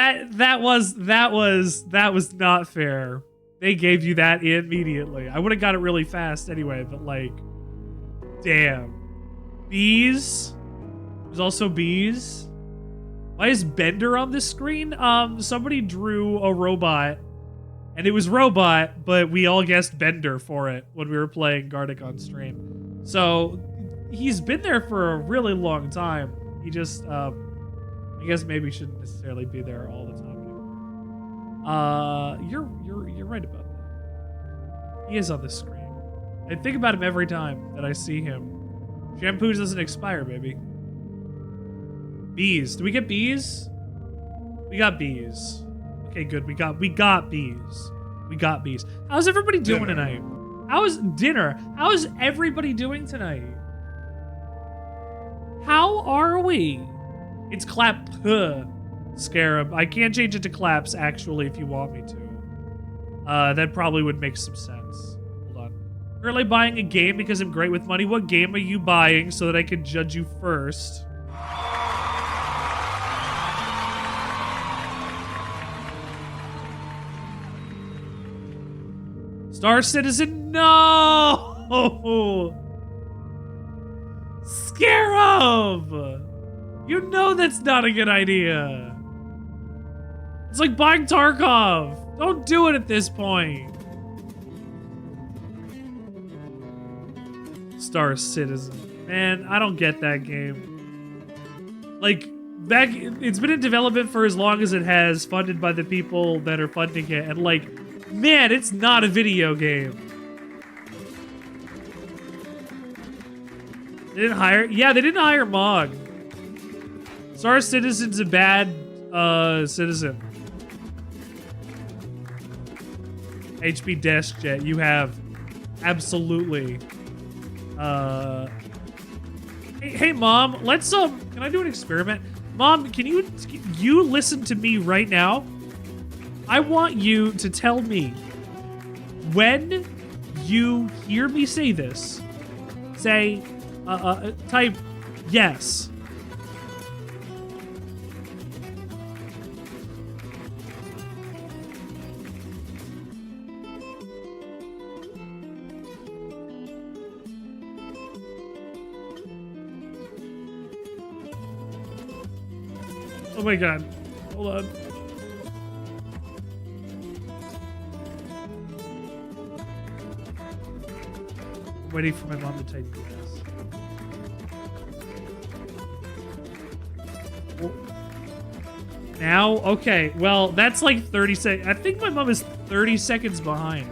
That was not fair. They gave you that immediately. I would have got it really fast anyway, but like, damn. Bees? There's also bees. Why is Bender on this screen? Somebody drew a robot, and it was robot, but we all guessed Bender for it when we were playing Gartic on stream. So he's been there for a really long time. He just, I guess maybe shouldn't necessarily be there all the time anymore. You're right about that. He is on the screen. I think about him every time that I see him. Shampoo doesn't expire, baby. Bees. Do we get bees? We got bees. Okay, good. We got bees. We got bees. How's everybody doing tonight? How's dinner? How's everybody doing tonight? How are we? It's clap Scarab. I can change it to claps actually if you want me to. That probably would make some sense. Hold on. Currently buying a game because I'm great with money. What game are you buying so that I can judge you first? Star Citizen, no! Scarab! You know that's not a good idea. It's like buying Tarkov. Don't do it at this point. Star Citizen. Man, I don't get that game. Like, it's been in development for as long as it has, funded by the people that are funding it, and like, man, it's not a video game. They didn't hire... Yeah, they didn't hire Mog. Star Citizen's a bad, citizen. HP Desk Jet, you have absolutely... Hey, Mom, let's, can I do an experiment? Mom, can you listen to me right now? I want you to tell me when you hear me say this, say, type yes. Oh my God, hold on. Waiting for my mom to type yes. Now? Okay, well, that's like 30 seconds. I think my mom is 30 seconds behind.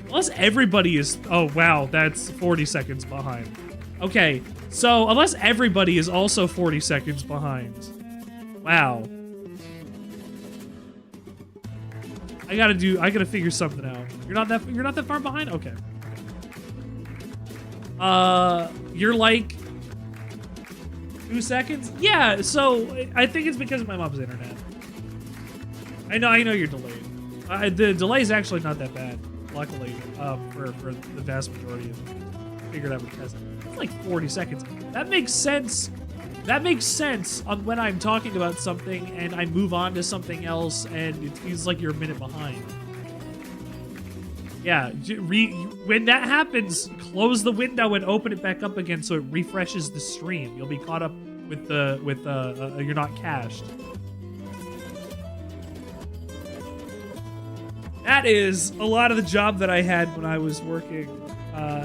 Unless everybody is... Oh, wow, that's 40 seconds behind. Okay, so unless everybody is also 40 seconds behind. Wow. I gotta figure something out. You're not that far behind? Okay. You're like 2 seconds? Yeah, so I think it's because of my mom's internet. I know you're delayed. The delay is actually not that bad, luckily, for the vast majority of it. Figured out with testing. It's like 40 seconds. That makes sense. That makes sense on when I'm talking about something and I move on to something else and it feels like you're a minute behind. Yeah, when that happens, close the window and open it back up again so it refreshes the stream. You'll be caught up with you're not cached. That is a lot of the job that I had when I was working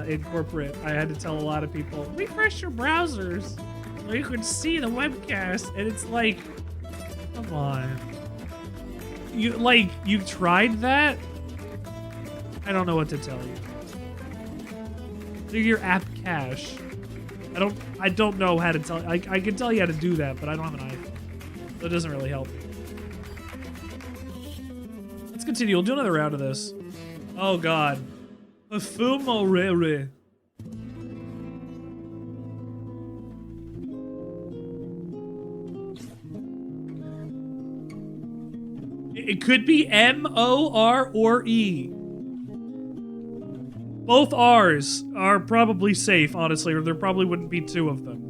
in corporate. I had to tell a lot of people, refresh your browsers so you can see the webcast, and it's like, come on. You tried that? I don't know what to tell you. Do your app cache. I don't know how to tell. I can tell you how to do that, but I don't have an iPhone, so it doesn't really help me. Let's continue. We'll do another round of this. Oh God, Fumorere. It could be M-O-R or E. Both R's are probably safe, honestly, or there probably wouldn't be two of them.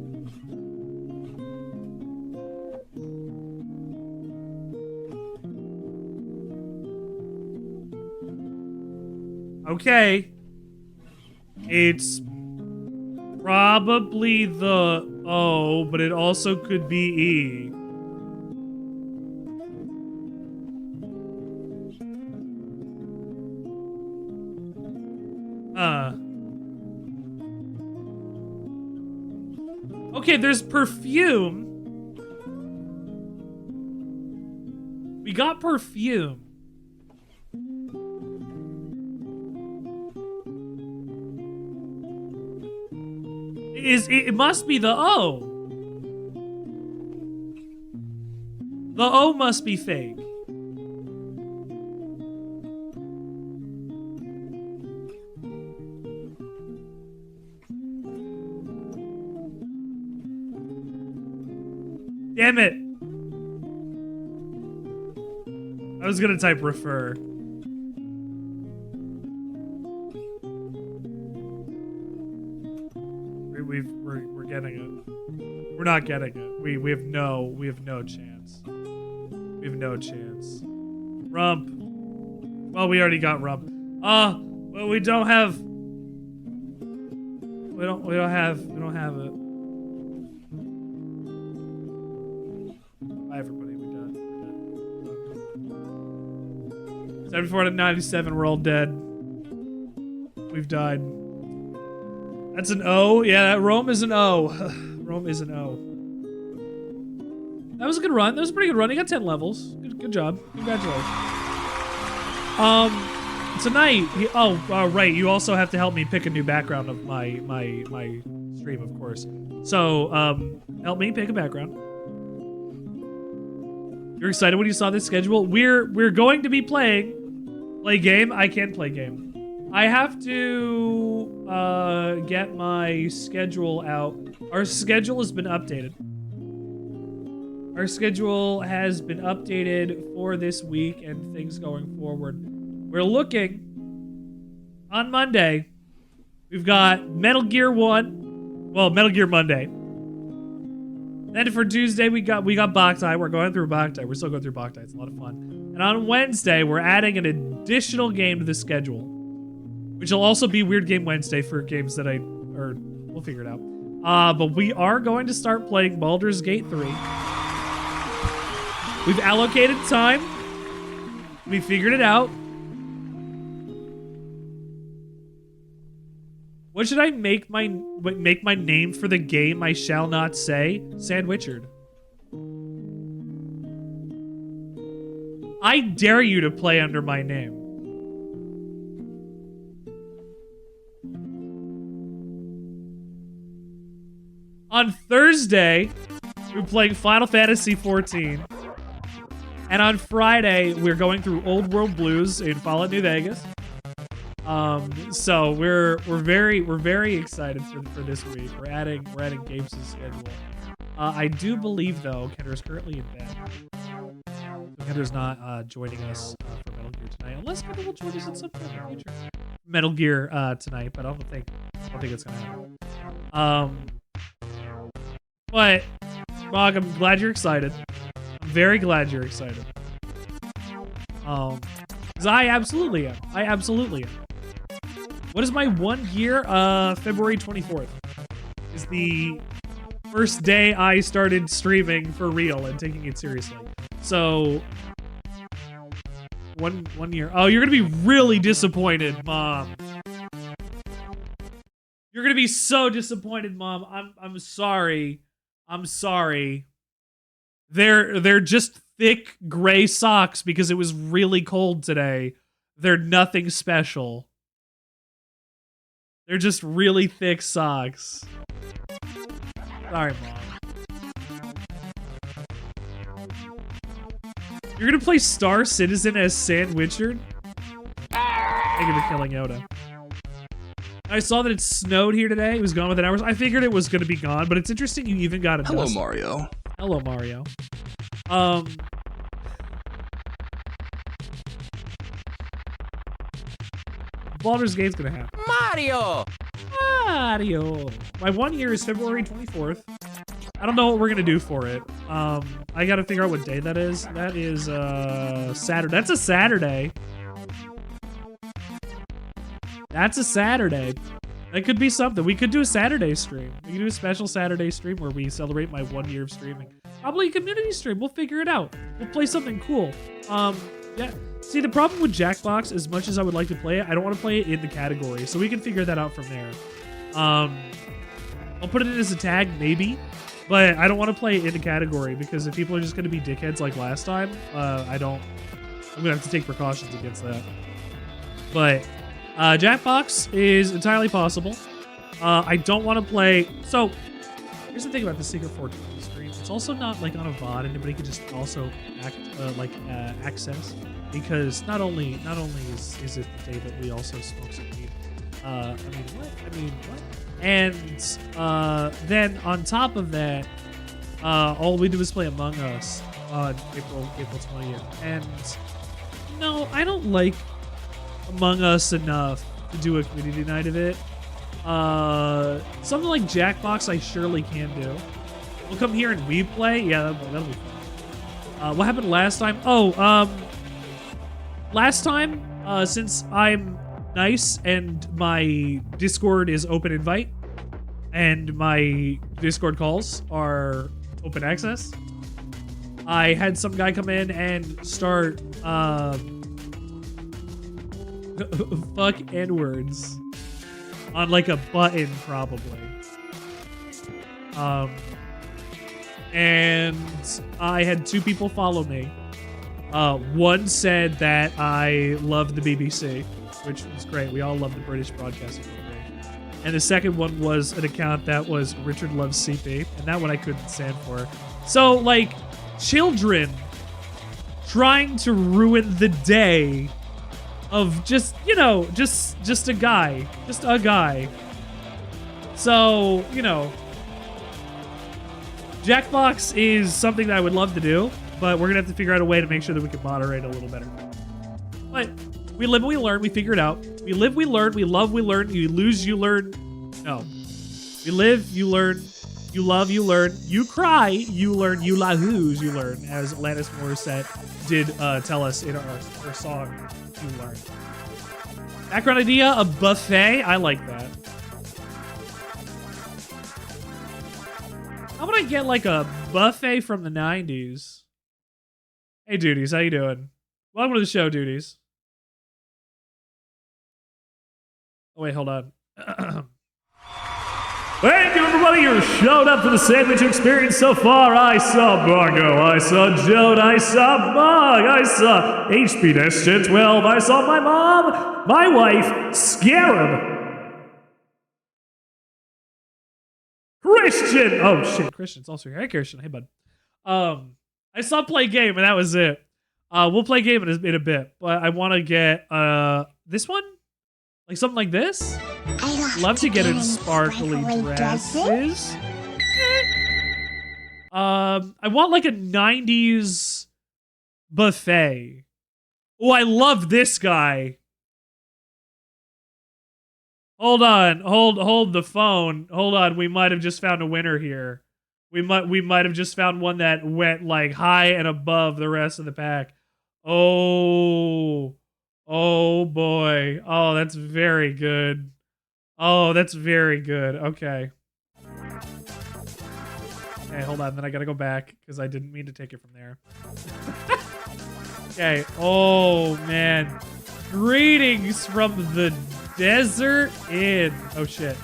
Okay. It's probably the O, but it also could be E. Okay, there's perfume. We got perfume. It must be the O. The O must be fake. Damn it. I was gonna type refer. We're getting it. We're not getting it. We have no chance. We have no chance. Rump. Well, we already got rump. Well, we don't have it. Bye everybody, we done. 74 out of 97, we're all dead. We've died. That's an O? Yeah, Rome is an O. Rome is an O. That was a good run. That was a pretty good run. He got 10 levels. Good job. Congratulations. Tonight, right. You also have to help me pick a new background of my stream, of course. So, help me pick a background. You're excited when you saw this schedule? We're going to be play game. I can't play game. I have to get my schedule out. Our schedule has been updated. Our schedule has been updated for this week and things going forward. We're looking on Monday. We've got Metal Gear 1. Well, Metal Gear Monday. Then for Tuesday, we got Boktai. We're going through Boktai. We're still going through Boktai. It's a lot of fun. And on Wednesday, we're adding an additional game to the schedule, which will also be Weird Game Wednesday for games that we'll figure it out. But we are going to start playing Baldur's Gate 3. We've allocated time. We figured it out. What should I make my name for the game I shall not say? Sandwichard. I dare you to play under my name. On Thursday, we're playing Final Fantasy XIV. And on Friday, we're going through Old World Blues in Fallout New Vegas. So we're very excited for this week. We're adding games to the schedule. I do believe though Kendra's currently in bed. So Kendra's not joining us for Metal Gear tonight, unless Kendra will join us at some point in the future. Metal Gear tonight, but I don't think it's gonna happen. But Mog, I'm glad you're excited. I'm very glad you're excited. Because I absolutely am. What is my 1 year? February 24th is the first day I started streaming for real and taking it seriously. So one year. Oh, you're gonna be really disappointed, Mom. You're gonna be so disappointed, Mom. I'm sorry. I'm sorry. They're just thick gray socks because it was really cold today. They're nothing special. They're just really thick socks. Sorry, Mom. You're gonna play Star Citizen as Sandwichard? Thank you for killing Yoda. I saw that it snowed here today. It was gone within hours. I figured it was gonna be gone, but it's interesting you even got a Hello, dust. Mario. Hello, Mario. Baldur's Gate's gonna happen. Mario! My 1 year is February 24th. I don't know what we're gonna do for it. I gotta figure out what day that is. That is Saturday. That's a Saturday. That's a Saturday. That could be something. We could do a Saturday stream. We could do a special Saturday stream where we celebrate my 1 year of streaming. Probably a community stream. We'll figure it out. We'll play something cool. Yeah. See, the problem with Jackbox, as much as I would like to play it, I don't want to play it in the category. So we can figure that out from there. I'll put it in as a tag, maybe. But I don't want to play it in the category because if people are just going to be dickheads like last time, I'm going to have to take precautions against that. But Jackbox is entirely possible. I don't want to play... So, here's the thing about the Secret 420 stream. It's also not like on a VOD. Anybody can just also access. Because not only is it the day that we also smoke some weed. I mean, what? And then on top of that, all we do is play Among Us on April 20th. And no, I don't like Among Us enough to do a community night of it. Something like Jackbox I surely can do. We'll come here and we play. Yeah, that'll be fun. What happened last time? Last time, since I'm nice and my Discord is open invite and my Discord calls are open access, I had some guy come in and start fuck N-words on like a button probably. And I had 2 people follow me. One said that I love the BBC, which was great. We all love the British Broadcasting Corporation. And the second one was an account that was Richard Loves CP, and that one I couldn't stand for. So, like, children trying to ruin the day of just, you know, just a guy. Just a guy. So, you know, Jackbox is something that I would love to do, but we're going to have to figure out a way to make sure that we can moderate a little better. But we live, we learn, we figure it out. We live, we learn, we love, we learn. You lose, you learn. No. We live, you learn. You love, you learn. You cry, you learn. You lose, you learn. As Alanis Morissette did tell us in our song, You Learn. Background idea, a buffet. I like that. How about I get like a buffet from the 90s? Hey, Duties, how you doing? Welcome to the show, Duties. Oh, wait, hold on. Thank you, everybody who showed up for the sandwich experience so far. I saw Margo, I saw Joan, I saw Mug, I saw HP Nest 12, I saw my mom, my wife, Scarab, Christian. Oh, shit, Christian's also here. Hey, Christian. Hey, bud. I saw play game, and that was it. We'll play game in a bit, but I want to get this one? Like something like this? Love to get in sparkly dresses. I want like a 90s buffet. Oh, I love this guy. Hold on, hold the phone. Hold on, we might have just found a winner here. We might have just found one that went like high and above the rest of the pack. Oh boy. Oh, that's very good. Oh, that's very good. Okay. Okay, hold on. Then I gotta go back because I didn't mean to take it from there. Okay. Oh man. Greetings from the desert inn. Oh shit.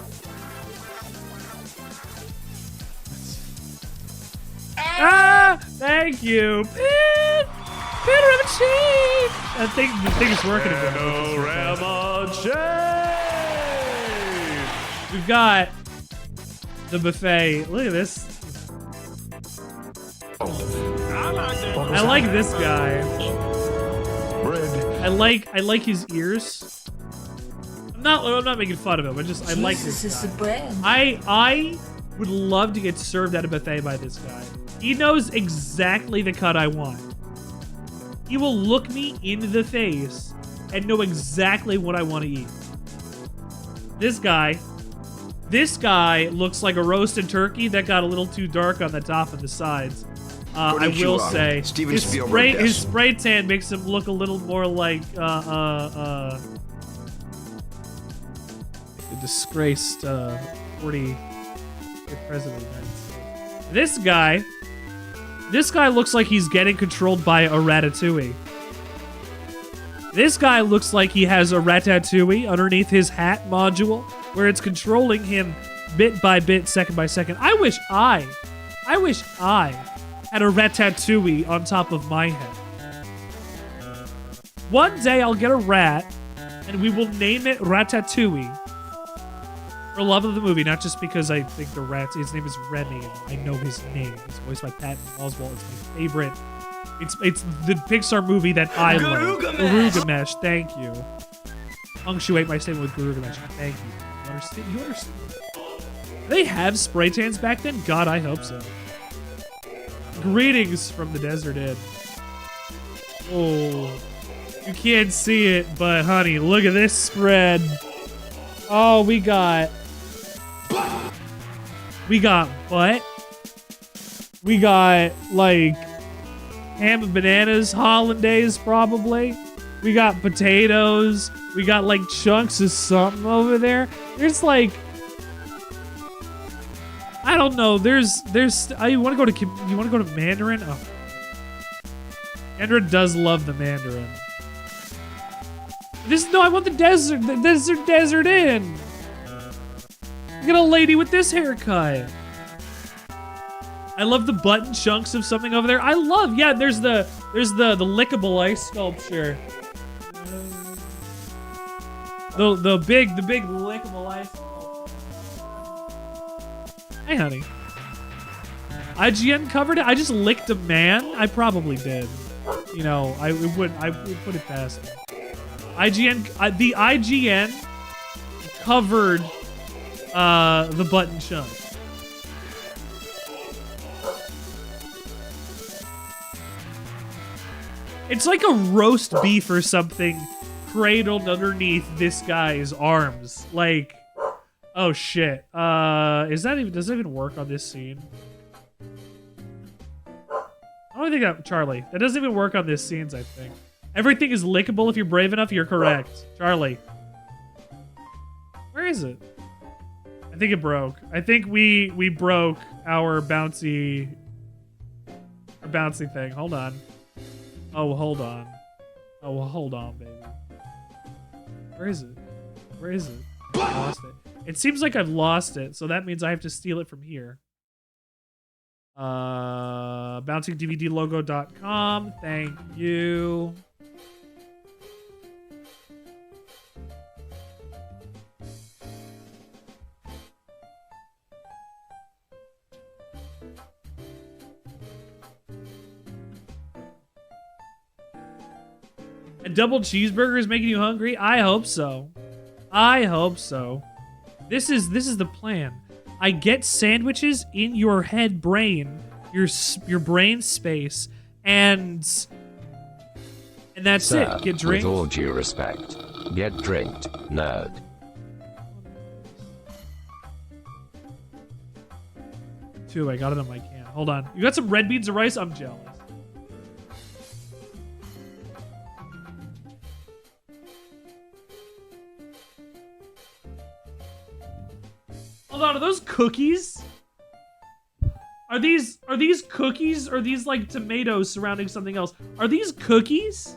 Ah! Thank you. Panorama chain! The thing is working again. Panorama chain! We've got the buffet. Look at this. I like this guy. I like his ears. I'm not making fun of him. I like this guy. I would love to get served at a buffet by this guy. He knows exactly the cut I want. He will look me in the face and know exactly what I want to eat. This guy looks like a roasted turkey that got a little too dark on the top and the sides. I will say, his spray tan makes him look a little more like, the disgraced 40th president of the United States. This guy looks like he's getting controlled by a ratatouille. This guy looks like he has a ratatouille underneath his hat module where it's controlling him bit by bit, second by second. I wish I had a ratatouille on top of my head. One day I'll get a rat and we will name it Ratatouille. For love of the movie, not just because I think the rat, his name is Remy, and I know his name. He's voiced by Patton Oswalt. It's my favorite. It's the Pixar movie that I love. Gilgamesh, thank you. Punctuate my statement with Gilgamesh. Thank you. You understand? Did they have spray tans back then? God, I hope so. Greetings from the Desert Inn. Oh, you can't see it, but honey, look at this spread. Oh, we got butt. We got, like, ham and bananas, hollandaise, probably. We got potatoes. We got, like, chunks of something over there. There's, like, I don't know. There's. You want to go to Mandarin? Oh, Mandarin does love the Mandarin. No, I want the Desert Inn. Look at a lady with this haircut. I love the button chunks of something over there. Yeah, there's the lickable ice sculpture. The big lickable ice sculpture. Hey, honey. IGN covered it. I just licked a man. I probably did. You know, I would put it past me. The IGN covered the button chunk. It's like a roast beef or something cradled underneath this guy's arms. Like, oh shit. Does it even work on this scene? I don't think that, Charlie. That doesn't even work on this scenes, I think. Everything is lickable if you're brave enough. You're correct. Charlie. Where is it? I think it broke. I think we broke our bouncy thing. Hold on. Oh, hold on. Oh, hold on, baby. Where is it? Where is it? I lost it. It seems like I've lost it, so that means I have to steal it from here. bouncingdvdlogo.com. Thank you. A double cheeseburger is making you hungry? I hope so. I hope so. This is the plan. I get sandwiches in your head brain, your brain space, and that's Sir, it. Get drinks. With all due respect, get drinked, nerd. Two, I got it on my can. Hold on. You got some red beans and rice? I'm jealous. Hold on, are those cookies? Are these cookies or are these like tomatoes surrounding something else? Are these cookies?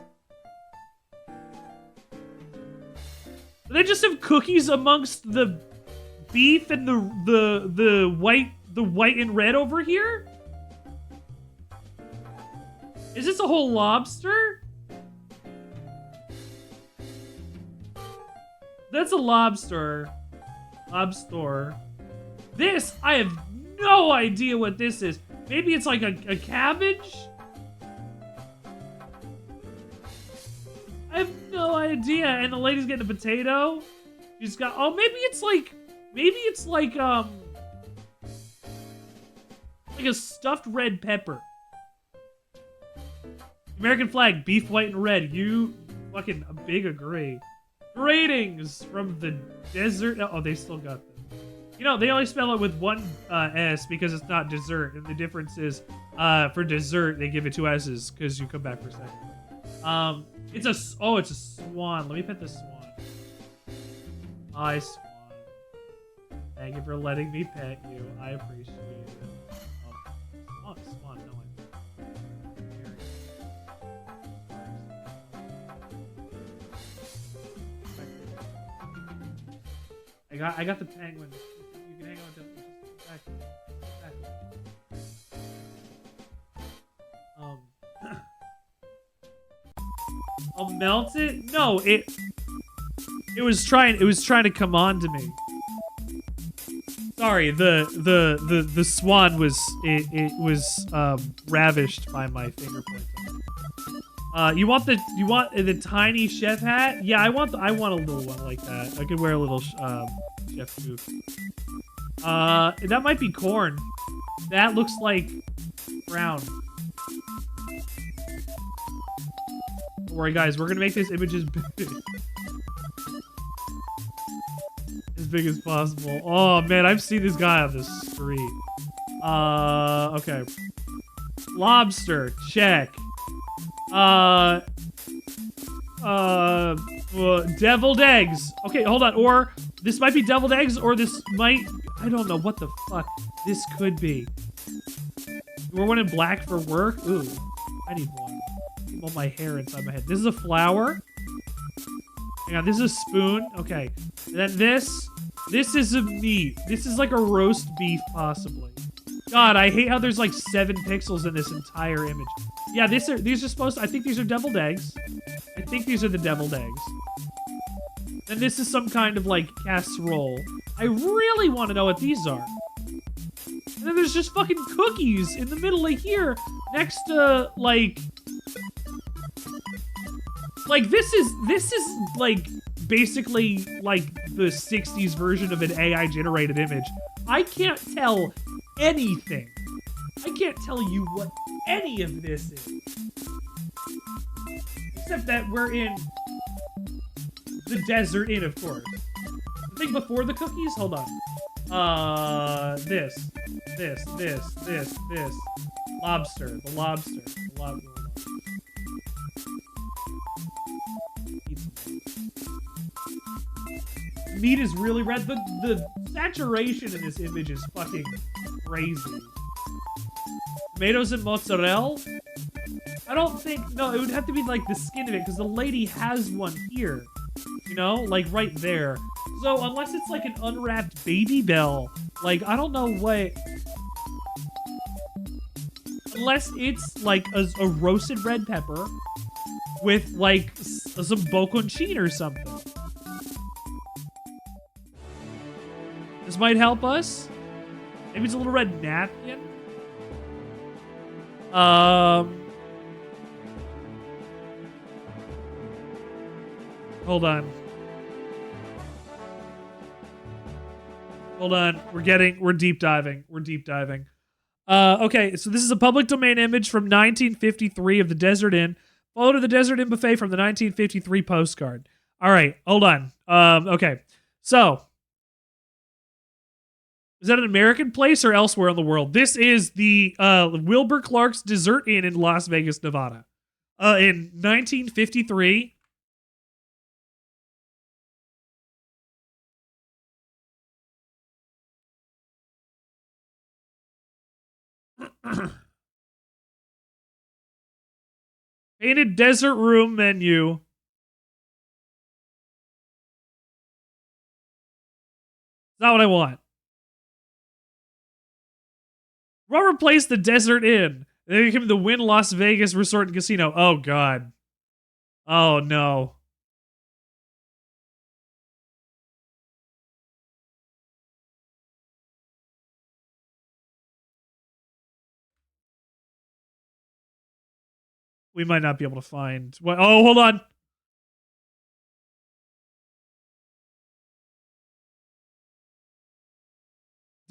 Do they just have cookies amongst the beef and the white and red over here? Is this a whole lobster? That's a lobster. Lobster. This, I have no idea what this is. Maybe it's like a cabbage? I have no idea. And the lady's getting a potato. She's got, oh, maybe it's like a stuffed red pepper. American flag, beef, white, and red. You fucking big agree. Greetings from the desert. Oh, they still got them. You know, they only spell it with one S because it's not dessert. And the difference is, for dessert, they give it two S's because you come back for a second. It's a swan. Let me pet the swan. Hi, swan. Thank you for letting me pet you. I appreciate it. Oh, Swan, no one. I got the penguin. You can hang on to it. Back. I'll melt it? No, it was trying to come on to me. Sorry, the swan was ravished by my finger points. You want the tiny chef hat? Yeah, I want a little one like that. I could wear a little chef goof. That might be corn. That looks like brown. Don't worry, guys. We're gonna make this image as big as possible. Oh man, I've seen this guy on the street. Okay. Lobster, check. Deviled eggs. Okay, hold on. Or this might be deviled eggs, or this might, I don't know what the fuck this could be. We're one in black for work. Ooh, I need one. All my hair inside my head. This is a flower. Hang on, this is a spoon. Okay. And then this is a meat. This is like a roast beef, possibly. God, I hate how there's like 7 pixels in this entire image. Yeah, these are supposed to, I think these are deviled eggs. I think these are the deviled eggs. And this is some kind of like casserole. I really want to know what these are. And then there's just fucking cookies in the middle of here next to like this is like basically like the 60s version of an AI generated image. I can't tell anything. I can't tell you what any of this is. Except that we're in the desert inn, of course. I think before the cookies? Hold on. This. Lobster. The lobster. Meat is really red. The saturation in this image is fucking crazy. Tomatoes and mozzarella? I don't think... No, it would have to be like the skin of it, because the lady has one here. You know? Like right there. So unless it's like an unwrapped baby bell, like I don't know what... Unless it's like a roasted red pepper with like some bocconcini or something. This might help us. Maybe it's a little red napkin. Hold on. We're deep diving. Okay, so this is a public domain image from 1953 of the Desert Inn. Photo to the Desert Inn buffet from the 1953 postcard. All right, hold on. Okay, so is that an American place or elsewhere in the world? This is the Wilbur Clark's Dessert Inn in Las Vegas, Nevada. In 1953. Painted desert room menu. Is not what I want. What replaced the Desert Inn? They became the Wynn Las Vegas Resort and Casino. Oh, God. Oh, no. We might not be able to find... What? Oh, hold on.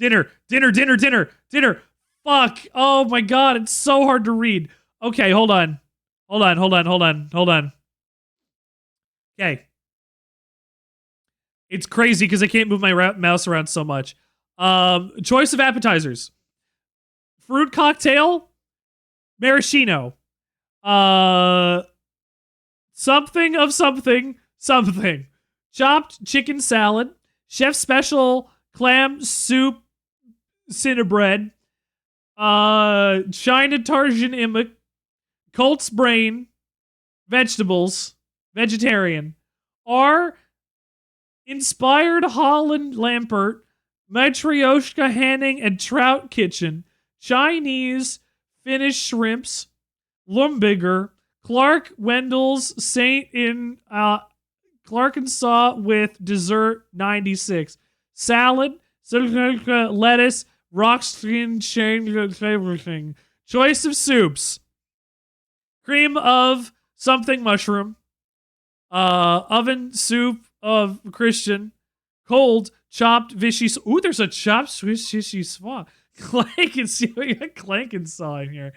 Dinner. Fuck. Oh my God. It's so hard to read. Okay, hold on. Okay. It's crazy because I can't move my mouse around so much. Choice of appetizers. Fruit cocktail. Maraschino. Something of something. Chopped chicken salad. Chef special clam soup, cinnabread, China Tarsian Immock, Colt's brain, vegetables, vegetarian. R, inspired Holland Lampert, Matryoshka Hanning and Trout Kitchen, Chinese, Finnish shrimps, Lumbiger, Clark Wendell's Saint in Clark and Saw with dessert 96, salad, lettuce, rock skin change everything. Choice of soups: cream of something mushroom, oven soup of Christian, cold chopped Vichy. Ooh, there's a chopped Vichy saw. Clank and see what you got Clank and saw in here.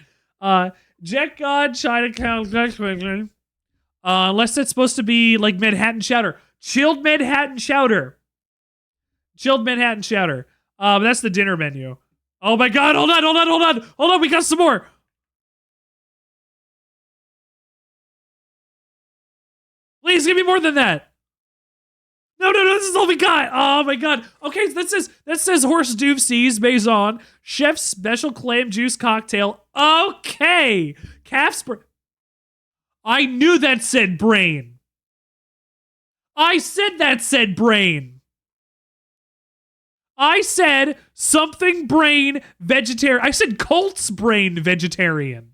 Jet God, Chinatown, unless that's supposed to be like Manhattan Chowder. Chilled Manhattan Chowder. Chilled Manhattan Chowder. That's the dinner menu. Oh my god, hold on, we got some more. Please give me more than that. No, this is all we got. Oh my god. Okay, that says horse doofsies maison, chef's special clam juice cocktail. Okay, calf's brain. I knew that said brain. I said that said brain. I said something brain vegetarian. I said Colt's brain vegetarian.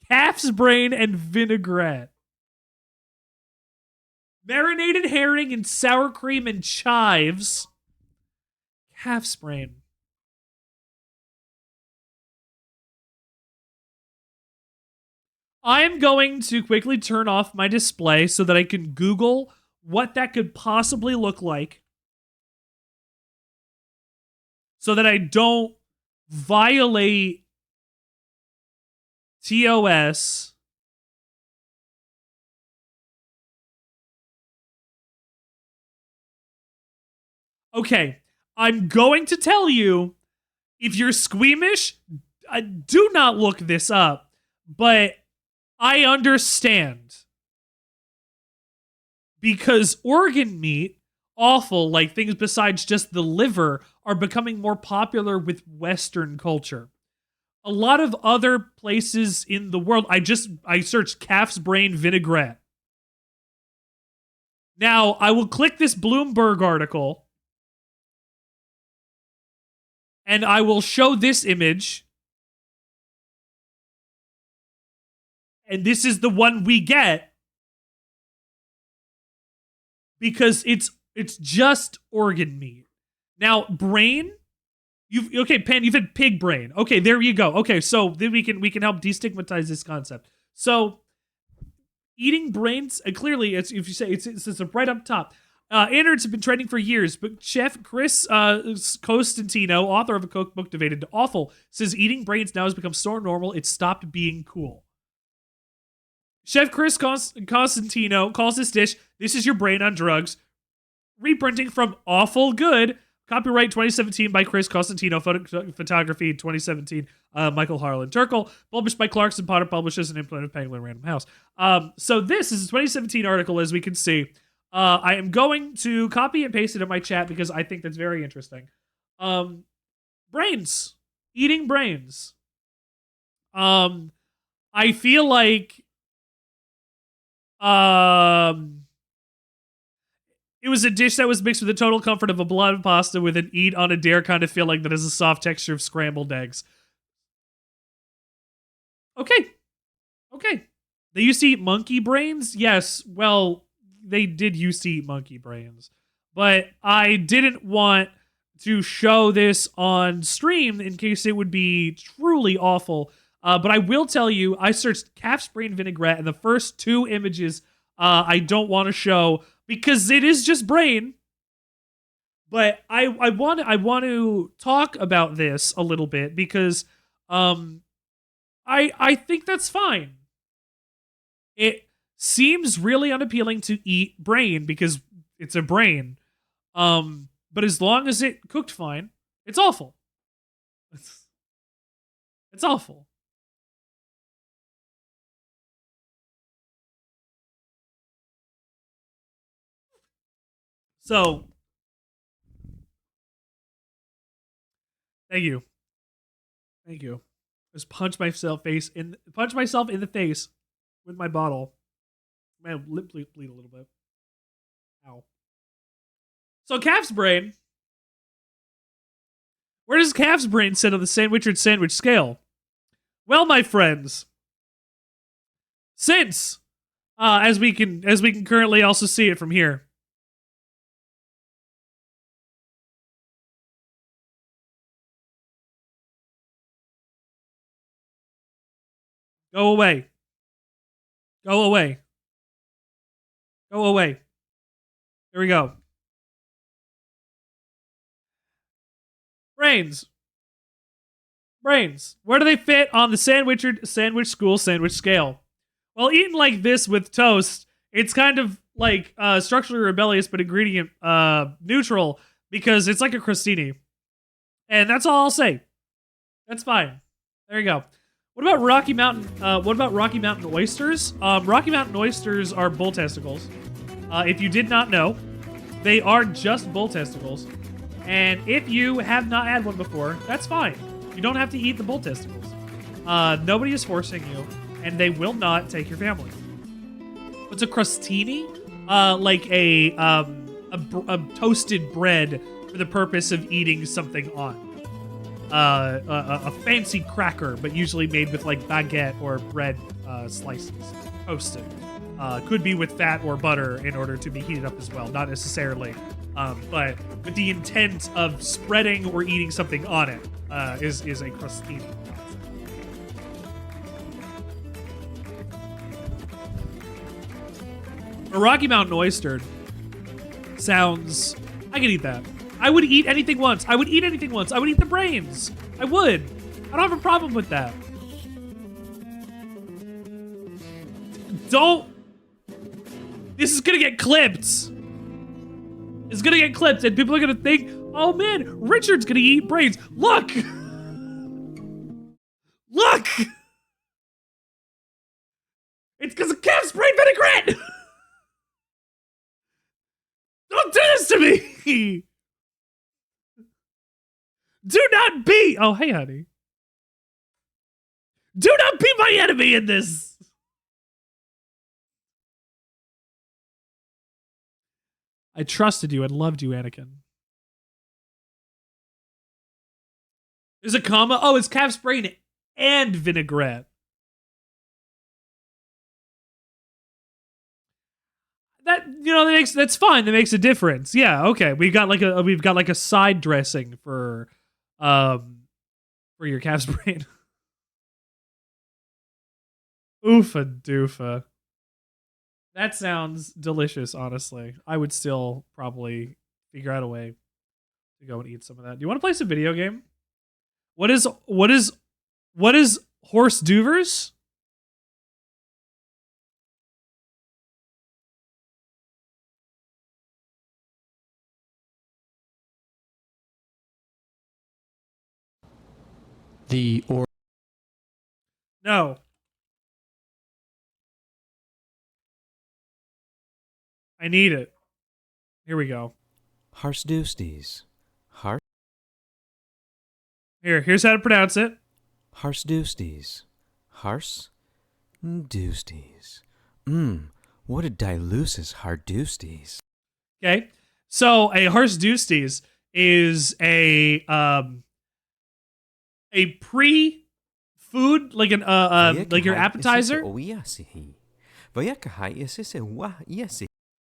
Calf's brain and vinaigrette. Marinated herring and sour cream and chives. Calf's brain. I am going to quickly turn off my display so that I can Google what that could possibly look like, so that I don't violate TOS. Okay, I'm going to tell you, if you're squeamish, do not look this up, but I understand. Because organ meat, awful, like things besides just the liver, are becoming more popular with Western culture. A lot of other places in the world, I searched calf's brain vinaigrette. Now, I will click this Bloomberg article, and I will show this image. And this is the one we get. Because it's just organ meat. Now, brain, Pen, you've had pig brain. Okay, there you go. Okay, so then we can help destigmatize this concept. So, eating brains, clearly, if you say it's right up top. Innards have been trending for years, but Chef Chris Costantino, author of a cookbook devoted to awful, says eating brains now has become so normal it's stopped being cool. Chef Chris Costantino calls this dish, "This is your brain on drugs," reprinting from Awful Good. Copyright 2017 by Chris Costantino. Photography 2017, Michael Harlan Turkle. Published by Clarkson Potter Publishers and implemented Penguin Random House. So this is a 2017 article, as we can see. I am going to copy and paste it in my chat because I think that's very interesting. Brains. Eating brains. I feel like it was a dish that was mixed with the total comfort of a blood pasta with an eat on a dare kind of feeling that has a soft texture of scrambled eggs. Okay. They used to eat monkey brains? Yes, well, they did used to eat monkey brains. But I didn't want to show this on stream in case it would be truly awful. But I will tell you, I searched calf's brain vinaigrette, and the first two images I don't want to show because it is just brain. But I want to talk about this a little bit because I think that's fine. It seems really unappealing to eat brain because it's a brain. But as long as it cooked fine, it's awful. It's awful. So, thank you. Thank you. Just punch myself in the face with my bottle. My lip bleed a little bit. Ow. So calf's brain. Where does calf's brain sit on the Sandwichard sandwich scale? Well, my friends, since as we can currently also see it from here. Go away. Go away. Go away. Here we go. Brains. Where do they fit on the sandwich school sandwich scale? Well, eaten like this with toast, it's kind of like structurally rebellious but ingredient neutral because it's like a crostini. And that's all I'll say. That's fine. There you go. What about Rocky Mountain oysters? Rocky Mountain oysters are bull testicles. If you did not know, they are just bull testicles. And if you have not had one before, that's fine. You don't have to eat the bull testicles. Nobody is forcing you, and they will not take your family. What's a crostini? Like a toasted bread for the purpose of eating something on. A fancy cracker, but usually made with like baguette or bread slices, toasted. Could be with fat or butter in order to be heated up as well, not necessarily. But with the intent of spreading or eating something on it is a crostini. A Rocky Mountain oyster sounds... I could eat that. I would eat anything once. I would eat the brains. I would. I don't have a problem with that. Don't... This is gonna get clipped. It's gonna get clipped, and people are gonna think, oh man, Richard's gonna eat brains. Look! Look! It's because of calf's brain vinaigrette! Don't do this to me! Do not be... Oh, hey, honey. Do not be my enemy in this! I trusted you and loved you, Anakin. There's a comma. Oh, it's calf's brain and vinaigrette. That's fine. That makes a difference. Yeah, okay. We've got like a side dressing for your calf's brain. Oofa doofa. That sounds delicious, honestly. I would still probably figure out a way to go and eat some of that. Do you want to play some video game? What is horse duvers? No. I need it. Here we go. Harsdoosties. Here's how to pronounce it. Harsdoosties. Harsdoosties. What a dilucis hardoosties. Okay. So a harsdoosties is a pre-food, like like your appetizer.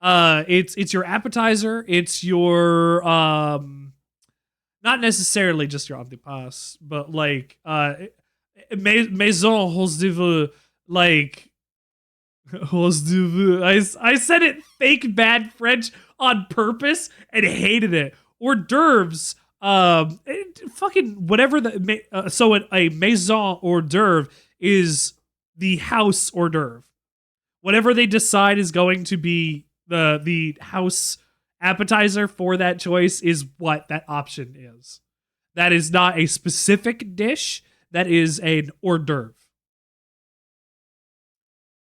It's your appetizer. It's your not necessarily just your antipas, but like maison hors d'oeuvre, like hors d'oeuvre. I said it fake bad French on purpose and hated it. Hors d'oeuvres, fucking whatever so a maison hors d'oeuvre is the house hors d'oeuvre. Whatever they decide is going to be the house appetizer for that choice is what that option is. That is not a specific dish. That is an hors d'oeuvre.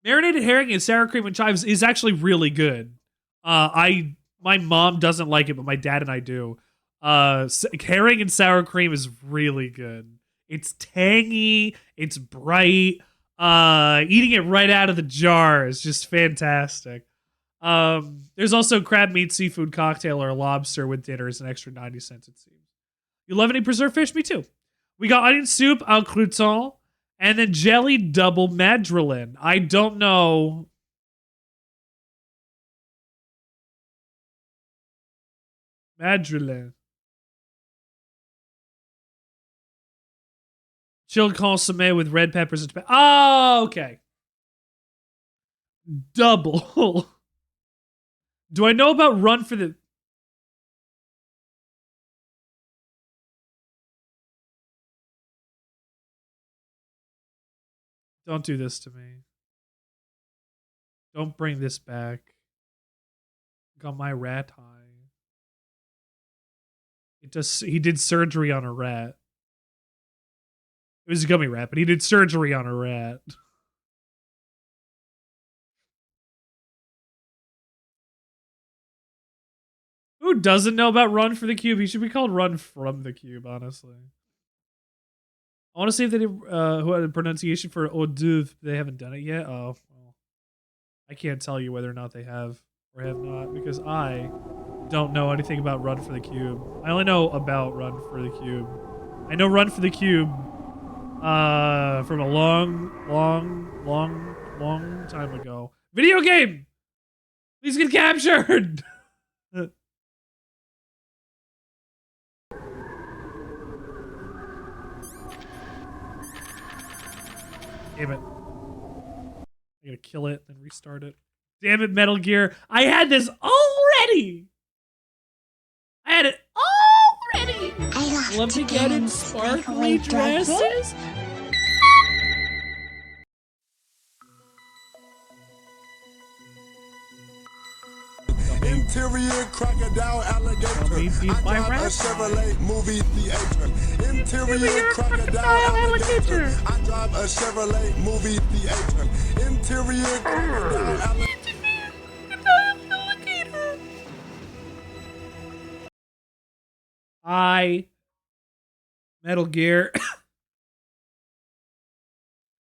Marinated herring and sour cream and chives is actually really good. I My mom doesn't like it, but my dad and I do. Herring and sour cream is really good. It's tangy. It's bright. Eating it right out of the jar is just fantastic. There's also crab meat seafood cocktail or lobster with dinner is an extra 90 cents, it seems. You love any preserved fish? Me too. We got onion soup au crouton and then jelly double madrilene. I don't know. Madrilene. Chilled consomme with red peppers and tobacco. Oh, okay. Double. Do I know about Run for the... Don't do this to me. Don't bring this back. Got my rat high. He did surgery on a rat. It was a gummy rat, but he did surgery on a rat. Who doesn't know about Run for the Cube? He should be called Run from the Cube, honestly. I want to see if they did who had a pronunciation for hors d'oeuvre. They haven't done it yet. Oh, well. I can't tell you whether or not they have or have not because I don't know anything about Run for the Cube. I only know about Run for the Cube. I know Run for the Cube from a long time ago. Video game! Please get captured! Damn it. I gotta kill it, then restart it. Damn it, Metal Gear. I had this already! I had it already! Let me get in sparkly dresses. Interior crocodile alligator. I drive a Chevrolet movie theater. Interior crocodile alligator. I drive a Chevrolet movie theater. Interior crocodile alligator. Metal Gear.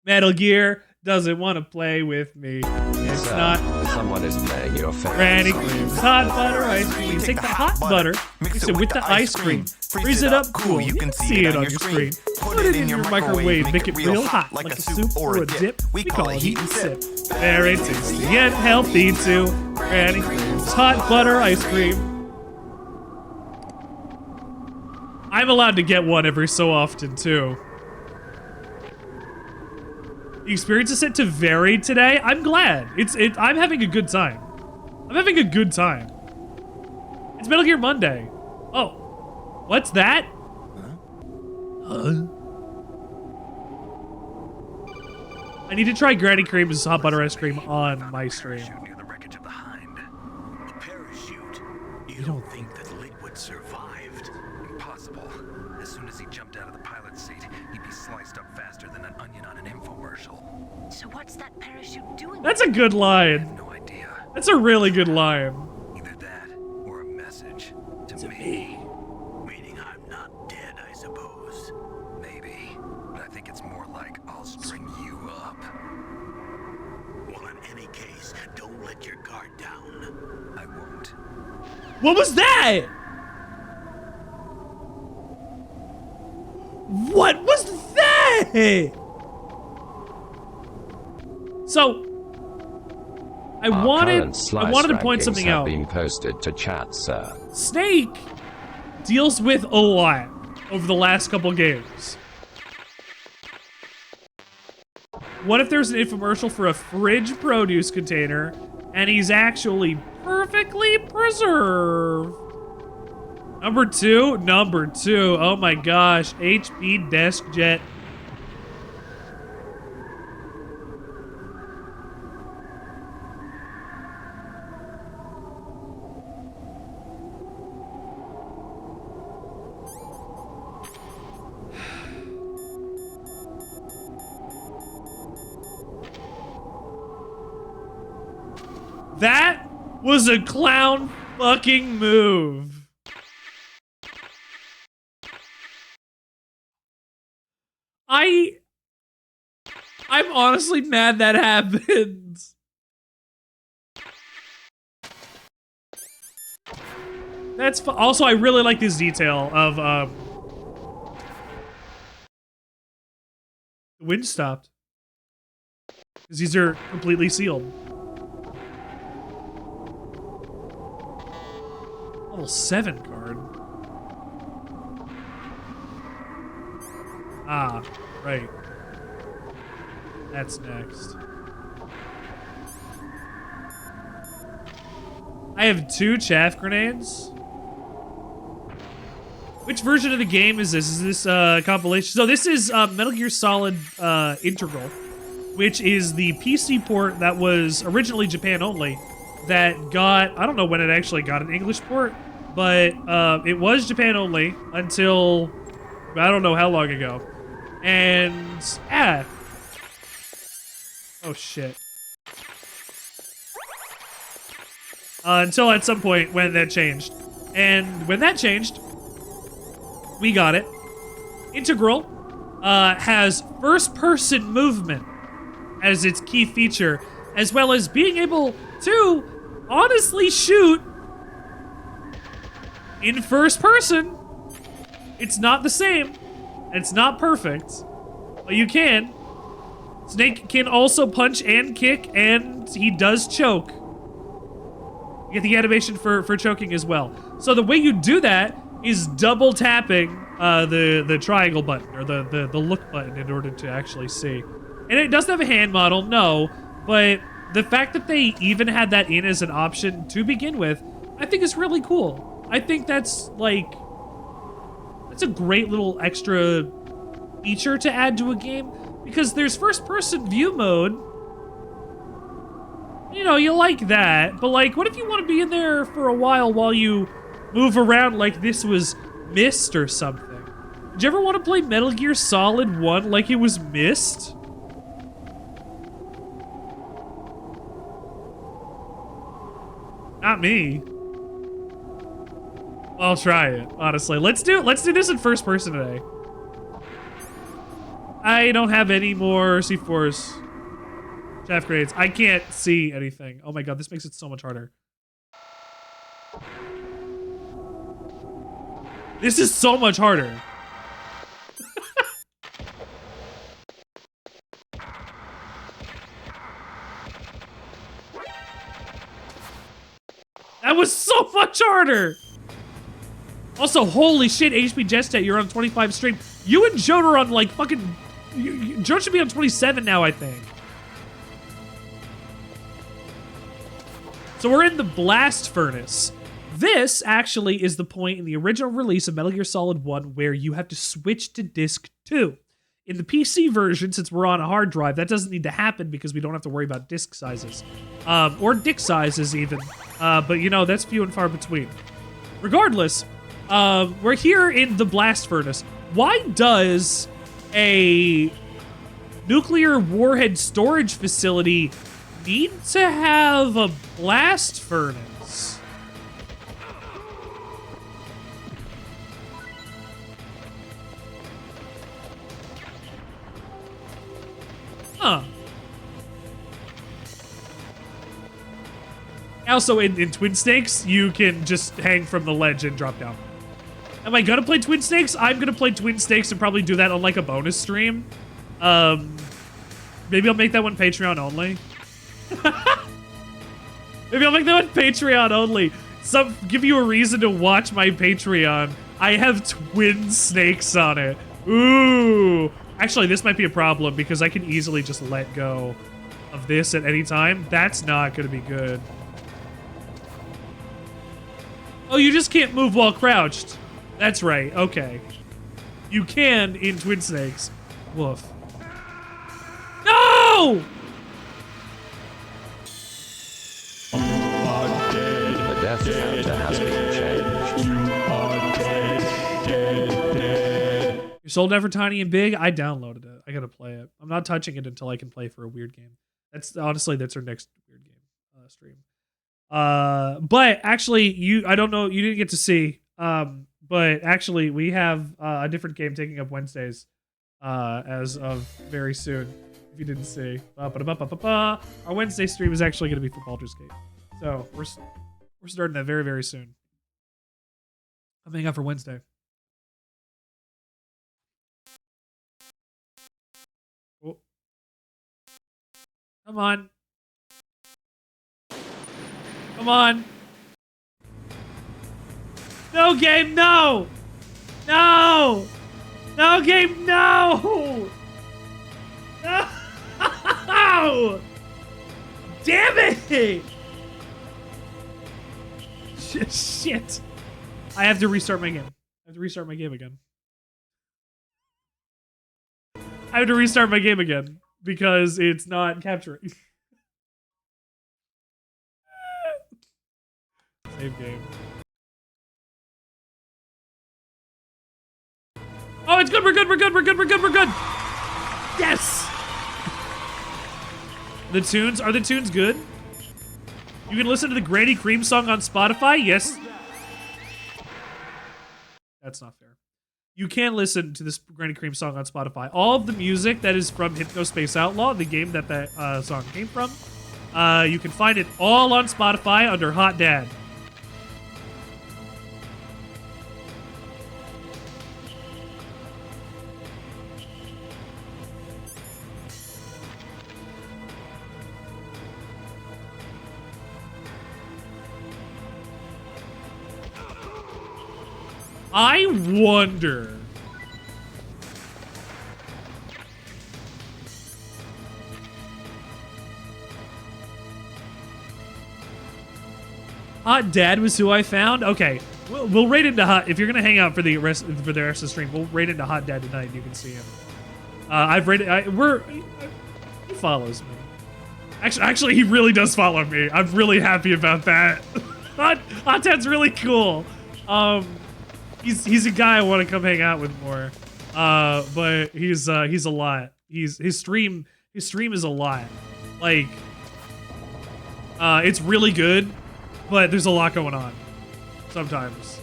Metal Gear doesn't want to play with me. It's not. Someone is playing your favorite Granny song. Cream's hot butter ice cream. Take the hot butter, mix it with the ice cream, freeze it up cool. You can see it on your screen. Put it in your microwave, make it real hot, like a soup or a dip. We call it heat and sip. Very tasty and healthy too. Granny Cream's hot butter ice cream. I'm allowed to get one every so often too. The experience is set to vary today. I'm glad. I'm having a good time. I'm having a good time. It's Metal Gear Monday. Oh. What's that? Huh? I need to try Granny Cream's hot butter ice cream on my stream. Near the wreckage of the Hind. A parachute. You don't think that Liquid survived? Impossible. As soon as he jumped out of the pilot's seat, he'd be sliced up faster than an onion on an infomercial. So what's that parachute doing? That's a good line. No idea. That's a really good line. Either that or a message to me. Meaning I'm not dead, I suppose. Maybe. But I think it's more like I'll string you up. Well, in any case, don't let your guard down. I won't. What was that? What was that? So, I wanted to point something out. Been posted to chat, sir. Snake deals with a lot over the last couple games. What if there's an infomercial for a fridge produce container and he's actually perfectly preserved? Number two. Oh my gosh, HP desk jet. That was a clown fucking move. I'm honestly mad that happened. That's also, I really like this detail of the wind stopped because these are completely sealed. Level 7 card. Ah, right. That's next. I have 2 chaff grenades. Which version of the game is this? Is this compilation? So this is Metal Gear Solid Integral, which is the PC port that was originally Japan only, that got, I don't know when it actually got an English port, but it was Japan only until, I don't know how long ago. And, yeah. Oh shit. Until at some point when that changed. And when that changed, we got it. Integral has first-person movement as its key feature, as well as being able to honestly shoot in first person. It's not the same. It's not perfect, but you can. Snake can also punch and kick, and he does choke. You get the animation for choking as well. So the way you do that is double tapping the triangle button, or the look button, in order to actually see. And it doesn't have a hand model, no, but the fact that they even had that in as an option to begin with, I think is really cool. I think that's like, that's a great little extra feature to add to a game, because there's first-person view mode. You know, you like that, but like, what if you want to be in there for a while you move around like this was Myst or something? Did you ever want to play Metal Gear Solid 1 like it was Myst? Not me. I'll try it, honestly. Let's do this in first person today. I don't have any more C4s. Chaff grenades. I can't see anything. Oh my god, this makes it so much harder. This is so much harder. That was so much harder. Also, holy shit, HP Jestet, you're on 25 stream. You and Joan are on like fucking... Joan should be on 27 now, I think. So we're in the blast furnace. This actually is the point in the original release of Metal Gear Solid 1 where you have to switch to disc 2. In the PC version, since we're on a hard drive, that doesn't need to happen because we don't have to worry about disc sizes. Or dick sizes even. But you know, that's few and far between. Regardless, we're here in the blast furnace. Why does a nuclear warhead storage facility need to have a blast furnace? Huh. Also, in Twin Snakes, you can just hang from the ledge and drop down. Am I gonna play Twin Snakes? I'm gonna play Twin Snakes and probably do that on like a bonus stream. Maybe I'll make that one Patreon only. Maybe I'll make that one Patreon only. Give you a reason to watch my Patreon. I have Twin Snakes on it. Ooh. Actually, this might be a problem because I can easily just let go of this at any time. That's not gonna be good. Oh, you just can't move while crouched. That's right, okay. You can in Twin Snakes. Woof. No! The death counter has been changed. You sold Ever Tiny and Big? I downloaded it. I gotta play it. I'm not touching it until I can play for a weird game. That's honestly, that's our next weird game stream. But actually, I don't know, you didn't get to see. But actually, we have a different game taking up Wednesdays, as of very soon. If you didn't see, our Wednesday stream is actually going to be for Baldur's Gate, so we're starting that very, very soon. Coming up for Wednesday. Oh. Come on. Come on. No, game, no! No! No, game, no! No! Damn it! Shit. I have to restart my game. I have to restart my game again. I have to restart my game again because it's not capturing. Save game. Oh, it's good. We're good. We're good. We're good. We're good. We're good. Yes. The tunes, are the tunes good? You can listen to the Granny Cream song on Spotify. Yes. That's not fair. You can listen to this Granny Cream song on Spotify. All of the music that is from Hypnospace Outlaw, the game that song came from, you can find it all on Spotify under Hot Dad. I wonder. Hot Dad was who I found. Okay, we'll raid into Hot. If you're gonna hang out for the rest of the stream, we'll raid into Hot Dad tonight. You can see him. I've raided. He follows me. Actually, he really does follow me. I'm really happy about that. Hot Dad's really cool. He's a guy I want to come hang out with more. But he's a lot. His stream is a lot. Like, it's really good, but there's a lot going on sometimes.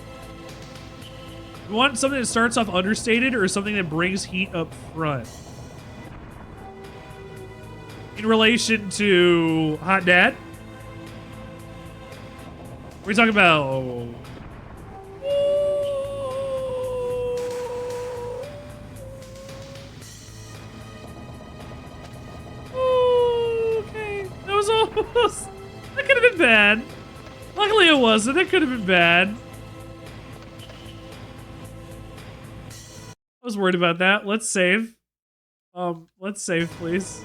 You want something that starts off understated or something that brings heat up front? In relation to Hot Dad? We're talking about... Okay, that was almost... That could have been bad. Luckily it wasn't. That could have been bad. I was worried about that. Let's save. Let's save, please.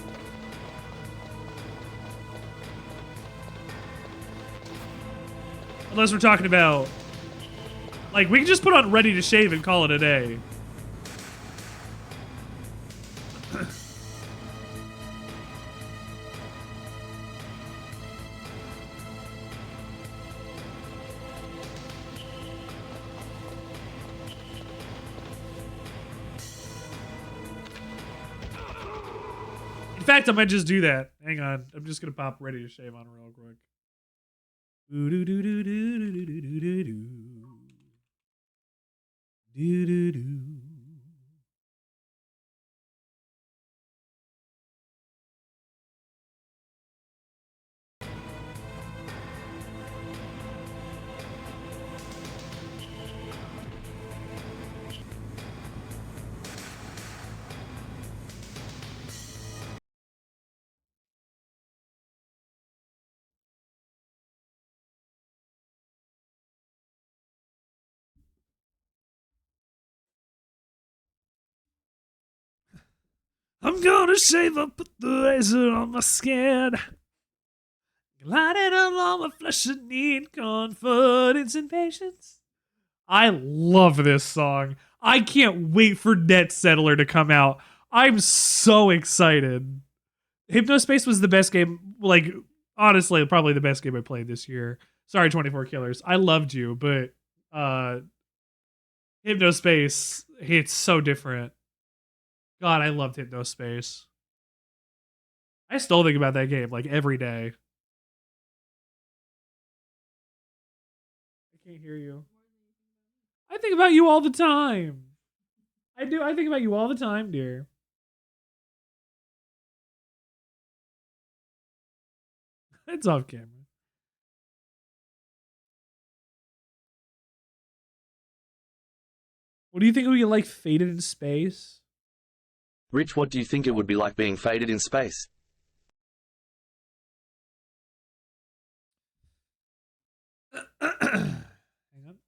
Unless we're talking about... Like, we can just put on ready to shave and call it a day. In fact, I might just do that. Hang on. I'm just gonna pop ready to shave on real quick. I'm gonna shave up, put the razor on my skin. Glide it along my flesh and need confidence and patience. I love this song. I can't wait for Net Settler to come out. I'm so excited. Hypnospace was the best game, like, honestly, probably the best game I played this year. Sorry, 24 Killers. I loved you, but Hypnospace, it's so different. God, I loved Hypnospace. I still think about that game like every day. can't hear you. I think about you all the time. I do. I think about you all the time, dear. It's off camera. What do you think would be like Faded in Space? Rich, what do you think it would be like being faded in space? Hang on.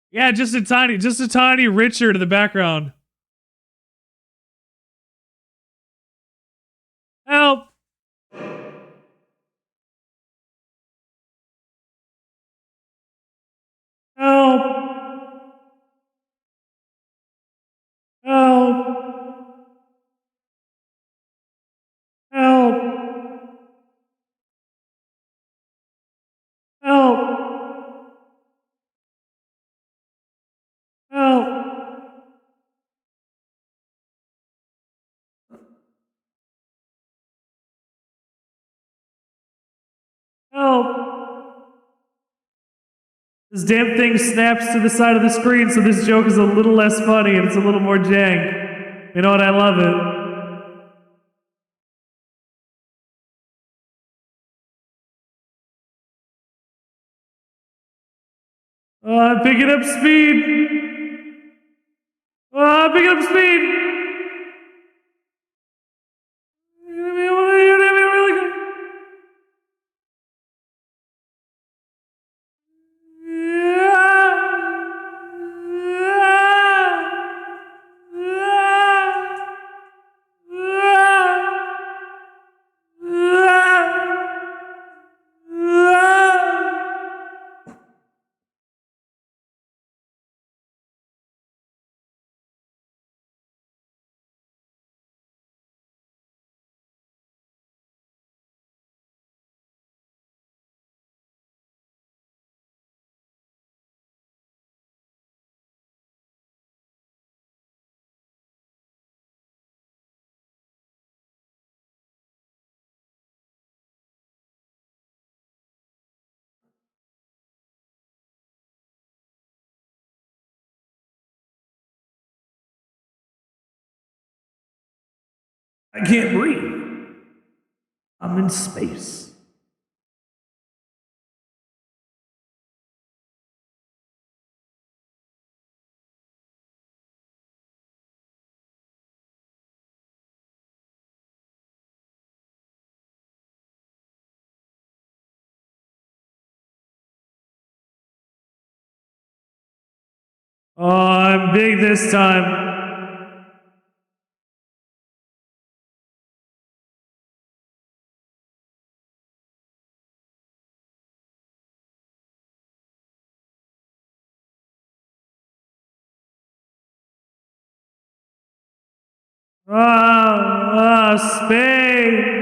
Yeah, just a tiny Richard in the background. Help! Help! Help! Help! Help! Help! Help! This damn thing snaps to the side of the screen, so this joke is a little less funny and it's a little more jank. You know what? I love it. Oh, I'm picking up speed. Oh, I'm picking up speed. I can't breathe. I'm in space. Oh, I'm big this time. Space.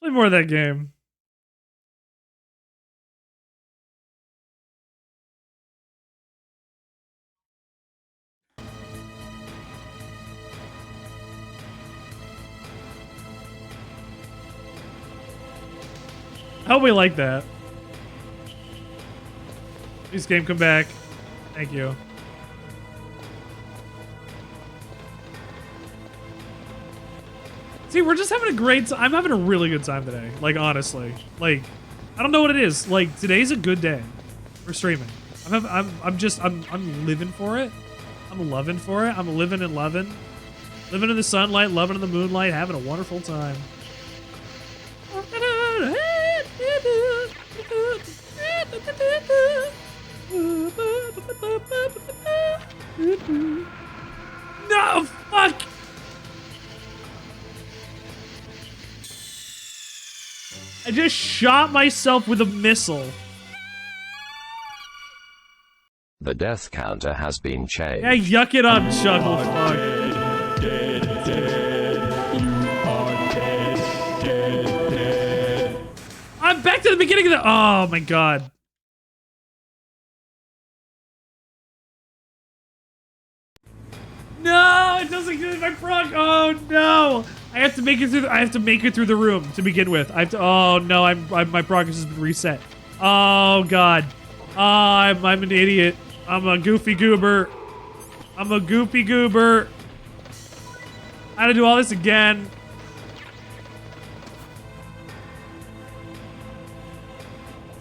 Play more of that game. I hope we like that. Please, game, come back. Thank you. See, we're just having a great time. I'm having a really good time today. Like, honestly. Like, I don't know what it is. Like, today's a good day for streaming. I'm living for it. I'm loving for it. I'm living and loving. Living in the sunlight, loving in the moonlight, having a wonderful time. No, fuck! I just shot myself with a missile. The death counter has been changed. Yeah, yuck it up, Chuckle Fuck. I'm back to the beginning of the. Oh my god. No, it doesn't give me my prog. Oh no. I have to make it through. I have to make it through the room to begin with. I have to. Oh no, my progress has been reset. Oh god. I'm an idiot. I'm a goofy goober. I'm a goofy goober. I had to do all this again.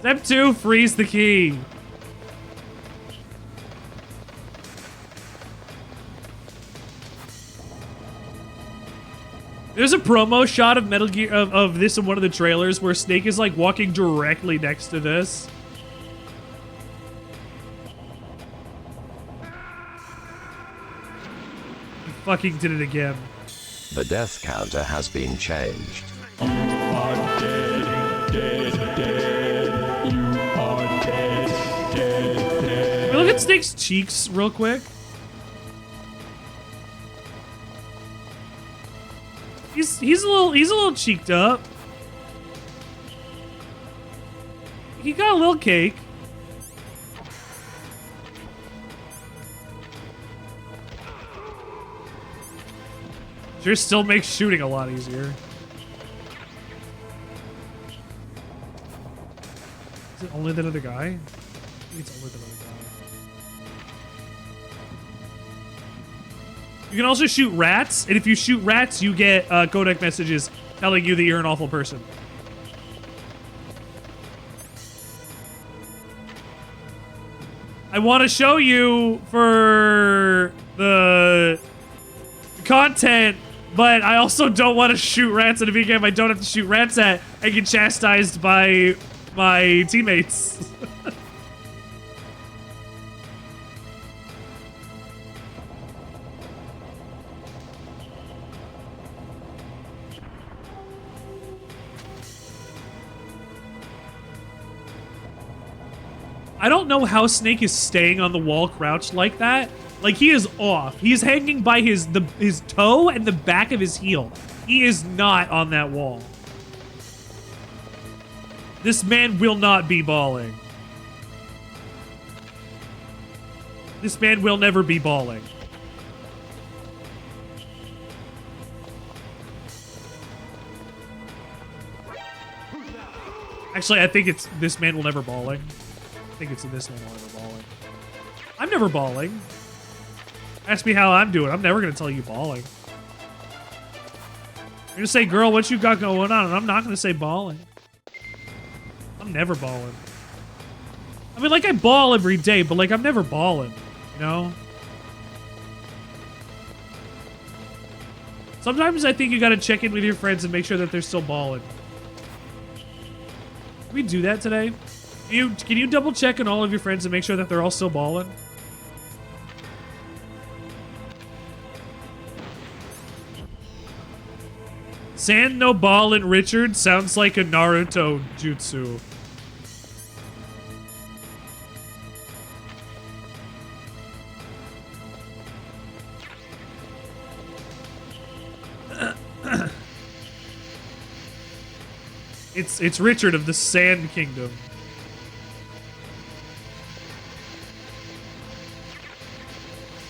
Step 2, freeze the key. There's a promo shot of Metal Gear of this in one of the trailers where Snake is like walking directly next to this. He fucking did it again. The death counter has been changed. Can we look at Snake's cheeks real quick? He's a little cheeked up. He got a little cake. Sure still makes shooting a lot easier. Is it only that other guy? I think it's only that other guy. You can also shoot rats, and if you shoot rats, you get codec messages telling you that you're an awful person. I want to show you for the content, but I also don't want to shoot rats in a video game I don't have to shoot rats at and get chastised by my teammates. I don't know how Snake is staying on the wall crouched like that. Like, he is off. He is hanging by his toe and the back of his heel. He is not on that wall. This man will not be balling. This man will never be balling. Actually, I think it's this man will never balling. I think it's this man will never balling. I'm never balling. Ask me how I'm doing. I'm never going to tell you balling. You're going to say, girl, what you got going on? And I'm not going to say balling. I'm never balling. I mean, like, I ball every day, but, like, I'm never balling, you know? Sometimes I think you got to check in with your friends and make sure that they're still balling. Can we do that today? Can you double check on all of your friends and make sure that they're all still balling? Sand no ballin' Richard sounds like a Naruto jutsu. It's Richard of the Sand Kingdom.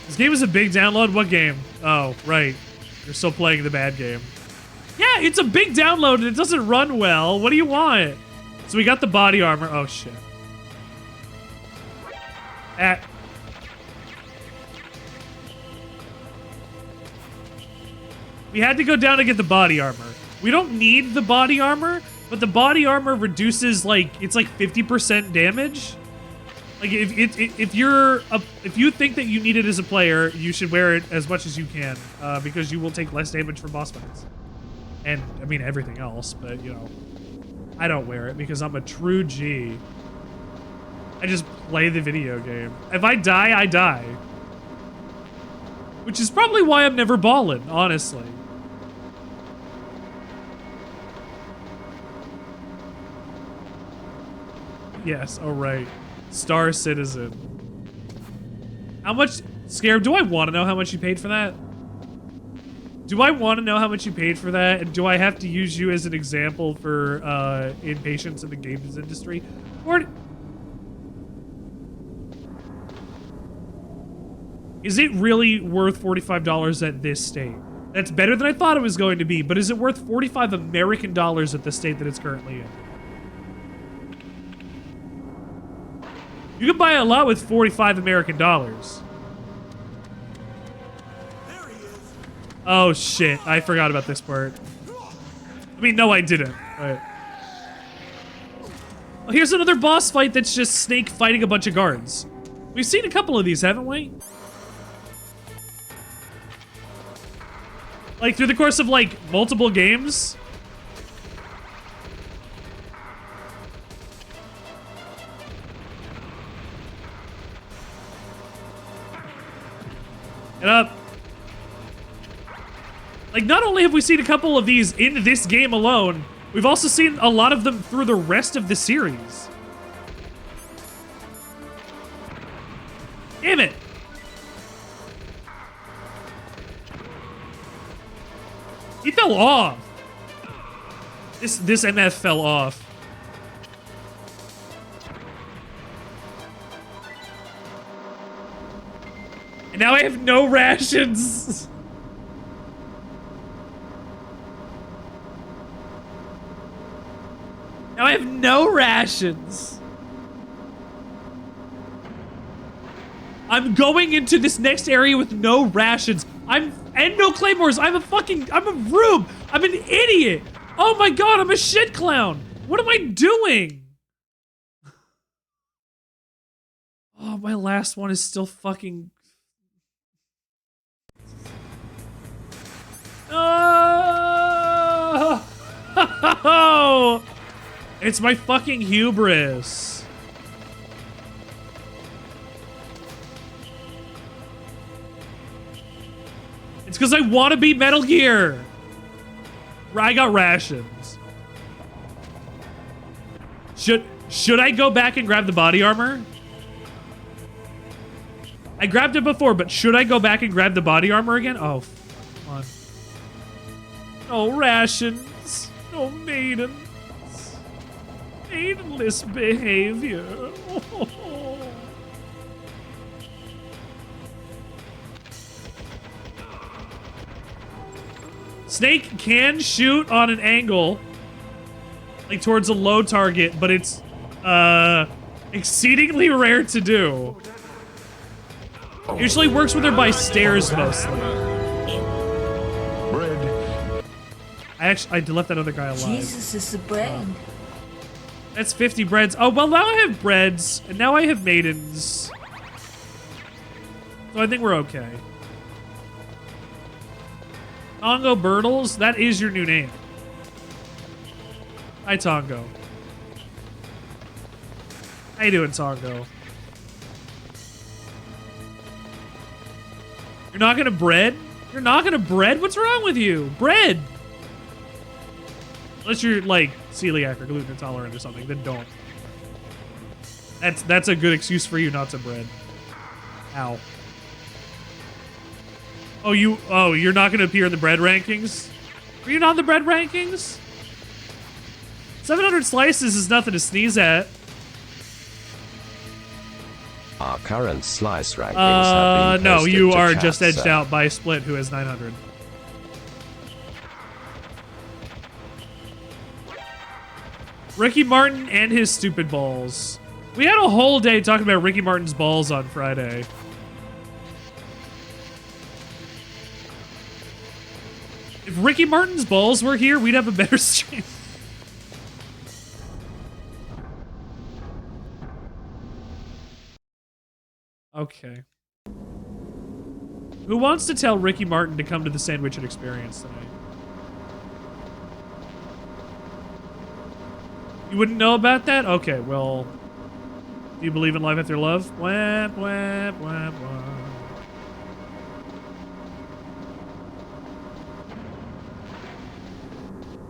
This game is a big download? What game? Oh, right. You're still playing the bad game. Yeah, it's a big download and it doesn't run well. What do you want? So we got the body armor. Oh, shit. We had to go down to get the body armor. We don't need the body armor, but the body armor reduces like it's like 50% damage. Like if you think that you need it as a player, you should wear it as much as you can because you will take less damage from boss fights. And I mean everything else, but you know, I don't wear it because I'm a true G. I just play the video game. If I die, I die. Which is probably why I'm never ballin', honestly. Yes, all right. Star Citizen. How much, Scarab, do I want to know how much you paid for that? Do I want to know how much you paid for that? And do I have to use you as an example for impatience in the games industry? Or is it really worth $45 at this state? That's better than I thought it was going to be, but is it worth 45 American dollars at the state that it's currently in? You can buy a lot with 45 American dollars. There he is. Oh shit, I forgot about this part. I mean, no I didn't, but... Oh, here's another boss fight that's just Snake fighting a bunch of guards. We've seen a couple of these, haven't we? Like, through the course of, like, multiple games? Get up. Like, not only have we seen a couple of these in this game alone, we've also seen a lot of them through the rest of the series. Damn it. He fell off. This MF fell off. And now I have no rations. Now I have no rations. I'm going into this next area with no rations. And no claymores. I'm a rube. I'm an idiot. Oh my god, I'm a shit clown. What am I doing? Oh, my last one is still fucking... Oh! It's my fucking hubris. It's because I want to beat Metal Gear. I got rations. Should I go back and grab the body armor? I grabbed it before, but should I go back and grab the body armor again? Oh, come on. No rations. No maidens. Maidenless behavior. Snake can shoot on an angle, like towards a low target, but it's exceedingly rare to do. Usually works with her by stairs mostly. Bread. I left that other guy alive. Jesus is the brain. That's 50 breads. Oh, well, now I have breads, and now I have maidens. So I think we're okay. Tongo Birtles? That is your new name. Hi, Tongo. How you doing, Tongo? You're not gonna bread? You're not gonna bread? What's wrong with you? Bread! Unless you're, like, celiac or gluten intolerant or something, then don't. That's a good excuse for you not to bread. Ow. Oh, you're not gonna appear in the bread rankings? Are you not in the bread rankings? 700 slices is nothing to sneeze at. Our current slice rankings have been no, posted you to are chat, just edged sir. out by Split, who has 900. Ricky Martin and his stupid balls. We had a whole day talking about Ricky Martin's balls on Friday. If Ricky Martin's balls were here, we'd have a better stream. Okay. Who wants to tell Ricky Martin to come to the Sandwichard experience tonight? You wouldn't know about that? Okay, well, do you believe in life after love? Whap, whap, whap, whap.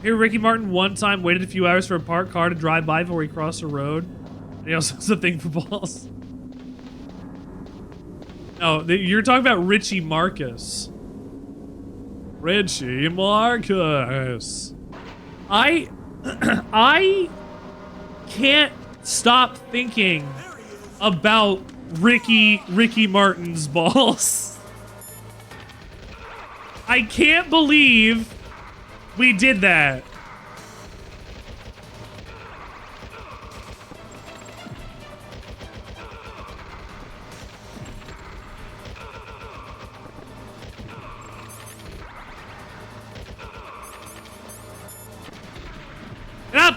Here, Ricky Martin one time waited a few hours for a parked car to drive by before he crossed the road. And he also has a thing for balls. No, you're talking about Richie Marcus. Richie Marcus. I can't stop thinking about Ricky Martin's balls. I can't believe we did that. Get up!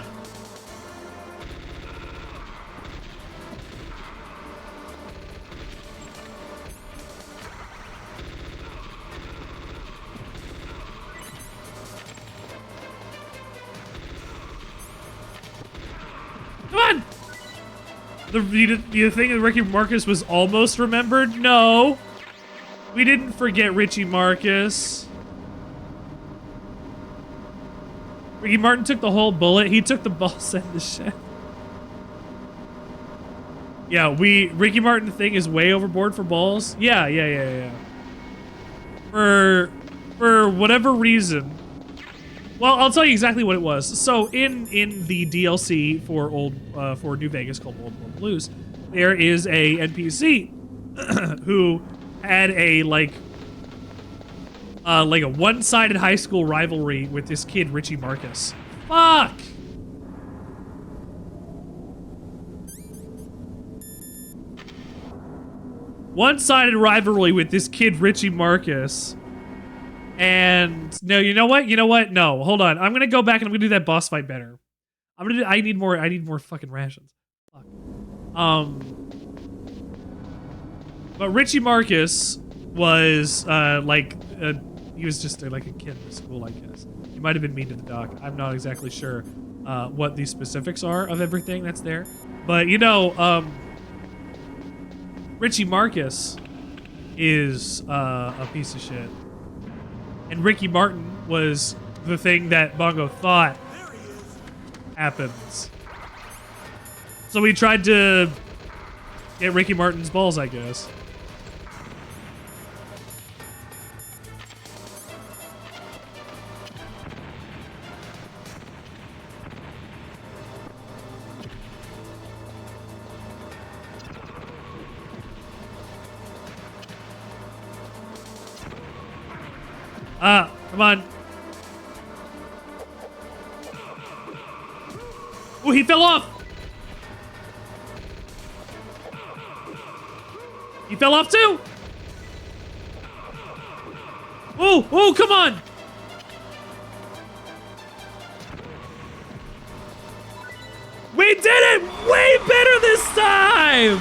Come on! You think that Ricky Marcus was almost remembered? No. We didn't forget Richie Marcus. Ricky Martin took the whole bullet. He took the balls and the shit. Yeah, Ricky Martin thing is way overboard for balls. Yeah. For whatever reason. Well, I'll tell you exactly what it was. So in the DLC for New Vegas called Old World Blues, there is a NPC who had a like a one-sided high school rivalry with this kid, Richie Marcus. Fuck! One-sided rivalry with this kid, Richie Marcus. And no, you know what? No, hold on. I'm gonna go back and I'm gonna do that boss fight better. I need more fucking rations. Fuck. But Richie Marcus was he was just like a kid in school, I guess. He might have been mean to the doc. I'm not exactly sure what the specifics are of everything that's there. But Richie Marcus is a piece of shit. And Ricky Martin was the thing that Bongo thought happens. So we tried to get Ricky Martin's balls, I guess. Come on. Oh, he fell off. He fell off too. Oh, come on. We did it way better this time.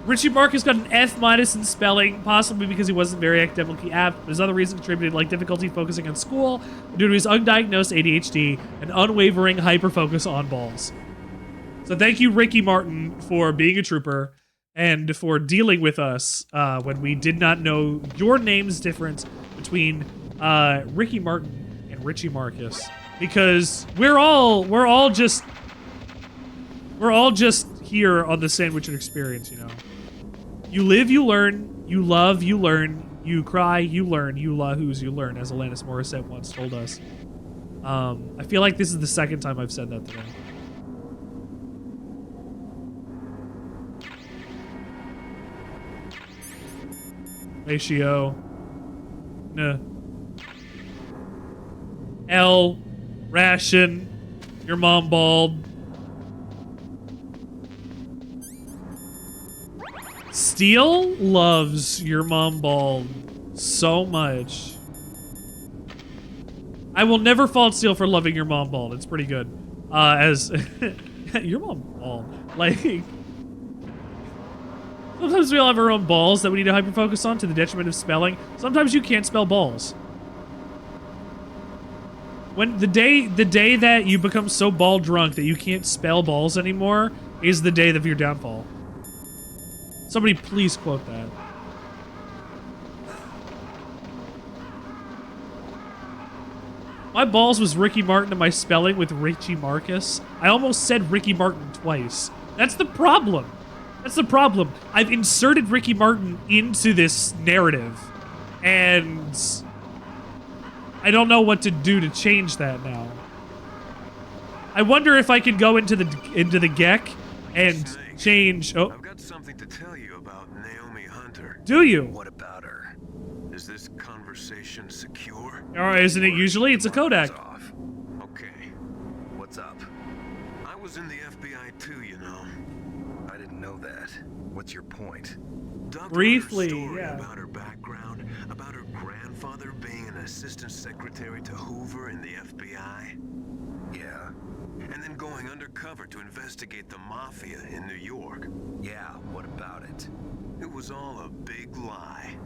Richie Marcus got an F- in spelling, possibly because he wasn't very academically apt, but his other reasons contributed like difficulty focusing on school due to his undiagnosed ADHD and unwavering hyper-focus on balls. So thank you, Ricky Martin, for being a trooper and for dealing with us when we did not know your name's difference between Ricky Martin and Richie Marcus, because we're all just here on the Sandwichard experience, you know. You live, you learn. You love, you learn. You cry, you learn. You lahoo's, you learn, as Alanis Morissette once told us. I feel like this is the second time I've said that today. Ratio. Nah. L. Ration. Your mom bald. Steel loves your mom bald. so much. I will never fault Steel for loving your mom bald. It's pretty good. As your mom bald. Like, sometimes we all have our own balls that we need to hyper-focus on to the detriment of spelling. Sometimes you can't spell balls. When the day that you become so ball drunk that you can't spell balls anymore is the day of your downfall. Somebody please quote that. My balls was Ricky Martin and my spelling with Richie Marcus. I almost said Ricky Martin twice. That's the problem. That's the problem. I've inserted Ricky Martin into this narrative, and I don't know what to do to change that now. I wonder if I could go into the GEC and change. Oh, I've got something to tell you about Naomi Hunter. Do you? What about her? Is this conversation secure? Or isn't it usually? It's a Kodak. Off. Okay. What's up? I was in the FBI too, you know. I didn't know that. What's your point? Briefly, story yeah. About her background, about her grandfather being an assistant secretary to Hoover in the FBI. Yeah. And then going undercover to investigate the mafia in New York. Yeah, what about it? It was all a big lie.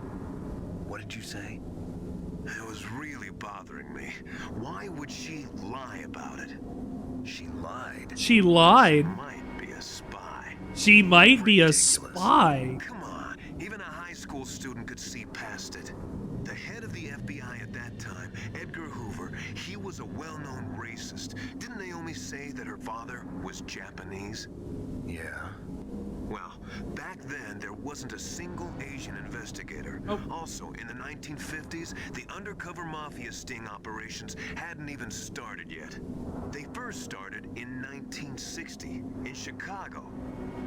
What did you say? It was really bothering me. Why would she lie about it? She lied. She lied? She might be a spy. She might be a Ridiculous. spy. Come on, even a high school student could see past it. The head of the FBI at that time, Edgar Hoover, he was a well-known racist. Didn't Naomi say that her father was Japanese? Yeah. Well, back then, there wasn't a single Asian investigator. Oh. Also, in the 1950s, the undercover mafia sting operations hadn't even started yet. They first started in 1960 in Chicago,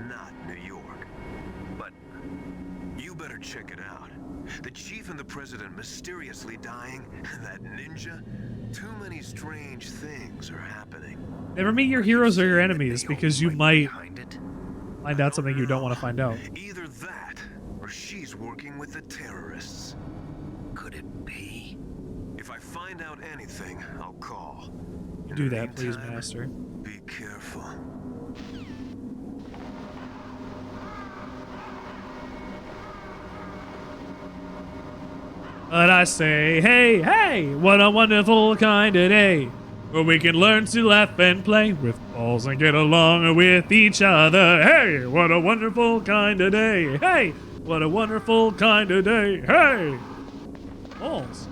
not New York. But you better check it out. The chief and the president mysteriously dying, that ninja, too many strange things are happening. Never meet your heroes or your enemies, because you might Behind it? find out something you don't want to find out. Either that, or she's working with the terrorists. Could it be? If I find out anything, I'll call. In Do the that, please, meantime, Master. Be careful. But I say, hey, hey, what a wonderful kind of day, where we can learn to laugh and play with balls and get along with each other. Hey, what a wonderful kind of day. Hey, what a wonderful kind of day. Hey, balls.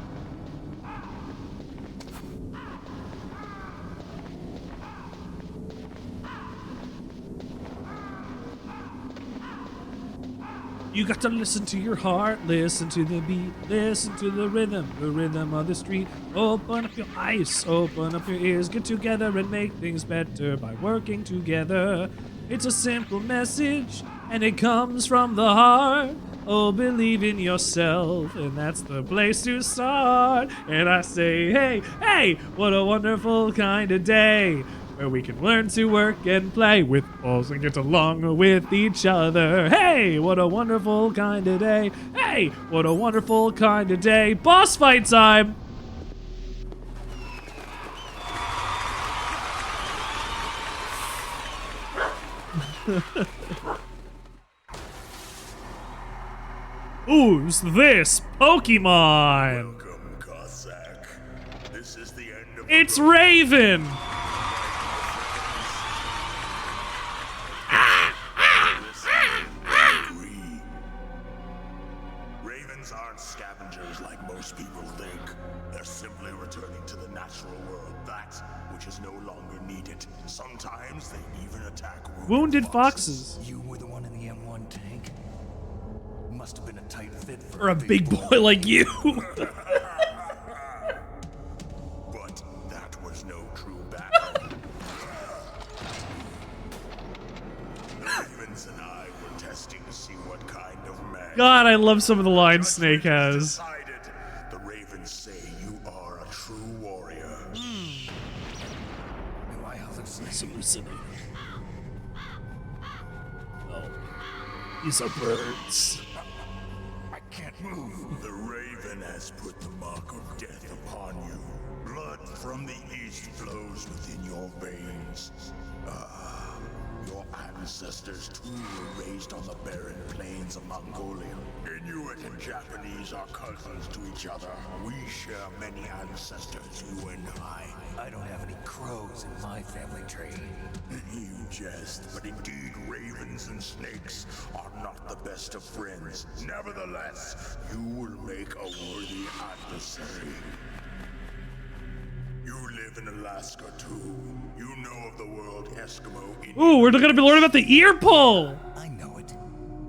You got to listen to your heart, listen to the beat, listen to the rhythm of the street. Open up your eyes, open up your ears, get together and make things better by working together. It's a simple message, and it comes from the heart. Oh, believe in yourself, and that's the place to start. And I say, hey, hey, what a wonderful kind of day, where we can learn to work and play with balls and get along with each other. Hey, what a wonderful kind of day. Hey, what a wonderful kind of day. Boss fight time! Who's this Pokemon? Welcome, Cossack. This is the end of It's Raven! Ravens aren't scavengers like most people think. They're simply returning to the natural world, that which is no longer needed. Sometimes they even attack Wounded foxes. You were the one in the M1 tank? Must have been a tight fit for Or a big boy like you. But that was no true battle. The Ravens and I were testing to see what kind of man. God, I love some of the lines Snake has. Decided. The Ravens say you are a true warrior. Do I hallucinate? These are birds. I can't move. The Ravens has put the mark of death upon you. Blood from the east flows within your veins. Your ancestors too were raised on the barren plains of Mongolia. Inuit and Japanese are cousins to each other. We share many ancestors, you and I don't have any crows in my family tree. You jest, but indeed ravens and snakes are not the best of friends. Nevertheless, you will make a worthy adversary. You live in Alaska too. You know of the word Eskimo Indian. Ooh, we're gonna be learning about the ear pull. I know it.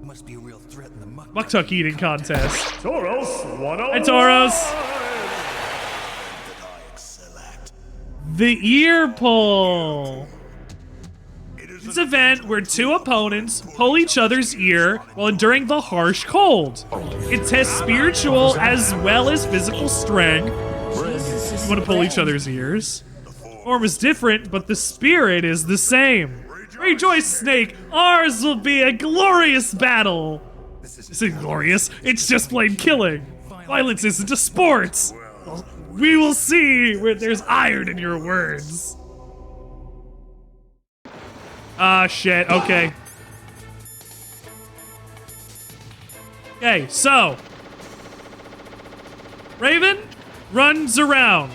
Must be a real threat in the Muktuk eating contest. Toros 101. Hi, Toros. That I excel at. The ear pull. It's an event where two opponents pull each other's ear while enduring the harsh cold. It tests spiritual as well as physical strength. You want to pull each other's ears. The form is different, but the spirit is the same. Rejoice, Snake! Ours will be a glorious battle! This isn't glorious, it's just plain killing. Violence isn't a sport! Well, we will see where there's iron in your words. Ah, shit, okay. Okay, so. Raven runs around.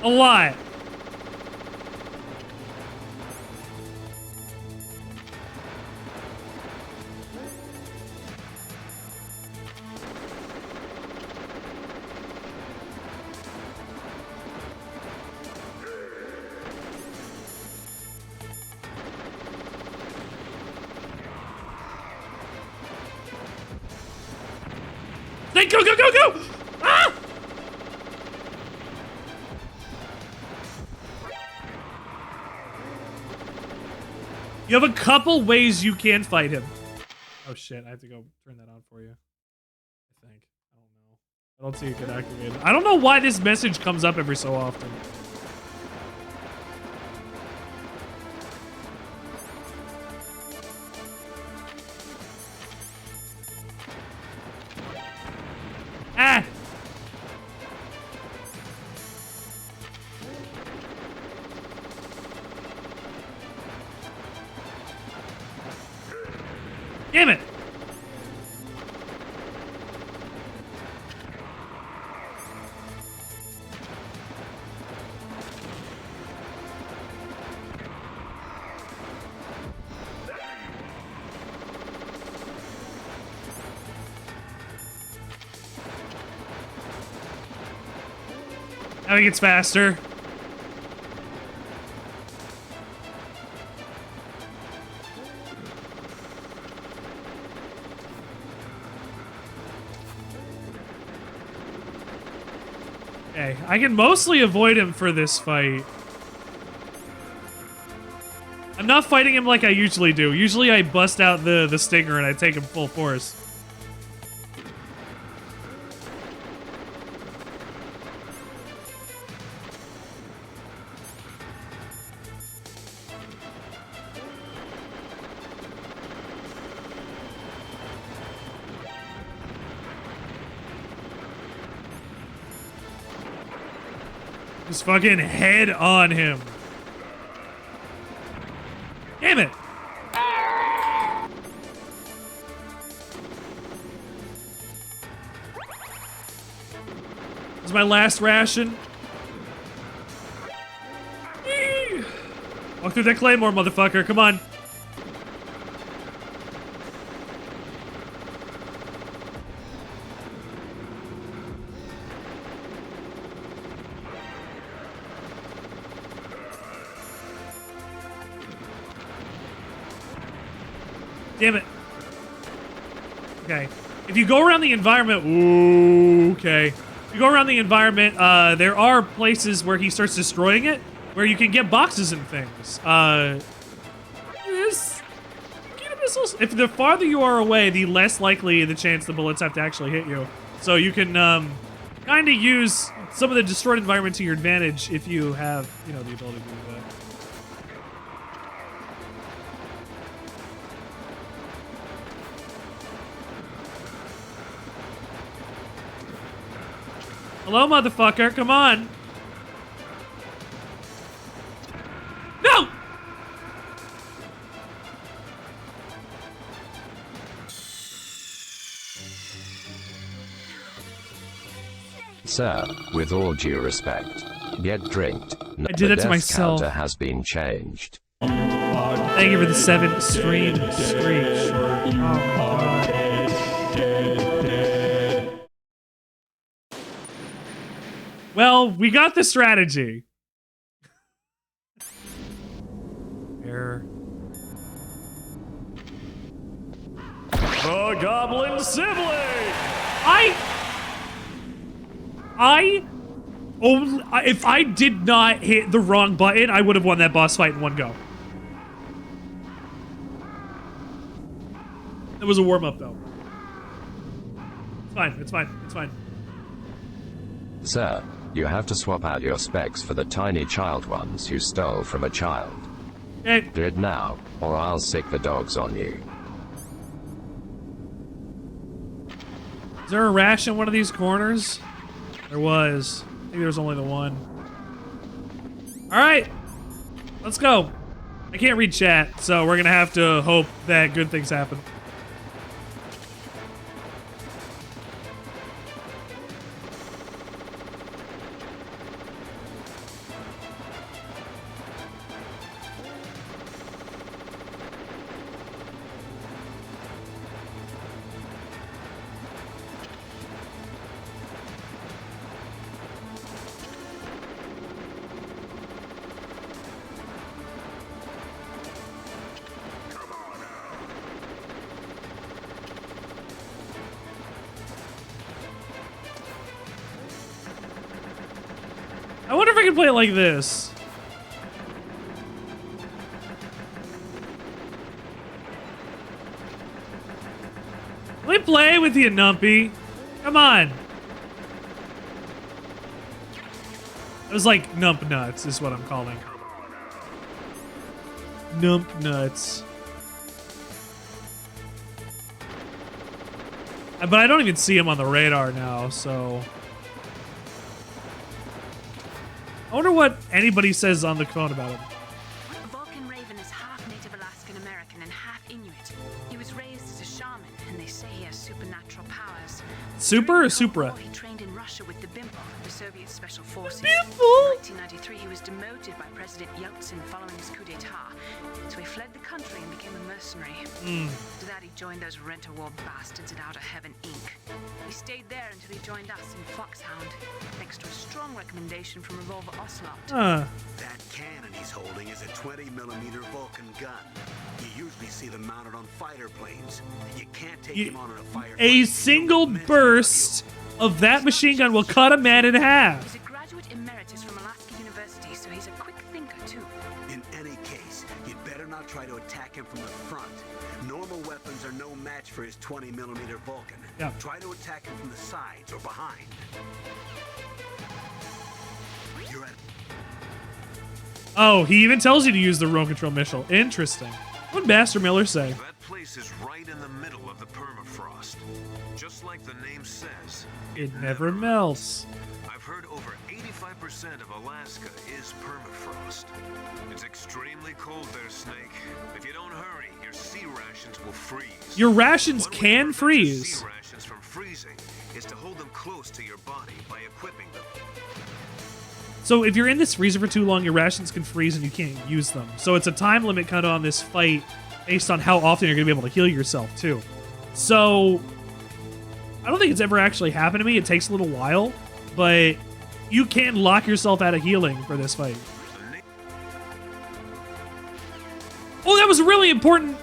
A lot. Snake, go, go, go, go! Ah! You have a couple ways you can fight him. Oh shit, I have to go turn that on for you. I think. I don't know. I don't see it get activated. I don't know why this message comes up every so often. Ah! Damn it! Now he gets faster. Okay, I can mostly avoid him for this fight. I'm not fighting him like I usually do. Usually I bust out the stinger and I take him full force. Just fucking head on him. Damn it! This is my last ration. Eee! Walk through that claymore, motherfucker. Come on. Damn it. Okay. If you go around the environment... Ooh, okay. If you go around the environment, there are places where he starts destroying it, where you can get boxes and things. Missiles. If the farther you are away, the less likely the chance the bullets have to actually hit you. So you can kind of use some of the destroyed environment to your advantage if you have, you know, the ability to do that. Hello, motherfucker. Come on. No! Sir, with all due respect, get drinked. I did that to myself. The death counter has been changed. Thank you for the 7 stream screech. Oh my god. Well, we got the strategy. Error. The Goblin Sibling! If I did not hit the wrong button, I would have won that boss fight in one go. It was a warm-up, though. It's fine, it's fine, it's fine. Sir, you have to swap out your specs for the tiny child ones you stole from a child. Hey. Do it now, or I'll sick the dogs on you. Is there a rash in one of these corners? There was. I think there was only the one. Alright. Let's go. I can't read chat, so we're gonna have to hope that good things happen. I wonder if I can play it like this. Let me play with you, Numpy. Come on. It was like Nump Nuts is what I'm calling. Nump Nuts. But I don't even see him on the radar now, so... I wonder what anybody says on the phone about him. Vulcan Raven is half Native Alaskan American and half Inuit. He was raised as a shaman, and they say he has supernatural powers. Super or During the Cold Supra? War, he trained in Russia with the BIMPO, the Soviet Special Forces. BIMPO? In 1993, he was demoted by President Yeltsin following his coup d'etat. So he fled the country and became a mercenary. After that, he joined those rent-a-war bastards at Outer Heaven, Inc. He stayed there until he joined us in Foxhound, thanks to a strong recommendation from Revolver Ocelot. That cannon he's holding is a 20mm Vulcan gun. You usually see them mounted on fighter planes. You can't take him on a fire. A single burst of that machine gun will cut a man in half. He's a graduate emeritus from Alaska University, so he's a quick thinker, too. In any case, you'd better not try to attack him from the front. Normal weapons are no match for his 20mm Vulcan. Yeah. Try to attack him from the sides or behind. You're at... Oh, he even tells you to use the remote control missile. Interesting. What'd Master Miller say? That place is right in the middle of the permafrost. Just like the name says. It never melts. I've heard over 85% of Alaska is permafrost. It's extremely cold there, Snake. If you don't hurry, your sea rations will freeze. Your rations One way to can prevent freeze. Sea rations from freezing is to hold them close to your body by equipping them. So if you're in this freezer for too long, your rations can freeze and you can't use them. So it's a time limit kind of on this fight based on how often you're going to be able to heal yourself, too. So I don't think it's ever actually happened to me. It takes a little while, but you can lock yourself out of healing for this fight. Oh, that was really important.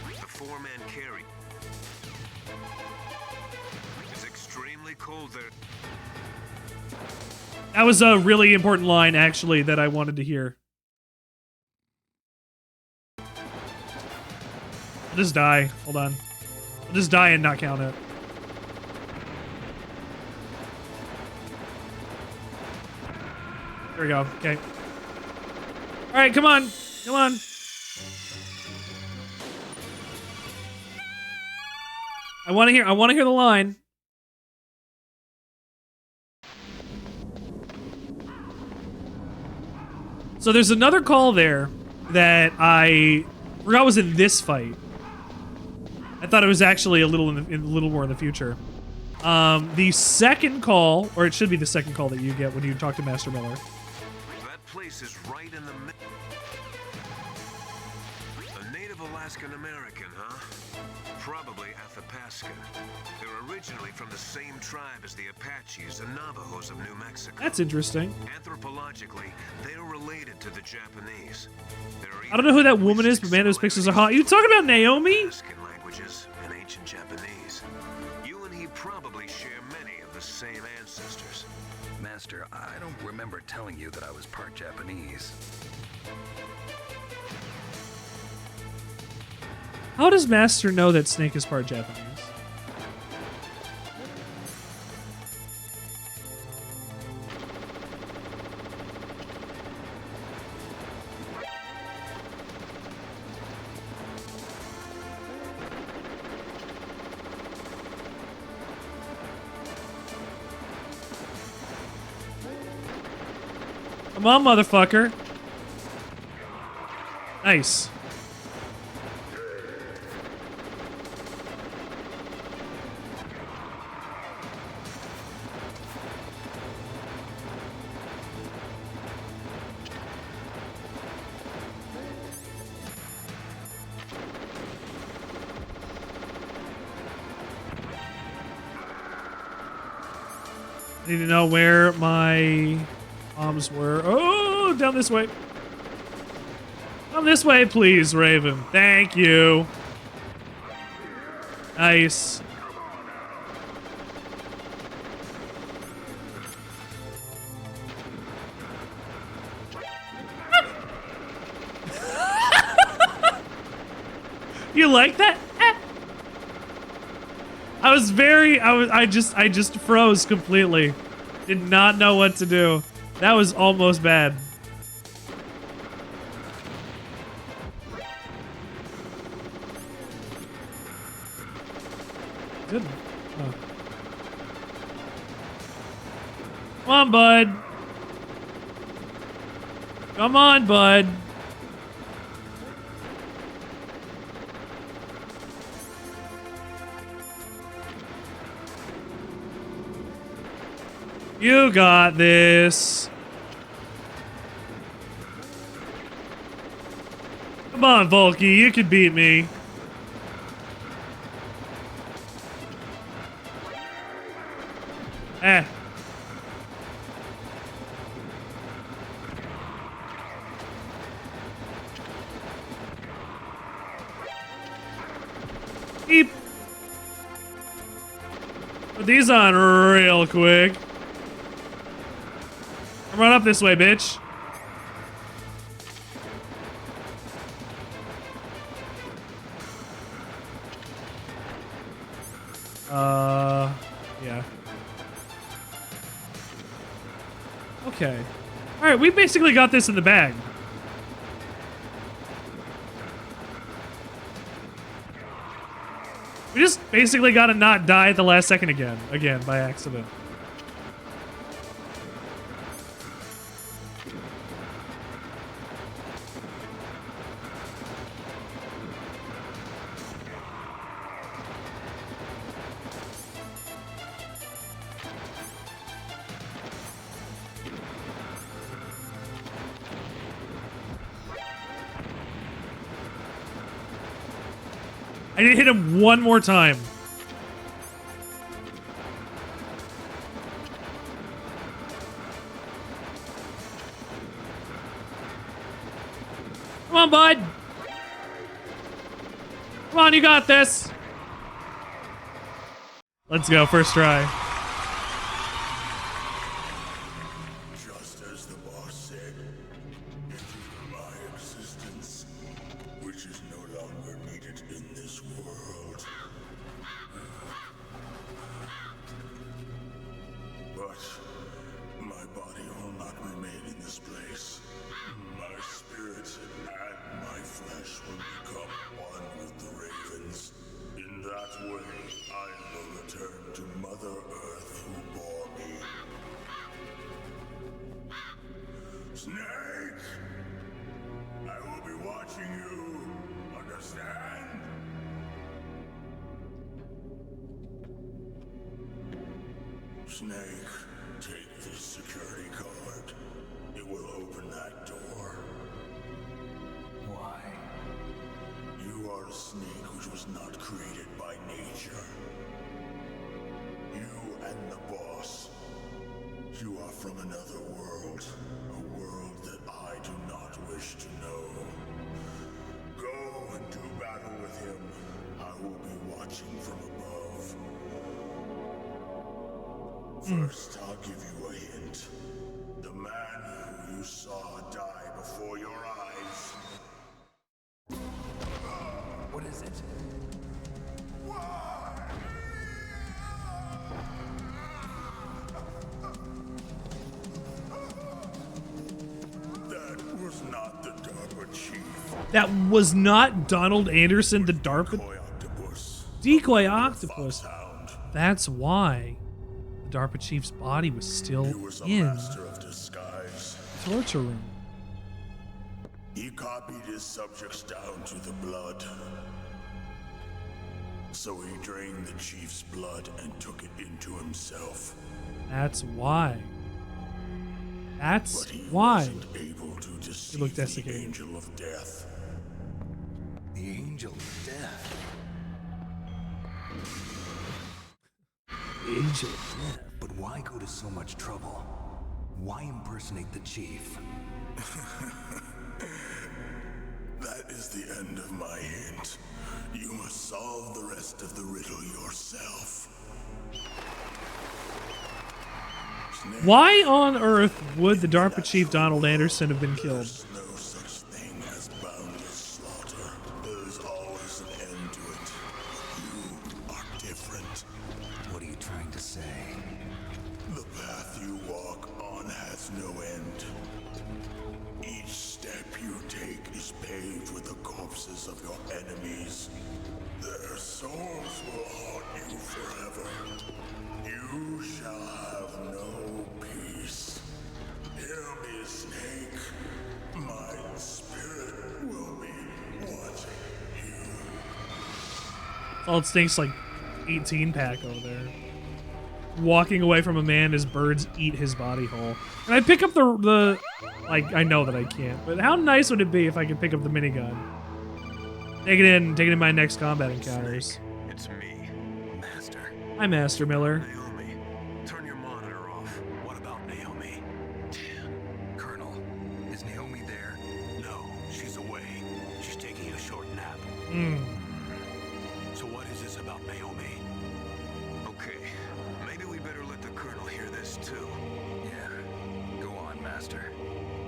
The four-man carry. It's extremely cold there. That was a really important line, actually, that I wanted to hear. I'll just die. Hold on. I'll just die and not count it. There we go. Okay. All right, come on. Come on. I want to hear the line. So there's another call there that I forgot was in this fight. I thought it was actually a little a little more in the future. The second call, or it should be the second call that you get when you talk to Master Miller. That place is right in the middle. A native Alaskan American, huh? Probably Athabasca. They're originally from the same tribe as the Apaches and Navajos of New Mexico. That's interesting. Anthropologically, they're related to the Japanese. I don't know who that woman is, but man, those pictures are hot. You talking about Naomi? Languages and ancient Japanese. You and he probably share many of the same ancestors. Master, I don't remember telling you that I was part Japanese. How does Master know that Snake is part Japanese? Come on, motherfucker. Nice. I need to know where my bombs were. Oh, down this way. Come this way, please, Raven. Thank you. Nice. You like that? I just froze completely. Did not know what to do. That was almost bad. Good. Oh. Come on, bud. Come on, bud. You got this. Come on, Volky, you can beat me. Eh. Beep. Put these on real quick. Run up this way, bitch. Yeah. Okay. Alright, we basically got this in the bag. We just basically gotta not die at the last second again, by accident. I need to hit him one more time. Come on, bud. Come on, you got this. Let's go, first try. Just as the boss said, into my existence, which is no longer needed in this world. But my body will not remain in this place. My spirit and my flesh will become one with the ravens. In that way, Snake! I will be watching you. Understand? Snake, take this security card. It will open that door. Why? You are a snake which was not created by nature. You and the boss. You are from another world. A world that I do not wish to know. Go and do battle with him. I will be watching from above. First, I'll give you a hint. The man who you saw die before your eyes. What is it? That was not the DARPA chief. That was not Donald Anderson, the DARPA decoy octopus. That's why the DARPA chief's body was still in Disguise. the torture room. He copied his subjects down to the blood. So he drained the chief's blood and took it into himself. That's why. That's But he why. wasn't able to He deceive looked the desiccated. angel of death. The Angel of Death. Angel. But why go to so much trouble? Why impersonate the chief? That is the end of my hint. You must solve the rest of the riddle yourself. Why on earth would the DARPA chief Donald Anderson have been killed? There's no such thing as boundless slaughter. There's always an end to it. You are different. What are you trying to say? The path you walk on has no end. Each step you take is paved with the corpses of your enemies. Their souls will haunt you forever. You shall have no peace. Hear me, Snake. My spirit will be watching you. Oh, it stinks like 18 pack over there. Walking away from a man as birds eat his body whole. Can I pick up the like, I know that I can't, but how nice would it be if I could pick up the minigun? Take it in my next combat encounters. It's me, Master. Hi, Master Miller. Naomi, turn your monitor off. What about Naomi? Colonel, is Naomi there? No, she's away. She's taking a short nap. So what is this about Naomi? Okay, maybe we better let the Colonel hear this too. Yeah, go on, Master.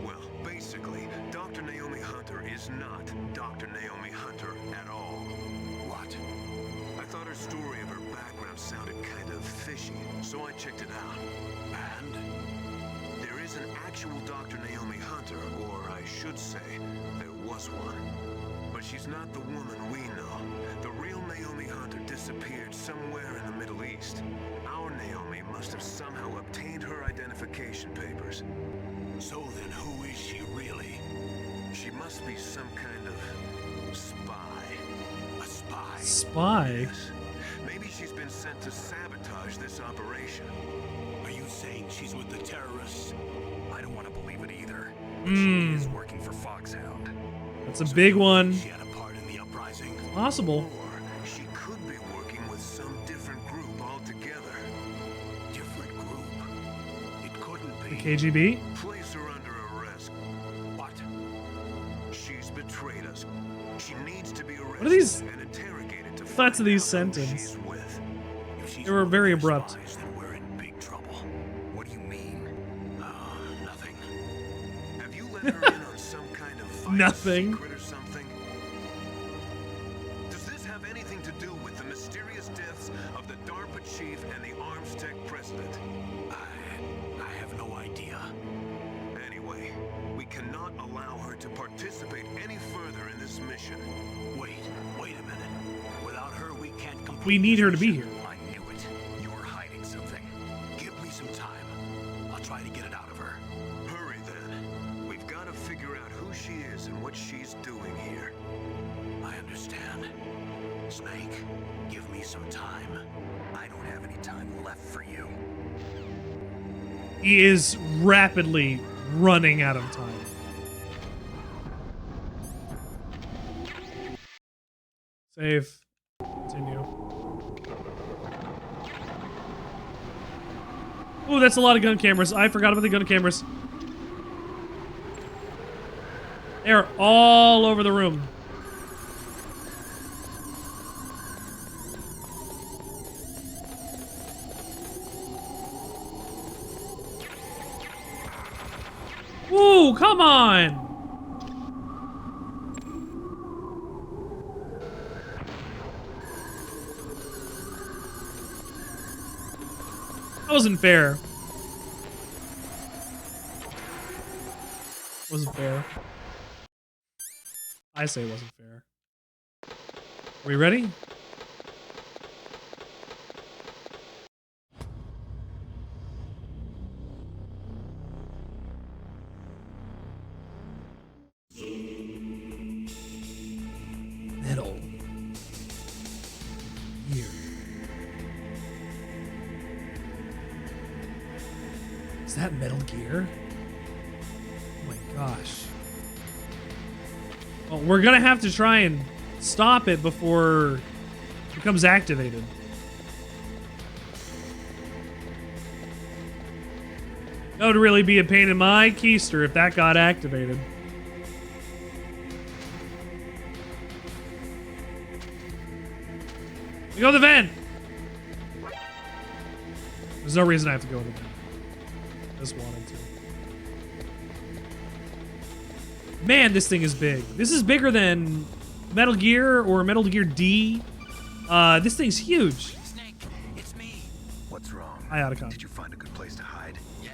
Well, basically, Dr. Naomi Hunter is not Dr. Naomi Hunter at all. What? I thought her story of her background sounded kind of fishy, so I checked it out. And? There is an actual Dr. Naomi Hunter, or I should say, there was one. But she's not the woman we know. The real Naomi Hunter disappeared somewhere in the Middle East. Our Naomi must have somehow obtained her identification papers. So then who is she really? She must be some kind of spy. A spy? Spy? Yes. Maybe she's been sent to sabotage this operation. Are you saying she's with the terrorists? I don't want to believe it either. But she is working for Foxhound. That's a big one. She had a part in the uprising. Possible. Or she could be working with some different group altogether. Different group? It couldn't The be. KGB? Place her under arrest. What? She's betrayed us. She needs to be arrested What are these and interrogated to thoughts of find these out who sentences? she's with. If she's They were very one of their abrupt. spies, then we're in big trouble. What do you mean? Nothing. Have you let her in on some kind of vital Nothing. secret or something? Does this have anything to do with the mysterious deaths of the DARPA chief and the Arms Tech president? I have no idea. Anyway, we cannot allow her to participate any further in this mission. Wait a minute. Without her, we can't complete We need this her to be mission. here. I knew it. You're hiding something. Give me some time. I'll try to get it out of her. Hurry then. what she's doing here. I understand. Snake, give me some time. I don't have any time left for you. He is rapidly running out of time. Save. Continue. Oh, that's a lot of gun cameras. I forgot about the gun cameras. They're all over the room. Ooh, come on! That wasn't fair. Wasn't fair. I say it wasn't fair. Are we ready? Metal Gear. Is that Metal Gear? Oh my gosh. Well, we're gonna have to try and stop it before it becomes activated. That would really be a pain in my keister if that got activated. We go to the vent! There's no reason I have to go to the vent. Just wanted to. Man, this thing is big. This is bigger than Metal Gear or Metal Gear D. This thing's huge. Snake, it's me. What's wrong? Hi, Otacon. Did you find a good place to hide? Yeah,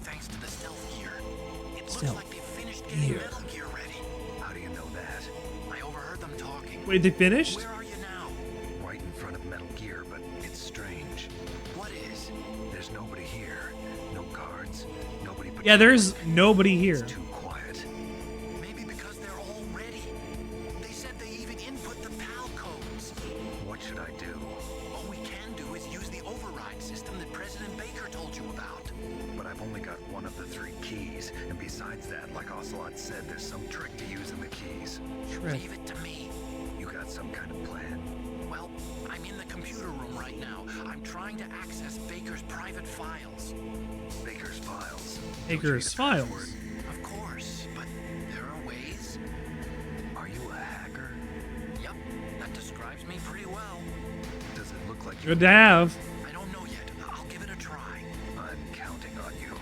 thanks to the stealth gear. It looks Stealth like they finished getting gear. Metal Gear ready. How do you know that? I overheard them talking. Wait, they finished? Where are you now? Right in front of Metal Gear, but it's strange. What is? There's nobody here. No guards. Nobody. Yeah, there's nobody here. It's too quiet. Maybe because they're all ready. They said they even input the PAL codes. What should I do? All we can do is use the override system that President Baker told you about. But I've only got one of the 3 keys, and besides that, like Ocelot said, there's some trick to using the keys. Trick. Leave it to me. You got some kind of plan? Well, I'm in the computer room right now. I'm trying to access Baker's private files. Baker's files. Baker's files. Of course, but there are ways. Are you a hacker? Yep, that describes me pretty well. Does it look like Good to have. I don't know yet. I'll give it a try. I'm counting on you.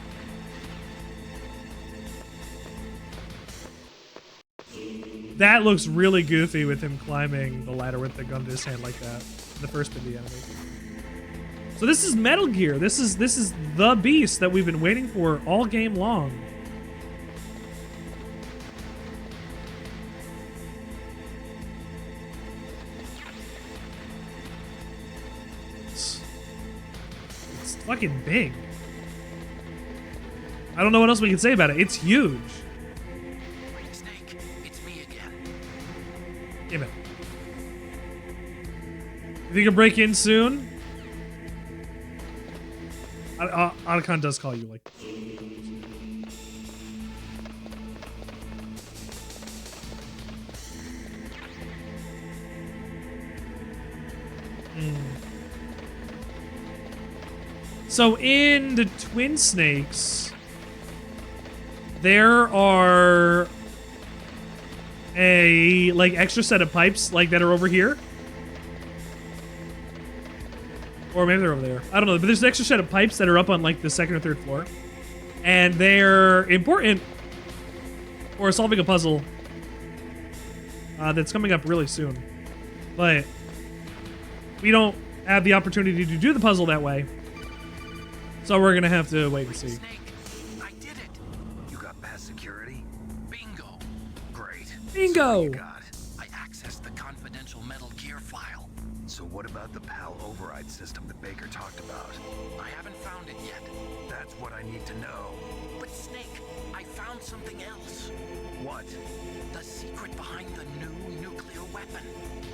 That looks really goofy with him climbing the ladder with the gun to his hand like that. The first bit of the enemy. So this is Metal Gear. This is the beast that we've been waiting for all game long. It's fucking big. I don't know what else we can say about it. It's huge. Snake, it's me again. Damn it. You think you'll break in soon? Otacon does call you like. So in the Twin Snakes, there are a like extra set of pipes like that are over here. Or maybe they're over there. I don't know. But there's an extra set of pipes that are up on like the 2nd or 3rd floor. And they're important for solving a puzzle that's coming up really soon. But we don't have the opportunity to do the puzzle that way. So we're going to have to wait and see. Snake, I did it. You got past security? Bingo. Great. Bingo! You got. I accessed the confidential Metal Gear file. So what about the PAL override system that Baker talked about? I haven't found it yet. That's what I need to know. But Snake, I found something else. What? What? The secret behind the new nuclear weapon.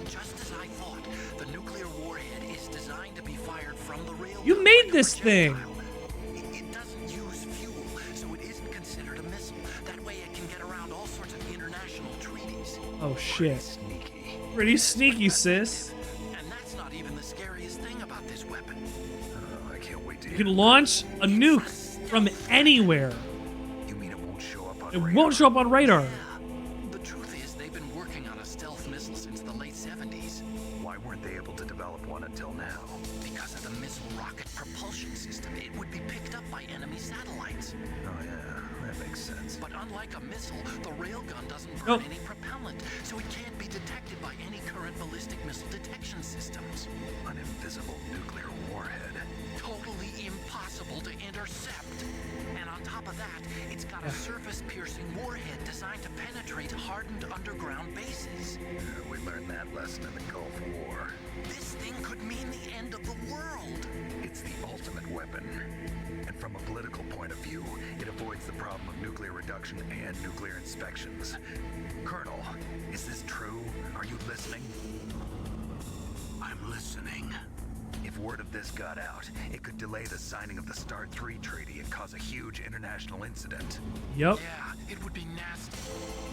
Just as I thought, the nuclear warhead is designed to be fired from the railgun. You made this thing. It doesn't use fuel, so it isn't considered a missile. That way it can get around all sorts of international treaties. Oh shit. Pretty sneaky, sis. And that's not even the scariest thing about this weapon. I can't wait to You can launch a nuke from anywhere. You mean it won't show up on It radar? won't show up on radar. The truth is, they've been working on a stealth missile since the late 70s. Why weren't they able to develop one until now? Because of the missile rocket propulsion system, it would be picked up by enemy satellites. Oh yeah, that makes sense. But unlike a missile, the railgun doesn't burn Nope. any propellant, so it can't be detected by any current ballistic missile detection systems. An invisible nuclear warhead. Totally impossible to intercept. And on top of that, it's got a surface-piercing warhead designed to penetrate hardened underground bases. We learned that lesson in the Gulf War. This thing could mean the end of the world. It's the ultimate weapon. And from a political point of view, it avoids the problem of nuclear reduction and nuclear inspections. Colonel, is this true? Are you listening? I'm listening. If word of this got out, it could delay the signing of the START 3 treaty and cause a huge international incident. Yep. Yeah, it would be nasty.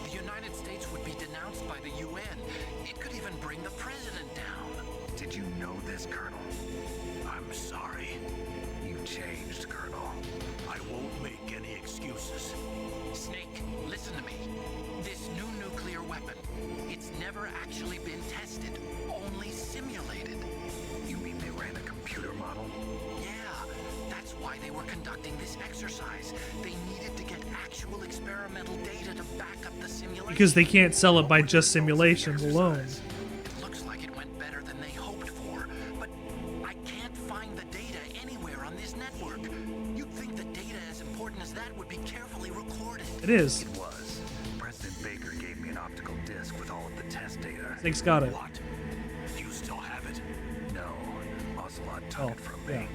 The United States would be denounced by the UN. It could even bring the president down. Did you know this, Colonel? I'm sorry. You changed, Colonel. I won't make any excuses. Snake, listen to me. This new nuclear weapon, it's never actually been tested, only simulated. You mean they ran a computer model? Yeah, that's why they were conducting this exercise. They needed to get actual experimental data to back up the simulation. Because they can't sell it by just simulations alone. It looks like it went better than they hoped for, but I can't find the data anywhere on this network. You'd think the data as important as that would be carefully recorded. It is. It was. President Baker gave me an optical disc with all of the test data. Snake's got it. What? Do you still have it? No. Ocelot took it from me. Yeah.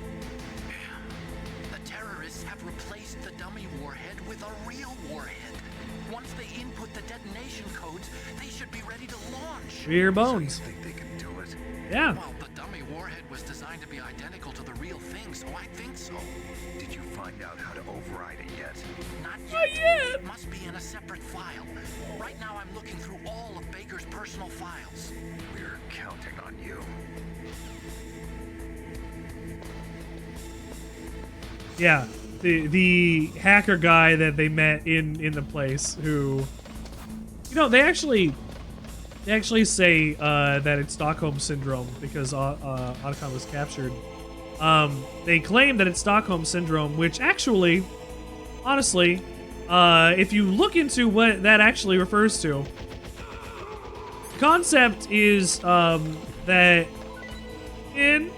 The terrorists have replaced the dummy warhead with a real warhead. Once they input the detonation codes, they should be ready to launch. Rear bones. So you think they can do it? Yeah. Well, the dummy warhead was designed to be identical to the real thing, so I think so. Did you find out how to override it yet? Not yet. Not yet. It must be in a separate file. Right now I'm looking through all of Baker's personal files. We're counting on you. Yeah. The hacker guy that they met in the place who, you know, they actually say that it's Stockholm syndrome because Otacon was captured. They claim that it's Stockholm syndrome, which actually, honestly, if you look into what that actually refers to, the concept is that in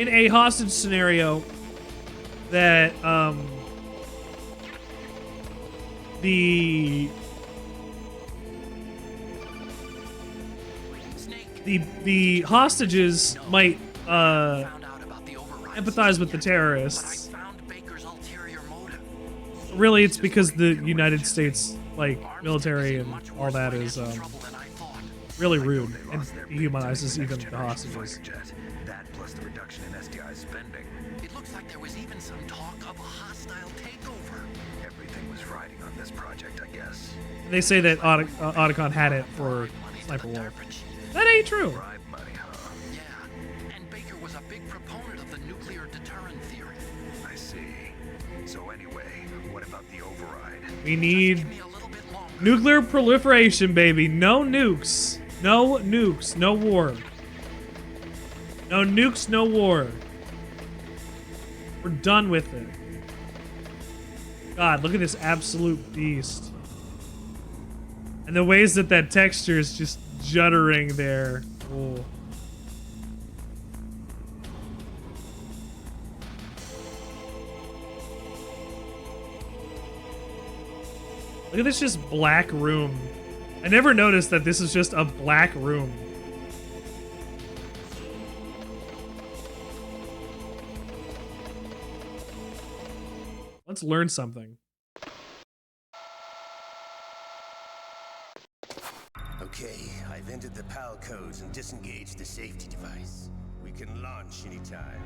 a hostage scenario that the hostages might empathize with the terrorists. Really, it's because the United States, like, military and all that is really rude and dehumanizes even the hostages. That plus the reduction in SDI spending. It looks like there was even some talk of a hostile takeover. Everything was riding on this project, I guess. They say that Otacon had it for Sniper Wolf. That ain't true. Bribe money, huh? Yeah, and Baker was a big proponent of the nuclear deterrent theory. I see. So anyway, what about the override? We need nuclear proliferation, baby. No nukes. No nukes. No war. No nukes, no war. We're done with it. God, look at this absolute beast. And the ways that that texture is just juddering there. Oh. Look at this just black room. I never noticed that this is just a black room. Let's learn something. Okay, I've entered the PAL codes and disengaged the safety device. We can launch anytime.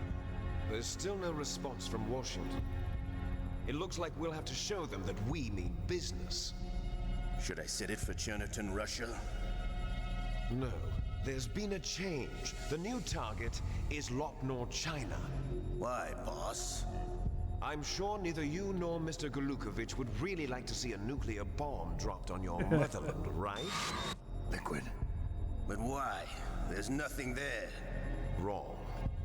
There's still no response from Washington. It looks like we'll have to show them that we mean business. Should I set it for Chernobyl, Russia? No. There's been a change. The new target is Lopnor, China. Why, boss? I'm sure neither you nor Mr. Galukovich would really like to see a nuclear bomb dropped on your motherland, right? Liquid. But why? There's nothing there. Wrong.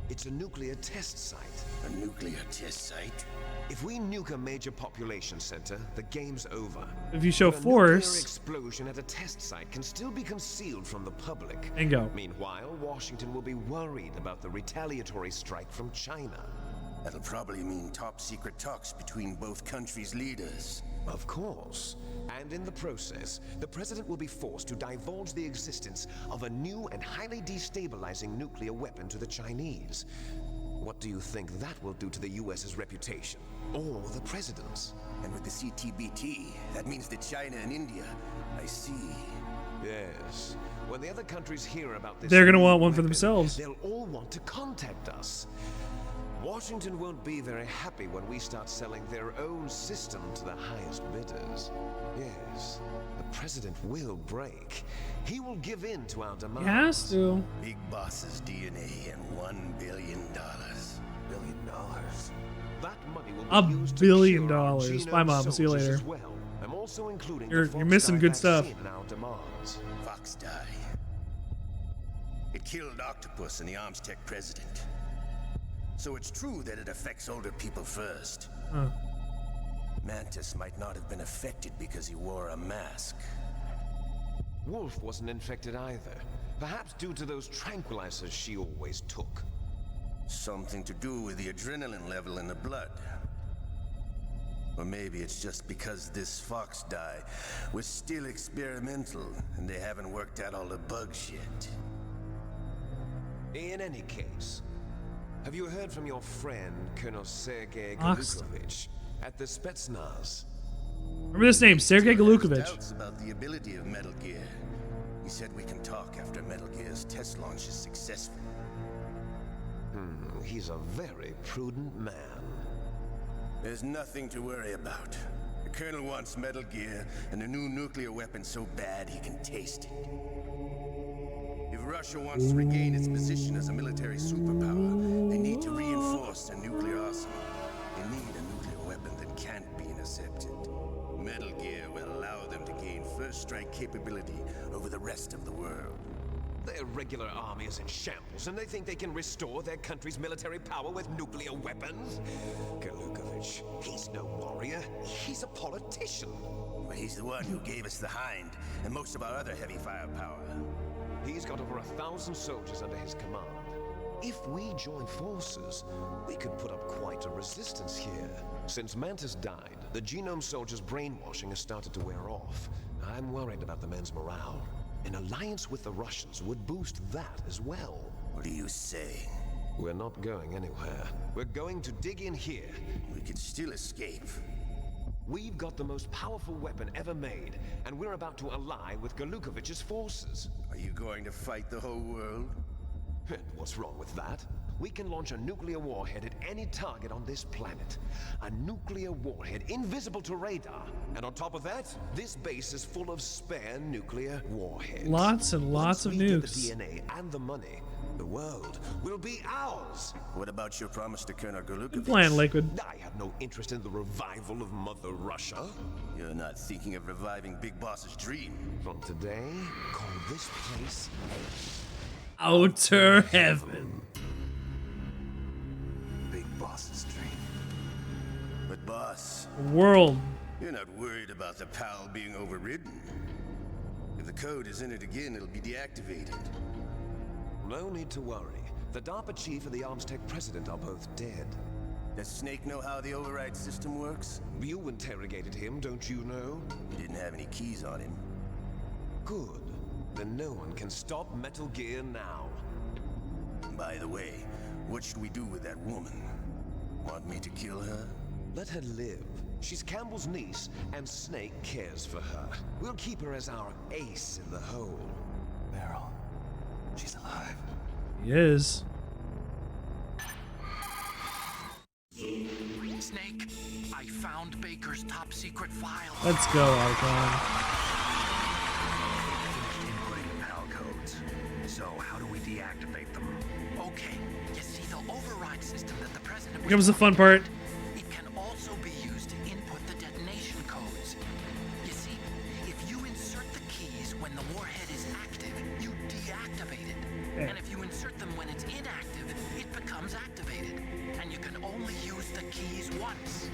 It's a nuclear test site. A nuclear test site? If we nuke a major population center, the game's over. If you show but a force, nuclear explosion at a test site can still be concealed from the public. Bingo. Meanwhile, Washington will be worried about the retaliatory strike from China. That'll probably mean top-secret talks between both countries' leaders. Of course. And in the process, the president will be forced to divulge the existence of a new and highly destabilizing nuclear weapon to the Chinese. What do you think that will do to the US's reputation? Or the president's? And with the CTBT, that means that China and India, I see. Yes. When the other countries hear about this, they're gonna want one weapon, for themselves. They'll all want to contact us. Washington won't be very happy when we start selling their own system to the highest bidders. Yes, the president will break. He will give in to our demands. He has to. Big Boss's DNA and $1 billion. $1 billion? That money will $1 be used billion. to cure our Bye, genome Mom. See you soldiers later. as well. I'm also including You're the missing Fox good dye stuff. vaccine in our demands. Fox dye. It killed Octopus and the Armstech president. So it's true that it affects older people first. Huh. Mantis might not have been affected because he wore a mask. Wolf wasn't infected either. Perhaps due to those tranquilizers she always took. Something to do with the adrenaline level in the blood. Or maybe it's just because this fox dye was still experimental and they haven't worked out all the bugs yet. In any case, have you heard from your friend, Colonel Sergei Ox. Galukovich, at the Spetsnaz? Remember this name, Sergei Galukovich. Doubts about the ability of Metal Gear. He said we can talk after Metal Gear's test launch is successful. He's a very prudent man. There's nothing to worry about. The Colonel wants Metal Gear and a new nuclear weapon so bad he can taste it. If Russia wants to regain its position as a military superpower, they need to reinforce their nuclear arsenal. They need a nuclear weapon that can't be intercepted. Metal Gear will allow them to gain first strike capability over the rest of the world. Their regular army is in shambles, and they think they can restore their country's military power with nuclear weapons? Galukovich, he's no warrior. He's a politician. But he's the one who gave us the Hind and most of our other heavy firepower. He's got over 1,000 soldiers under his command. If we join forces, we could put up quite a resistance here. Since Mantis died, the genome soldiers' brainwashing has started to wear off. I'm worried about the men's morale. An alliance with the Russians would boost that as well. What are you saying? We're not going anywhere. We're going to dig in here. We can still escape. We've got the most powerful weapon ever made, and we're about to ally with Galukovich's forces. Are you going to fight the whole world? What's wrong with that? We can launch a nuclear warhead at any target on this planet. A nuclear warhead invisible to radar. And on top of that, this base is full of spare nuclear warheads. Lots and lots of Once we get nukes. the DNA and the money, the world will be ours. What about your promise to Colonel Galukovich? Good plan, Liquid. I have no interest in the revival of Mother Russia. You're not thinking of reviving Big Boss's dream. From today, call this place Outer Heaven. Big Boss's dream. But boss, World. you're not worried about the PAL being overridden. If the code is entered again, it'll be deactivated. No need to worry. The DARPA chief and the Armstech president are both dead. Does Snake know how the override system works? You interrogated him, don't you know? He didn't have any keys on him. Good. Then no one can stop Metal Gear now. By the way, what should we do with that woman? Want me to kill her? Let her live. She's Campbell's niece, and Snake cares for her. We'll keep her as our ace in the hole. Meryl, she's alive. He is. Snake, I found Baker's top secret file. Let's go, Archon. Inputting PAL codes. So how do we deactivate them? Okay, you see the override system that the president Here comes the fun part. It can also be used to input the detonation codes. You see, if you insert the keys when the warhead is active, you deactivate it. Okay. And if you insert them when it's inactive, it becomes activated. And you can only use the keys once.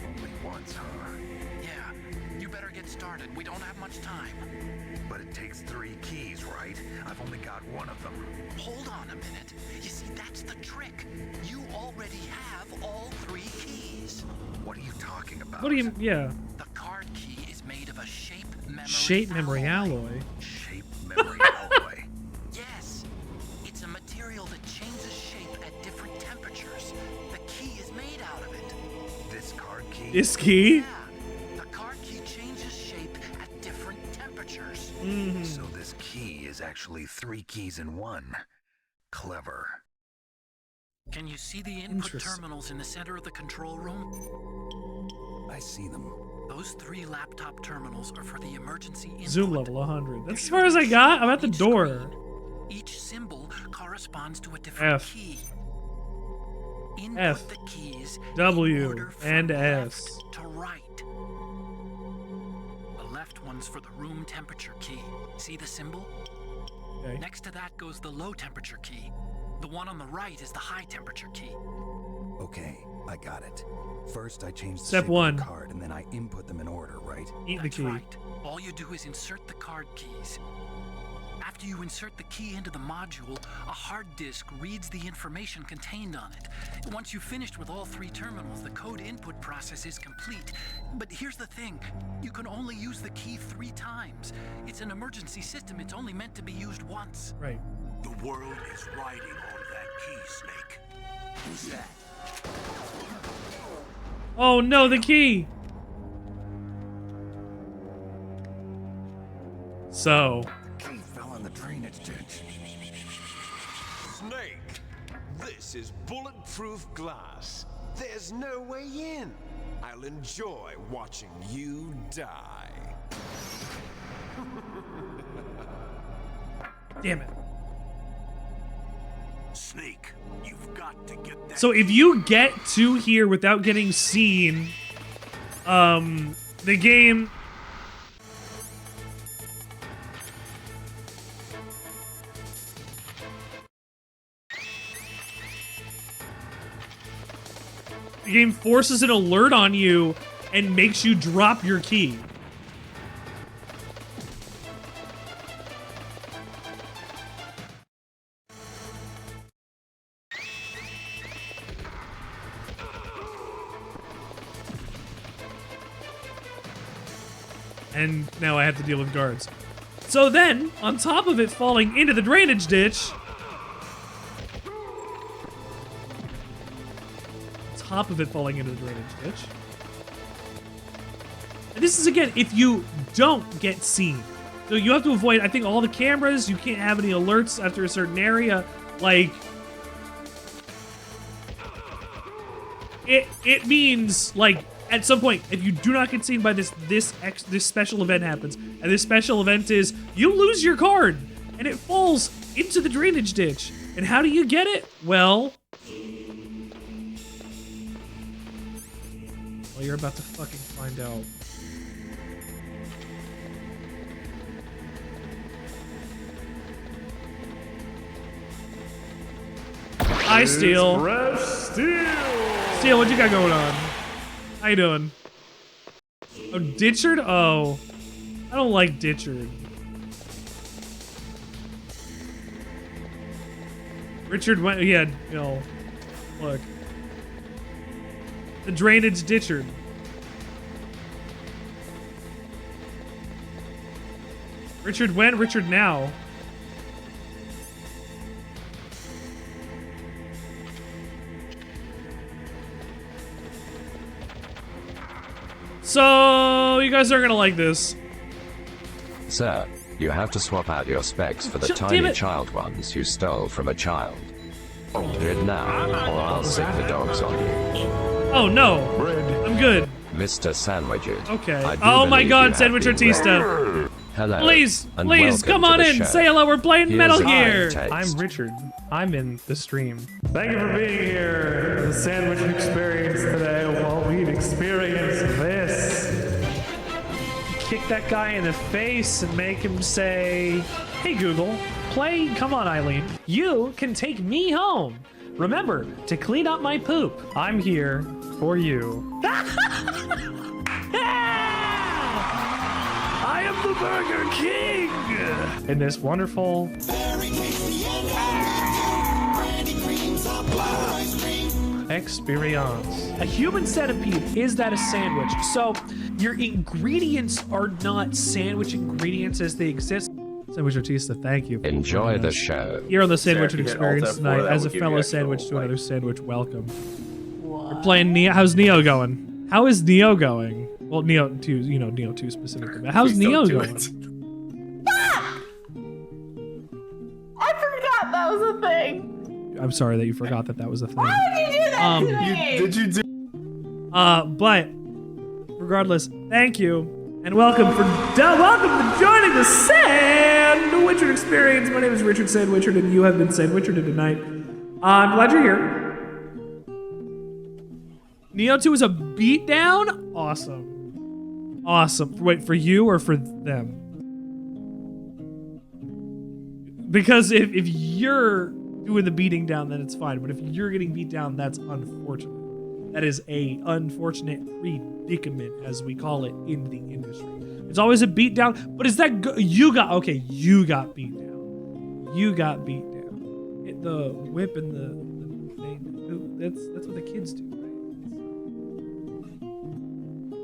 Only once, huh? Yeah, you better get started. We don't have much time. But it takes 3 keys, right? I've only got one of them. Hold on a minute. You see, that's the trick. You already have all 3 keys. What are you talking about? What do you, yeah. The card key is made of a shape memory alloy. Shape memory alloy. Yes. It's a material that changes shape at different temperatures. The key is made out of it. This card key? This key? Yeah. The card key changes shape at different temperatures. Mm-hmm. So this key is actually 3 keys in one. Clever. Can you see the input terminals in the center of the control room? I see them. Those 3 laptop terminals are for the emergency input. Zoom level 100. That's as far as I got. I'm at the door. Each symbol corresponds to a different F. key. Input F, the keys W, and S. left to right. The left one's for the room temperature key. See the symbol? Okay. Next to that goes the low temperature key. The one on the right is the high temperature key. Okay, I got it. First, I change the Step shape 1. of the card, and then I input them in order, right? Eat the That's key. right. All you do is insert the card keys. After you insert the key into the module, a hard disk reads the information contained on it. Once you've finished with all 3 terminals, the code input process is complete. But here's the thing. You can only use the key 3 times. It's an emergency system. It's only meant to be used once. Right. The world is riding on that key, Snake. Who's that? Oh no, the key! So. Key fell in the drainage ditch. Snake, this is bulletproof glass. There's no way in. I'll enjoy watching you die. Damn it. Snake, you've got to get that. So if you get to here without getting seen, the game... The game forces an alert on you and makes you drop your key. And now I have to deal with guards. So then, on top of it falling into the drainage ditch, and this is again, if you don't get seen. So you have to avoid, I think, all the cameras. You can't have any alerts after a certain area. Like, it means, like, at some point, if you do not get seen by this special event happens, and this special event is you lose your card, and it falls into the drainage ditch. And how do you get it? Well, you're about to fucking find out. Hi, Steel. Steel, what you got going on? How you doing? Oh, Ditchard? Oh. I don't like Ditchard. Richard went, yeah, you know, look. The drainage Ditchard. Richard went, Richard now. So, you guys are gonna like this. Sir, you have to swap out your specs for the Damn tiny it. child ones you stole from a child. Do it now, or I'll sick the dogs on you. Oh no, I'm good. Mr. Sandwichard. Okay. I do Oh my believe God, you have Sandwich been Artista. read. Hello. Please, and please, welcome come to on the in. show. Say hello. We're playing Here's Metal a Gear. taste. I'm Richard. I'm in the stream. Thank you for being here at the Sandwich Experience today while we experience this. Kick that guy in the face and make him say, "Hey Google, play Come On Eileen. You can take me home. Remember to clean up my poop. I'm here for you." I am the Burger King! In this wonderful... experience. A human centipede, is that a sandwich? So, your ingredients are not sandwich ingredients as they exist. Sandwich Artista, thank you. Enjoy the show. Here on the Sandwich Sorry, if you hit Experience Alt F4, tonight, that as a would give fellow you sandwich actual, to another like- sandwich, welcome. We're playing Neo. How's Neo going? How is Neo going? Well, Neo 2, you know, Neo 2 specifically. But how's Please Neo don't do going? it. I forgot that was a thing. I'm sorry that you forgot that that was a thing. Why did you do that to me? Did you do? But regardless, thank you and welcome to joining the Sandwichard Experience. My name is Richard Sandwichard, and you have been Sandwichard tonight. I'm glad you're here. Neo 2 is a beatdown. Awesome. Awesome. Wait, for you or for them? Because if you're doing the beating down, then it's fine. But if you're getting beat down, that's unfortunate. That is a unfortunate predicament, as we call it in the industry. It's always a beat down. But is that you got beat down. You got beat down. Hit the whip and the thing. That's what the kids do, right?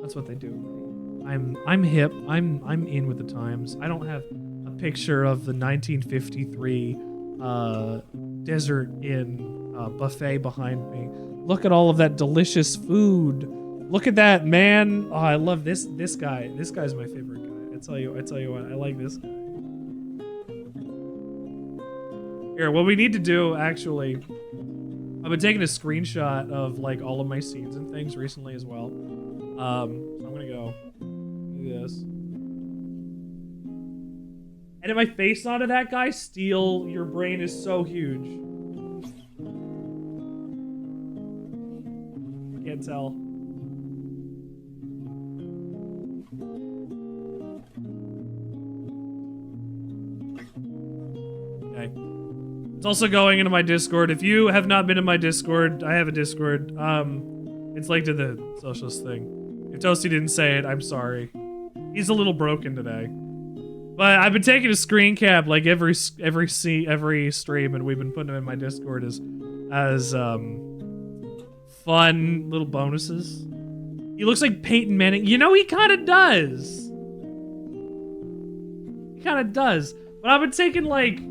That's what they do. I'm hip. I'm in with the times. I don't have a picture of the 1953 desert inn buffet behind me. Look at all of that delicious food. Look at that, man. Oh, I love this guy. This guy's my favorite guy. I tell you what, I like this guy. Here, what we need to do, actually, I've been taking a screenshot of like all of my scenes and things recently as well. So I'm gonna go do this. Edit my face onto that guy. Steel, your brain is so huge. Can't tell. Okay. It's also going into my Discord. If you have not been in my Discord, I have a Discord. It's linked to the socialist thing. If Toasty didn't say it, I'm sorry. He's a little broken today. But I've been taking a screen cap like every stream, and we've been putting them in my Discord as fun little bonuses. He looks like Peyton Manning. You know, he kind of does. He kind of does. But I've been taking like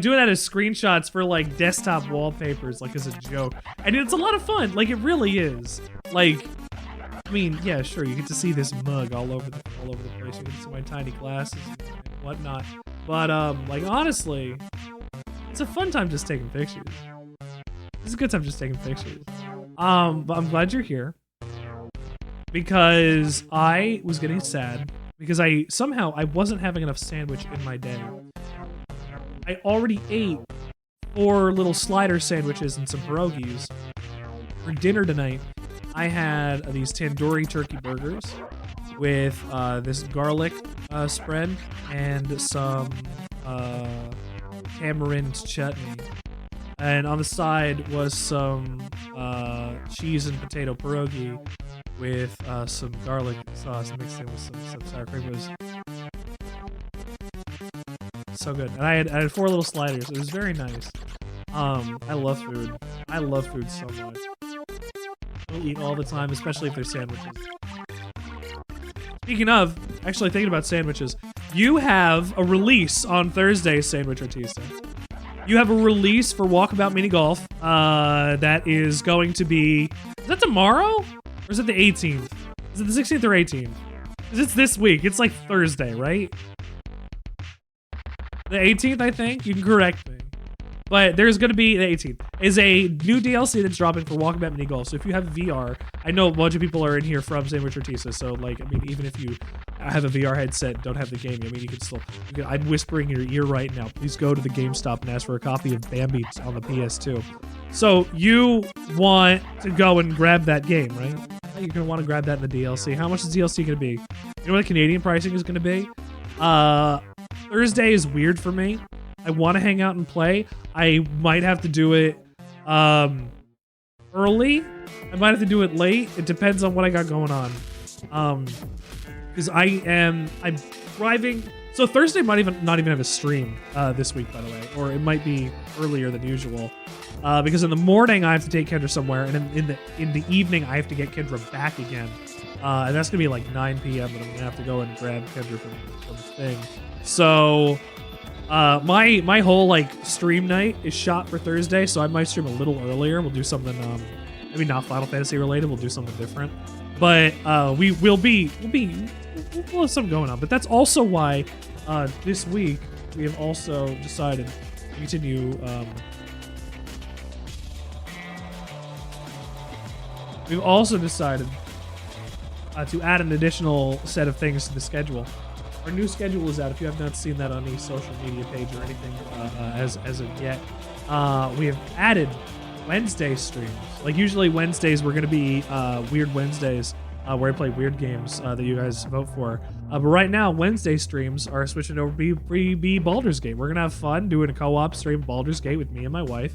doing that as screenshots for like desktop wallpapers, like as a joke. And it's a lot of fun. Like it really is. Like, I mean, yeah, sure, you get to see this mug all over the place. You get to see my tiny glasses and whatnot. But like honestly, it's a fun time just taking pictures. It's a good time just taking pictures. But I'm glad you're here because I was getting sad because I wasn't having enough sandwich in my day. I already ate 4 little slider sandwiches and some pierogies. For dinner tonight, I had these tandoori turkey burgers with this garlic spread and some tamarind chutney. And on the side was some cheese and potato pierogi with some garlic sauce mixed in with some sour cream. It was so good. And I had 4 little sliders. It was very nice. I love food. I love food so much. I eat all the time, especially if they're sandwiches. Speaking of, actually thinking about sandwiches, you have a release on Thursday, Sandwich Artista. You have a release for Walkabout Mini Golf that is going to be... It's that tomorrow? Or is it the 18th? Is it the 16th or 18th? Because it's this week. It's like Thursday, right? The 18th, I think. You can correct me. But there's going to be, the 18th, is a new DLC that's dropping for Walkabout Mini Golf. So if you have VR, I know a bunch of people are in here from Sandwichard, so like, I mean, even if you have a VR headset and don't have the game, I mean, you can still, I'm whispering in your ear right now, please go to the GameStop and ask for a copy of Bambi on the PS2. So you want to go and grab that game, right? You're going to want to grab that in the DLC. How much is DLC going to be? You know what the Canadian pricing is going to be? Thursday is weird for me. I want to hang out and play. I might have to do it early. I might have to do it late. It depends on what I got going on. Because I'm driving. So Thursday might not even have a stream this week, by the way, or it might be earlier than usual. Because in the morning I have to take Kendra somewhere, and in the evening I have to get Kendra back again. And that's gonna be like 9 p.m. and I'm gonna have to go and grab Kendra from the thing. So my whole like stream night is shot for Thursday, so I might stream a little earlier. We'll do something maybe not Final Fantasy related. We'll do something different, but we'll have something going on. But that's also why this week we have also decided to continue. We've also decided to add an additional set of things to the schedule. Our new schedule is out. If you have not seen that on any social media page or anything as of yet, we have added Wednesday streams. Like usually Wednesdays we're going to be Weird Wednesdays, where I play weird games that you guys vote for. But right now Wednesday streams are switching over to be Baldur's Gate. We're going to have fun doing a co-op stream Baldur's Gate with me and my wife.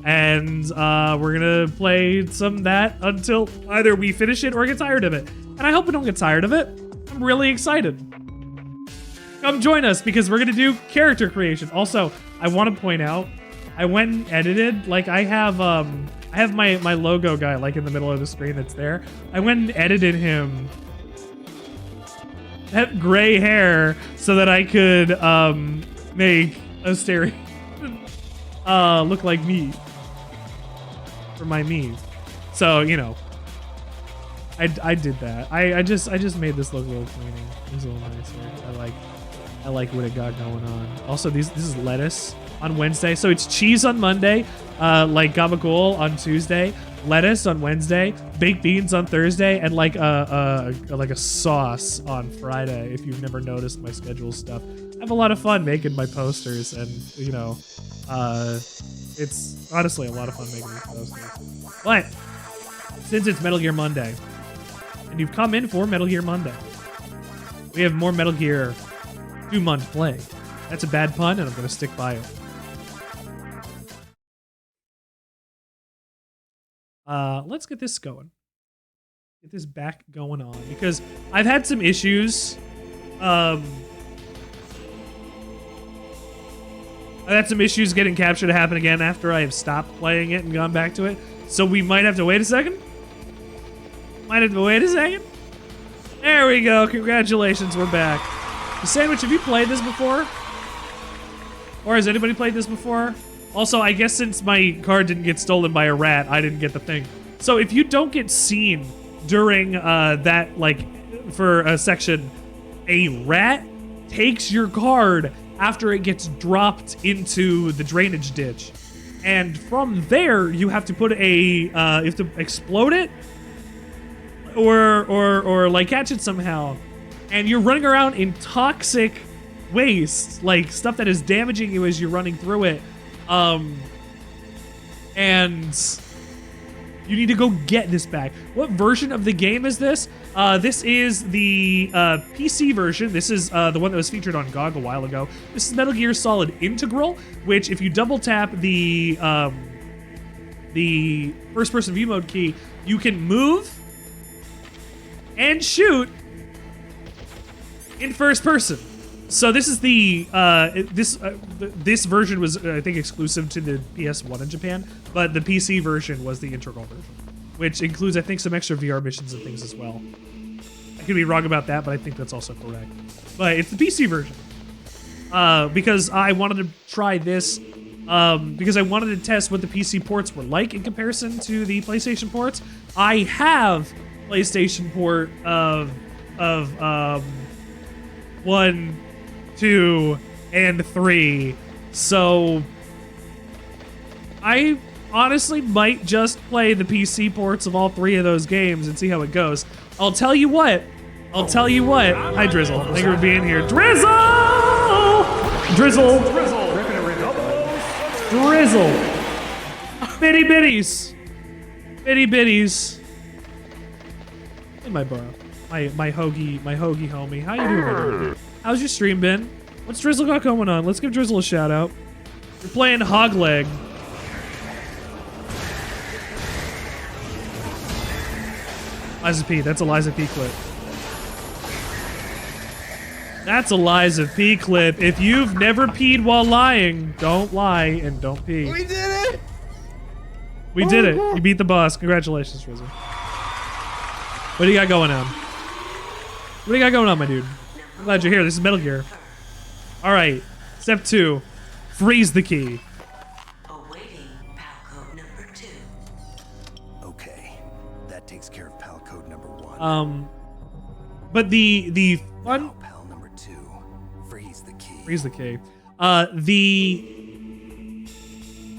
And we're going to play some of that until either we finish it or get tired of it. And I hope we don't get tired of it. I'm really excited. Come join us because we're gonna do character creation. Also, I want to point out, I went and edited. Like I have my logo guy like in the middle of the screen that's there. I went and edited him that gray hair so that I could make Asteri look like me for my memes. So you know, I did that. I just made this look a little cleaner. It's a little nicer. I like what it got going on. Also, this is lettuce on Wednesday. So it's cheese on Monday, like gabagool on Tuesday, lettuce on Wednesday, baked beans on Thursday, and like a sauce on Friday. If you've never noticed my schedule stuff, I have a lot of fun making my posters, and you know, it's honestly a lot of fun making these posters. But since it's Metal Gear Monday, and you've come in for Metal Gear Monday, we have more Metal Gear 2-month play. That's a bad pun, and I'm going to stick by it. Let's get this going. Get this back going on, because I've had some issues. I've had some issues getting capture to happen again after I have stopped playing it and gone back to it. So we might have to wait a second. There we go. Congratulations, we're back. Sandwich, have you played this before? Or has anybody played this before? Also, I guess since my card didn't get stolen by a rat, I didn't get the thing. So if you don't get seen during that, like, for a section, a rat takes your card after it gets dropped into the drainage ditch. And from there, you have to put you have to explode it or like catch it somehow. And you're running around in toxic waste, like stuff that is damaging you as you're running through it. And you need to go get this back. What version of the game is this? This is the PC version. This is the one that was featured on GOG a while ago. This is Metal Gear Solid Integral, which if you double tap the first-person view mode key, you can move and shoot in first person. So this is the this version was I think exclusive to the PS1 in Japan, but the PC version was the integral version, which includes I think some extra VR missions and things as well. I could be wrong about that, but I think that's also correct. But it's the PC version because I wanted to try this because I wanted to test what the PC ports were like in comparison to the PlayStation ports. I have PlayStation port of 1, 2, and 3, so I honestly might just play the PC ports of all 3 of those games and see how it goes. I'll tell you what. Hi, Drizzle. Thank you for being here. Drizzle! Bitty bitties. Hey, my bro. My hoagie homie. How you doing? How's your stream been? What's Drizzle got going on? Let's give Drizzle a shout out. You're playing Hog Leg. Liza P. That's a Liza P clip. That's a Liza P clip. If you've never peed while lying, don't lie and don't pee. We did it! We did it. You beat the boss. Congratulations, Rizzo. What do you got going on? What do you got going on, my dude? I'm glad you're here. This is Metal Gear. All right. Step 2. Freeze the key. Awaiting PAL code number 2. Okay, that takes care of PAL code number 1. But the fun. Now, PAL number 2. Freeze the key. Freeze the key.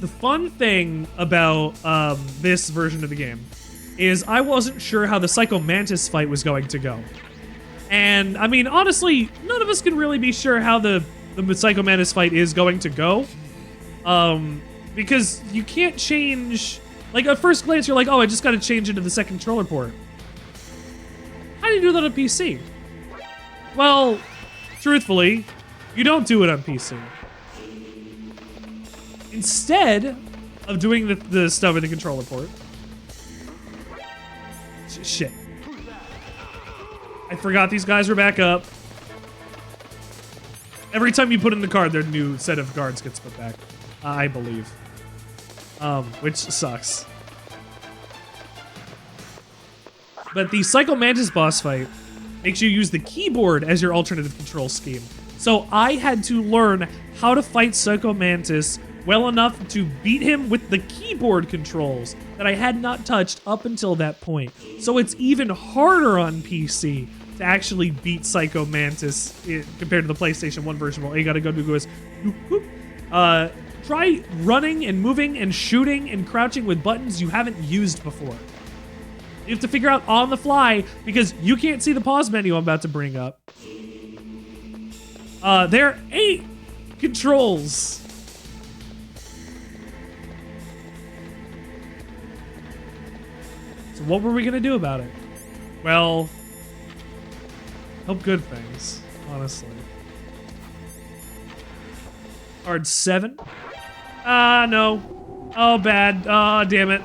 The fun thing about this version of the game is I wasn't sure how the Psycho Mantis fight was going to go. And, I mean, honestly, none of us can really be sure how the Psycho Mantis fight is going to go. Because you can't change... Like, at first glance, you're like, oh, I just gotta change into the second controller port. How do you do that on PC? Well, truthfully, you don't do it on PC. Instead of doing the stuff in the controller port... Shit. I forgot these guys were back up. Every time you put in the card, their new set of guards gets put back. I believe. Which sucks. But the Psycho Mantis boss fight makes you use the keyboard as your alternative control scheme. So I had to learn how to fight Psycho Mantis well enough to beat him with the keyboard controls that I had not touched up until that point. So it's even harder on PC to actually beat Psycho Mantis compared to the PlayStation 1 version. All you gotta go do is try running and moving and shooting and crouching with buttons you haven't used before. You have to figure out on the fly because you can't see the pause menu I'm about to bring up. There are 8 controls. So what were we gonna do about it? Well, hope good things, honestly. Card 7. No. Oh, bad. Oh, damn it.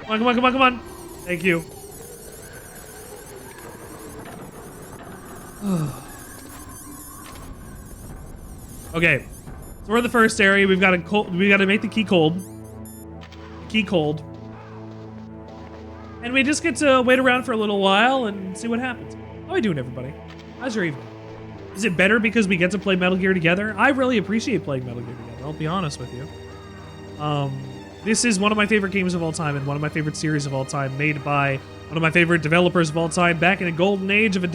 Come on, come on. Thank you. Okay. So we're in the first area. We've got to make the key cold. And we just get to wait around for a little while and see what happens. How are we doing, everybody? How's your evening? Is it better because we get to play Metal Gear together? I really appreciate playing Metal Gear together, I'll be honest with you. This is one of my favorite games of all time and one of my favorite series of all time, made by one of my favorite developers of all time, back in a golden age of a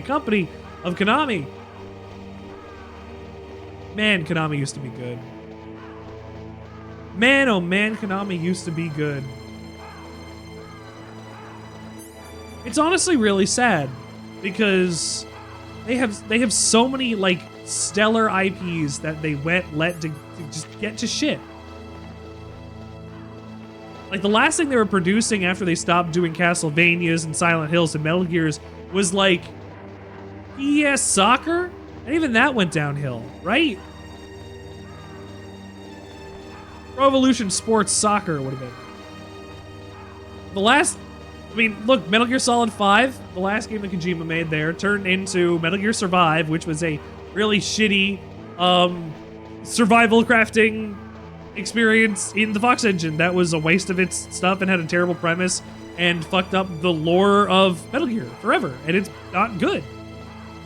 company of Konami. Man, Konami used to be good. Man, oh man, Konami used to be good. It's honestly really sad because they have so many like stellar IPs that they let to just get to shit. Like the last thing they were producing after they stopped doing Castlevanias and Silent Hills and Metal Gears was like PES Soccer, and even that went downhill, right? Pro Evolution Sports Soccer would have been. The last, I mean, look, Metal Gear Solid 5, the last game that Kojima made there, turned into Metal Gear Survive, which was a really shitty survival crafting experience in the Fox engine. That was a waste of its stuff and had a terrible premise and fucked up the lore of Metal Gear forever, and it's not good.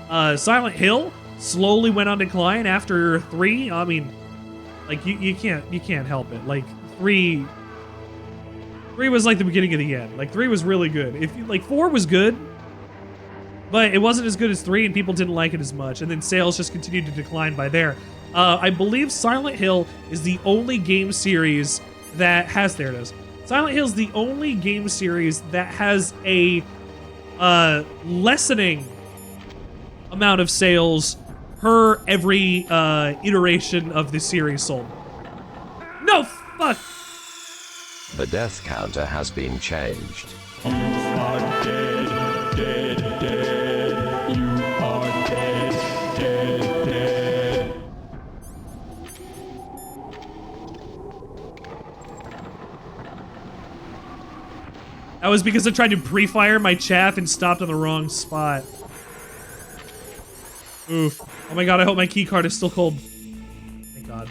Silent Hill slowly went on decline after 3. I mean, like you can't help it. Like 3 was like the beginning of the end. Like 3 was really good. If you like 4 was good, but it wasn't as good as 3 and people didn't like it as much. And then sales just continued to decline by there. I believe Silent Hill is the only game series that has, there it is. Silent Hill is the only game series that has a lessening amount of sales per every iteration of the series sold. No, fuck! The death counter has been changed. You are dead, dead, dead. You are dead, dead, dead. That was because I tried to pre-fire my chaff and stopped on the wrong spot. Oof. Oh my god, I hope my key card is still cold. Thank god.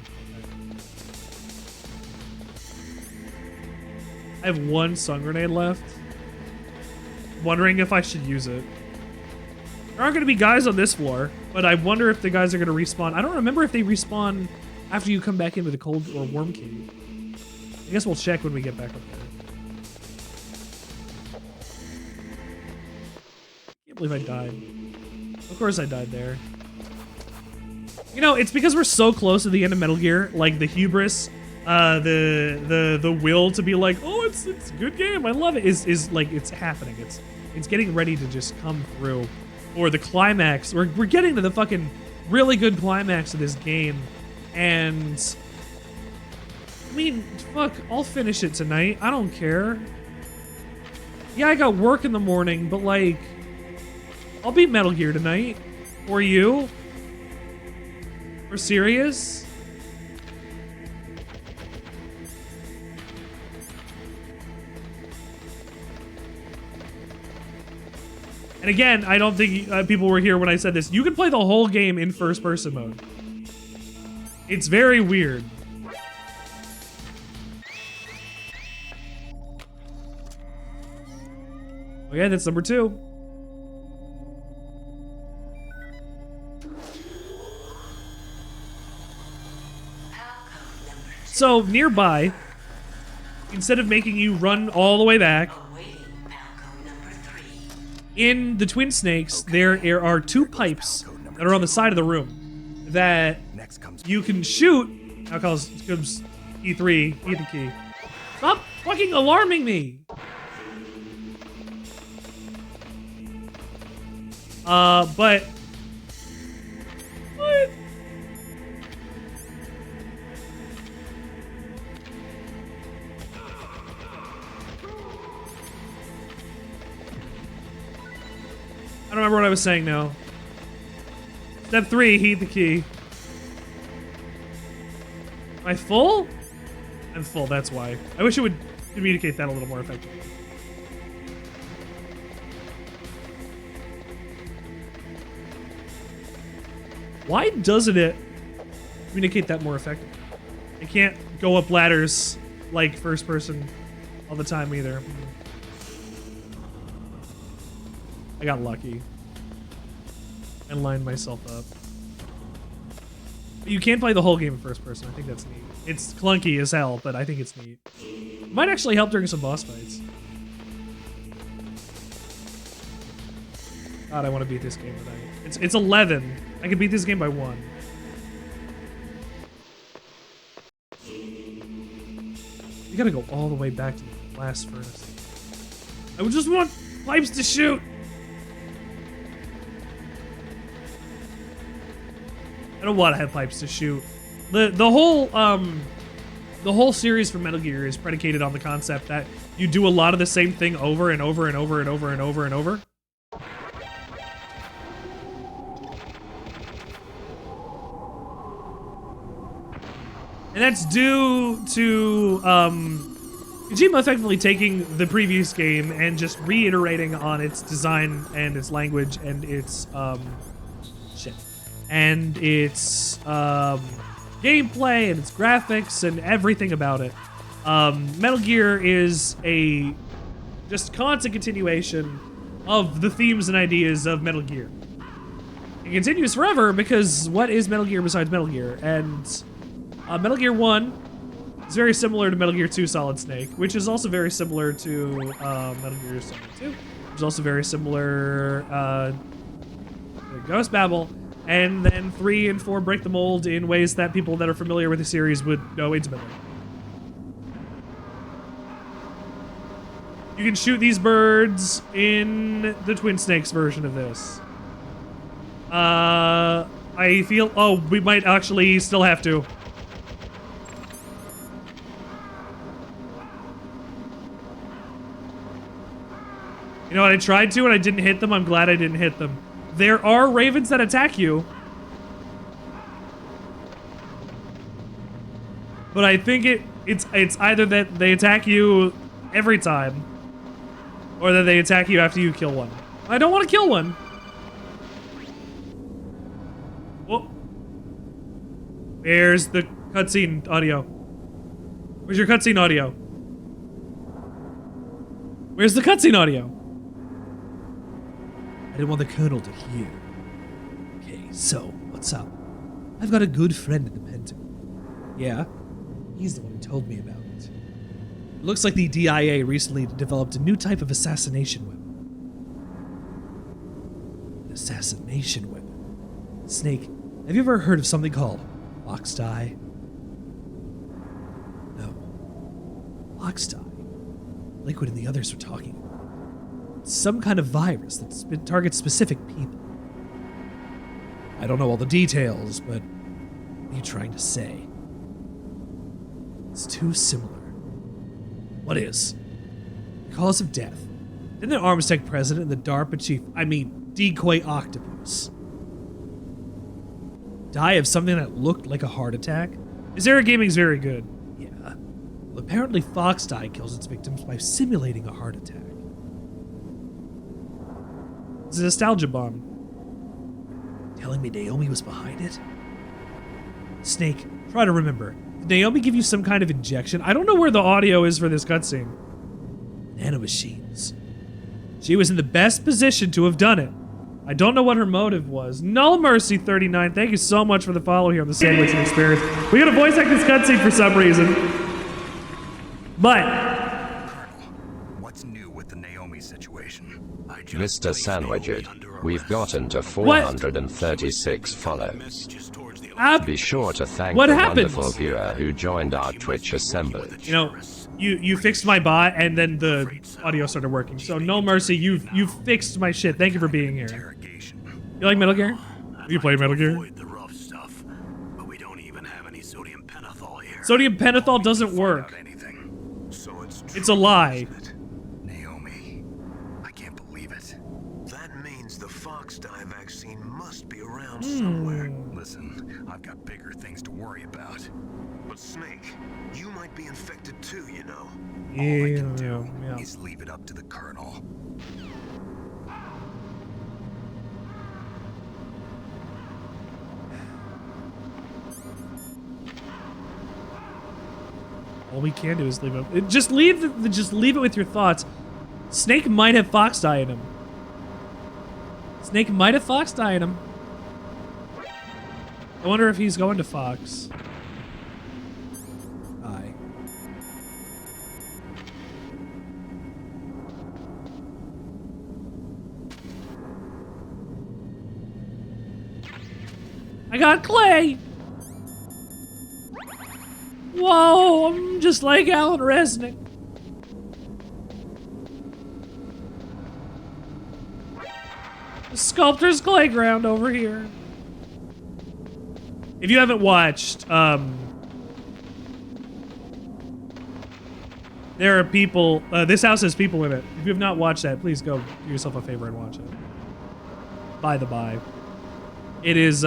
I have 1 stun grenade left. Wondering if I should use it. There aren't going to be guys on this floor, but I wonder if the guys are going to respawn. I don't remember if they respawn after you come back in with a cold or warm key. I guess we'll check when we get back up there. Can't believe I died. Of course I died there. You know, it's because we're so close to the end of Metal Gear, like the hubris, the will to be like, oh, it's a good game, I love it, is like, it's happening. It's getting ready to just come through. Or the climax. We're getting to the fucking really good climax of this game. And I mean, fuck, I'll finish it tonight. I don't care. Yeah, I got work in the morning, but like, I'll beat Metal Gear tonight. Or you? We're serious? And again, I don't think people were here when I said this. You can play the whole game in first-person mode. It's very weird. Okay, that's number 2. So, nearby, instead of making you run all the way back, in the Twin Snakes, there are 2 pipes that are on the side of the room that you can shoot. Now comes E3, E the key. Stop fucking alarming me! But... What? I don't remember what I was saying now. Step 3, heed the key. Am I full? I'm full, that's why. I wish it would communicate that a little more effectively. Why doesn't it communicate that more effectively? I can't go up ladders like first person all the time either. I got lucky and lined myself up. You can't play the whole game in first person. I think that's neat. It's clunky as hell, but I think it's neat. Might actually help during some boss fights. God, I want to beat this game tonight. It's 11. I can beat this game by 1. You gotta go all the way back to the last furnace. I would just want pipes to shoot. I don't want to have pipes to shoot. The whole series for Metal Gear is predicated on the concept that you do a lot of the same thing over and over and over and over and over and over. And that's due to Kojima effectively taking the previous game and just reiterating on its design and its language and its and its gameplay and its graphics and everything about it. Metal Gear is a just constant continuation of the themes and ideas of Metal Gear. It continues forever because what is Metal Gear besides Metal Gear? And Metal Gear 1 is very similar to Metal Gear 2 Solid Snake, which is also very similar to Metal Gear Solid 2, which is also very similar to Ghost Babel. And then 3 and 4 break the mold in ways that people that are familiar with the series would know intimately. You can shoot these birds in the Twin Snakes version of this. I feel... Oh, we might actually still have to. You know what? I tried to and I didn't hit them. I'm glad I didn't hit them. There are ravens that attack you. But I think it's either that they attack you every time, or that they attack you after you kill one. I don't want to kill one. Oh. There's the cutscene audio. Where's your cutscene audio? Where's the cutscene audio? I didn't want the Colonel to hear. Okay, so, what's up? I've got a good friend at the Pentagon. Yeah? He's the one who told me about it. It looks like the DIA recently developed a new type of assassination weapon. An assassination weapon? Snake, have you ever heard of something called Fox Dye? No. Fox Dye? Liquid and the others were talking about. Some kind of virus that targets specific people. I don't know all the details, but what are you trying to say? It's too similar. What is? The cause of death. Didn't the Arms Tech president and the DARPA chief, decoy octopus, die of something that looked like a heart attack? Zera Gaming's very good. Yeah. Well, apparently Fox Dye kills its victims by simulating a heart attack. It's a nostalgia bomb. Telling me Naomi was behind it? Snake, try to remember. Did Naomi give you some kind of injection? I don't know where the audio is for this cutscene. Nanomachines. She was in the best position to have done it. I don't know what her motive was. Null Mercy 39, thank you so much for the follow here on the Sandwichard Experience. We gotta voice act this cutscene for some reason. But Mr. Sandwichard, we've gotten to 436 follows. Be sure to thank the wonderful viewer who joined our Twitch assemblage. You know, you fixed my bot and then the audio started working. So no mercy, you've fixed my shit. Thank you for being here. You like Metal Gear? You play Metal Gear? Sodium pentothal doesn't work. It's a lie. Somewhere. Listen, I've got bigger things to worry about. But Snake, you might be infected too, you know. All I can do is leave it up to the Colonel. All we can do is leave it. Just leave it with your thoughts. Snake might have Fox Dye in him. Snake might have Fox Dye in him. I wonder if he's going to Fox. Aye. I got clay! Whoa, I'm just like Alan Resnick. The sculptor's playground over here. If you haven't watched, there are people, this house has people in it. If you have not watched that, please go do yourself a favor and watch it. By the by. It is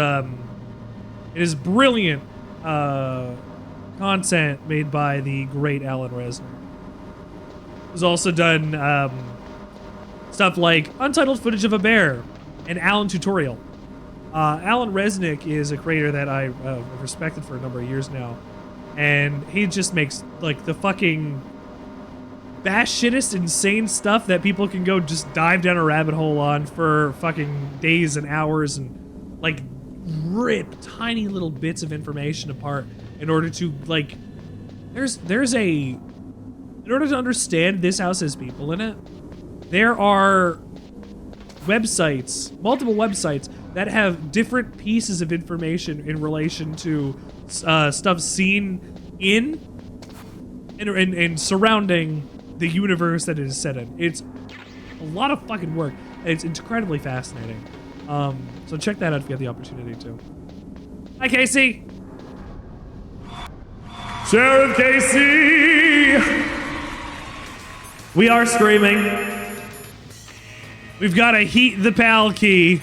brilliant, content made by the great Alan Resnick. He's also done, stuff like Untitled Footage of a Bear and Alan Tutorial. Alan Resnick is a creator that I've respected for a number of years now, and he just makes like the fucking bash-shittest insane stuff that people can go just dive down a rabbit hole on for fucking days and hours and like rip tiny little bits of information apart in order to like in order to understand this house has people in it, there are websites, multiple websites that have different pieces of information in relation to stuff seen in and surrounding the universe that it is set in. It's a lot of fucking work, and it's incredibly fascinating. So check that out if you have the opportunity to. Hi, Casey! Sheriff Casey! We are streaming. We've got to heat the PAL key.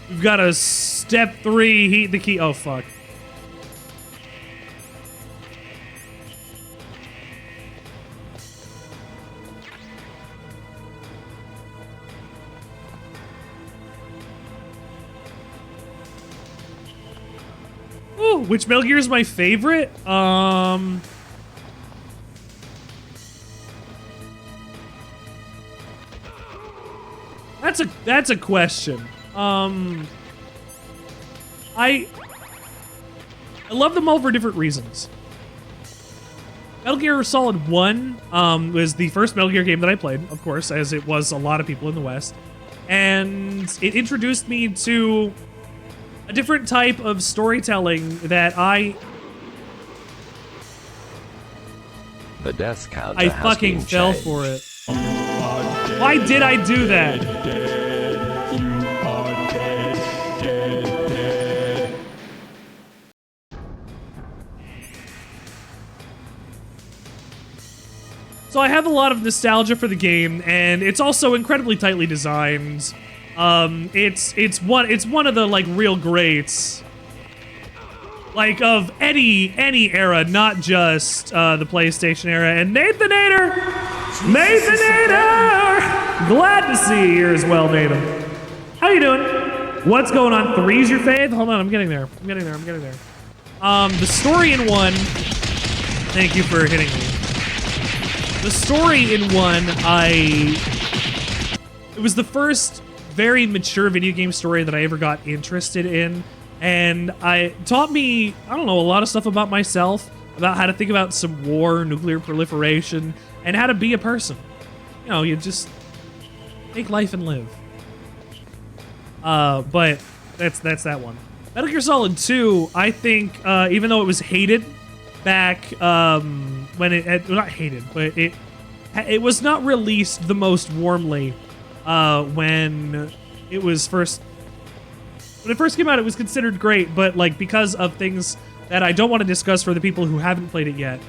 We've got to step 3, heat the key. Oh, fuck. Ooh, which Metal Gear is my favorite? That's a question. I love them all for different reasons. Metal Gear Solid 1 was the first Metal Gear game that I played, of course, as it was a lot of people in the West. And it introduced me to a different type of storytelling that The death counter I has fucking been fell changed. for it. Why did I do that? So I have a lot of nostalgia for the game, and it's also incredibly tightly designed. It's one of the like real greats, like of any era, not just the PlayStation era. And Nathanator, glad to see you here as well, Nathan. How you doing? What's going on? 3's your fave? Hold on, I'm getting there. The story in 1. Thank you for hitting me. The story in 1, it was the first very mature video game story that I ever got interested in, and taught me, I don't know, a lot of stuff about myself, about how to think about some war, nuclear proliferation, and how to be a person. You know, you just take life and live. But that's that one. Metal Gear Solid 2, I think, even though it was hated back when it not hated, but it was not released the most warmly when it first came out. It was considered great, but like because of things that I don't want to discuss for the people who haven't played it yet,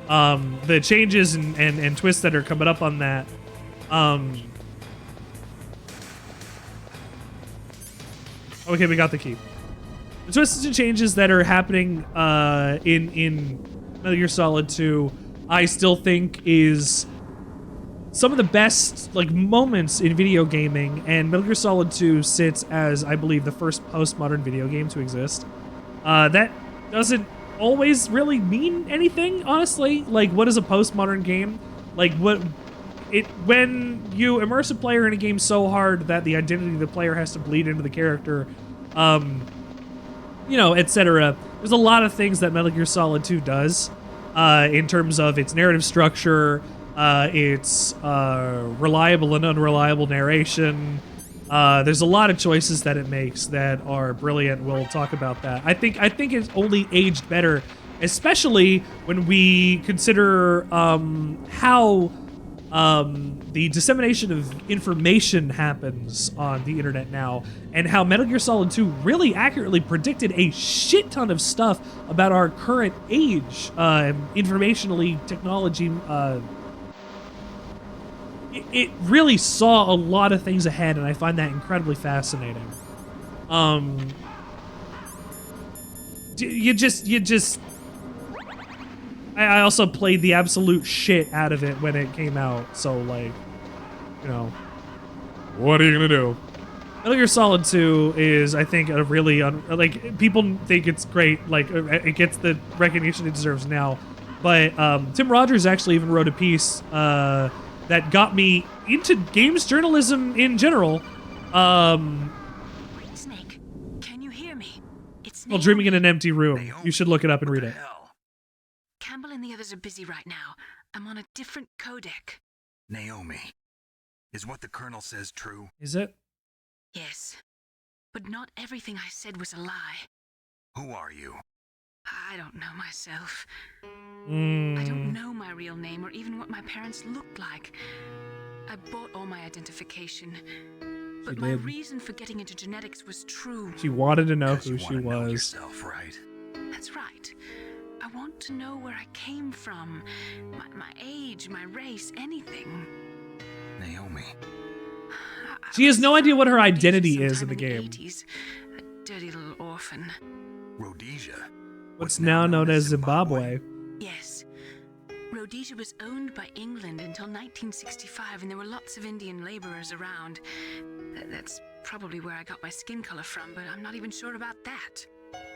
the changes and twists that are coming up on that. Okay, we got the key. The twists and changes that are happening in Metal Gear Solid 2, I still think is some of the best like moments in video gaming, and Metal Gear Solid 2 sits as, I believe, the first postmodern video game to exist. That doesn't always really mean anything, honestly. Like, what is a postmodern game? Like, when you immerse a player in a game so hard that the identity of the player has to bleed into the character, you know, etc. There's a lot of things that Metal Gear Solid 2 does in terms of its narrative structure, its reliable and unreliable narration. There's a lot of choices that it makes that are brilliant. We'll talk about that. I think it's only aged better, especially when we consider how the dissemination of information happens on the internet now, and how Metal Gear Solid 2 really accurately predicted a shit ton of stuff about our current age, informationally, technology. It really saw a lot of things ahead, and I find that incredibly fascinating. I also played the absolute shit out of it when it came out, so like, you know, what are you gonna do? Metal Gear Solid 2 is, I think, a really, like, people think it's great, like, it gets the recognition it deserves now, but Tim Rogers actually even wrote a piece that got me into games journalism in general. Snake, While dreaming in an empty room. You should look it up and read it. Campbell and the others are busy right now. I'm on a different codec. Naomi, is what the Colonel says true? Is it? Yes. But not everything I said was a lie. Who are you? I don't know myself. I don't know my real name or even what my parents looked like. I bought all my identification. But my reason for getting into genetics was true. She wanted to know who she was. Know yourself, right? That's right. I want to know where I came from. My age, my race, anything. Naomi. She has no idea what her identity is in the game. 80s, a dirty little orphan. Rhodesia. What's now known as Zimbabwe. Yes. Rhodesia was owned by England until 1965, and there were lots of Indian laborers around. That's probably where I got my skin color from, but I'm not even sure about that.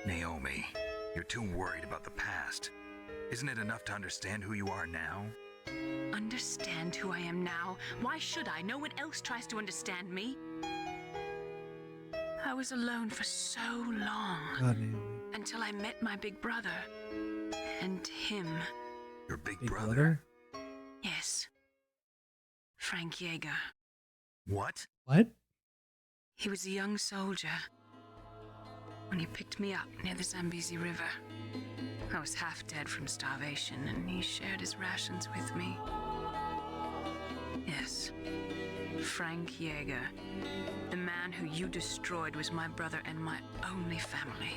Naomi, you're too worried about the past. Isn't it enough to understand who you are now? Understand who I am now? Why should I? No one else tries to understand me. I was alone for so long. Until I met my big brother. And him. Your big brother? Yes. Frank Yeager. What? What? He was a young soldier when he picked me up near the Zambezi River. I was half dead from starvation, and he shared his rations with me. Yes, Frank Yeager. The man who you destroyed was my brother and my only family.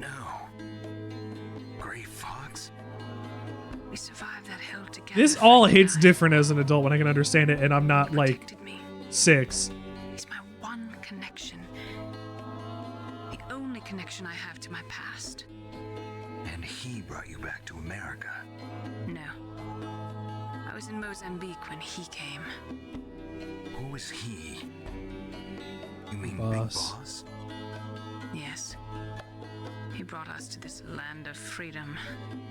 No. Gray Fox? We survived that hell together. This all hits different as an adult when I can understand it, and I'm not like 6. He's my one connection. The only connection I have to my past. And he brought you back to America? No. I was in Mozambique when he came. Who is he? You mean Boss. Big Boss? Yes. He brought us to this land of freedom.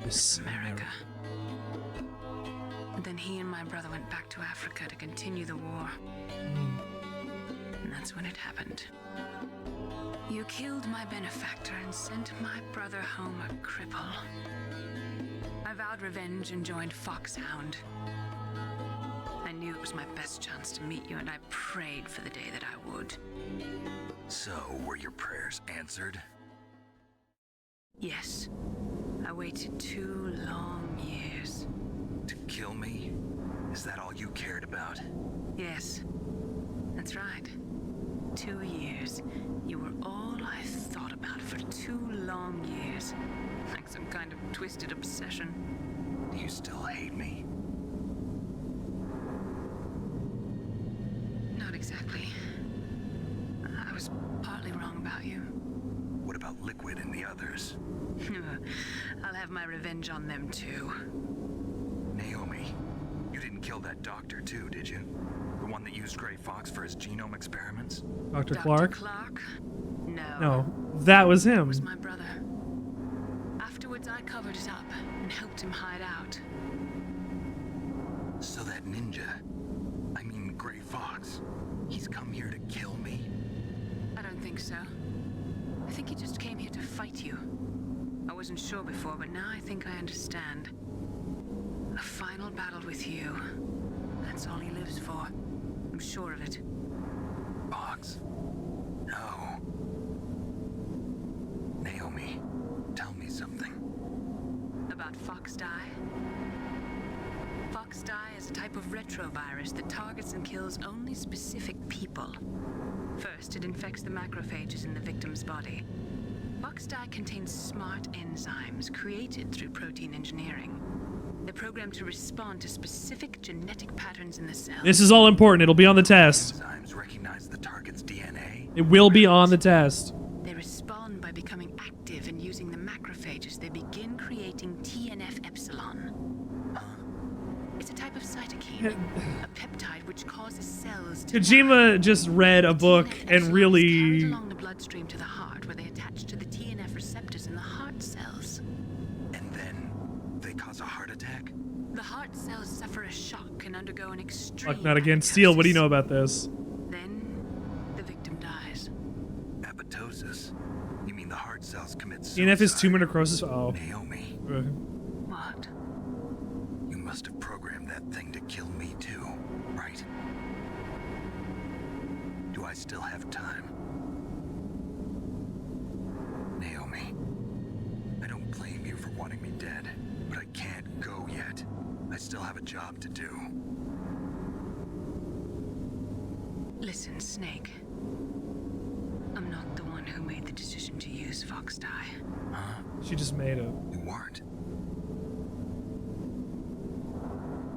This America. And then he and my brother went back to Africa to continue the war. And that's when it happened. You killed my benefactor and sent my brother home a cripple. I vowed revenge and joined Foxhound. I knew it was my best chance to meet you, and I prayed for the day that I would. So, were your prayers answered? Yes. I waited 2 long years. To kill me? Is that all you cared about? Yes. That's right. 2 years. You were all I thought about for 2 long years. Like some kind of twisted obsession. Do you still hate me? Not exactly. I was partly wrong about you. What about Liquid and the others? I'll have my revenge on them too. Naomi, you didn't kill that doctor too, did you? The one that used Gray Fox for his genome experiments? Dr. Clark? Clark? No. No, that was him. It was my brother. Afterwards, I covered it up and helped him hide out. So that ninja, I mean Gray Fox, he's come here to kill me? I don't think so. I think he just came here to fight you. I wasn't sure before, but now I think I understand. A final battle with you. That's all he lives for. I'm sure of it. Fox? No. Naomi, tell me something. About Fox Die? Fox Die is a type of retrovirus that targets and kills only specific people. First, it infects the macrophages in the victim's body. Fox Die contains smart enzymes created through protein engineering. They're programmed to respond to specific genetic patterns in the cell. This is all important. It'll be on the test. Enzymes recognize the target's DNA? It will be on the test. They respond by becoming active and using the macrophages. They begin creating TNF-epsilon. It's a type of cytokine, a peptide which causes cells to Kojima just read a book and carried really... along the bloodstream to the heart, where they attach to the TNF receptors in the heart cells. And then they cause a heart attack? The heart cells suffer a shock and undergo an extreme... Fuck, not against Steel. What do you know about this? Then the victim dies. Apoptosis? You mean the heart cells DNF is tumor necrosis. Oh. Naomi. What? You must have programmed that thing to kill me too, right? Do I still have time? Naomi, I don't blame you for wanting me dead, but I can't go yet. I still have a job to do. Listen, Snake. I'm not the one who made the decision to use Fox Dye. Huh? She just made it. You weren't.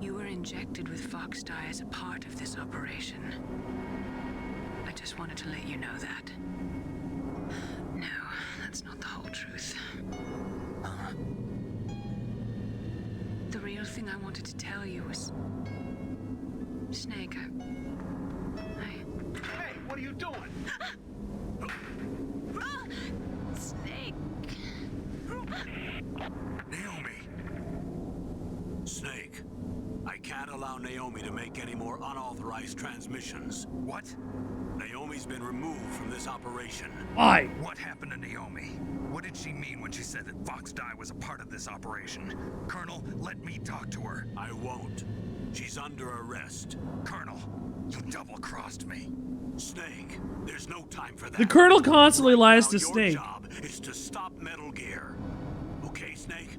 You were injected with Fox Dye as a part of this operation. I just wanted to let you know that. No, that's not the whole truth. The real thing I wanted to tell you was... Snake, Hey, what are you doing? Snake. Naomi! Snake, I can't allow Naomi to make any more unauthorized transmissions. What? Naomi's been removed from this operation. Why? What happened to Naomi? What did she mean when she said that Fox Dye was a part of this operation? Colonel, let me talk to her. I won't. She's under arrest. Colonel, you double-crossed me. Snake, there's no time for that. The Colonel constantly lies to Your Snake. job is to stop Metal Gear. Okay, Snake?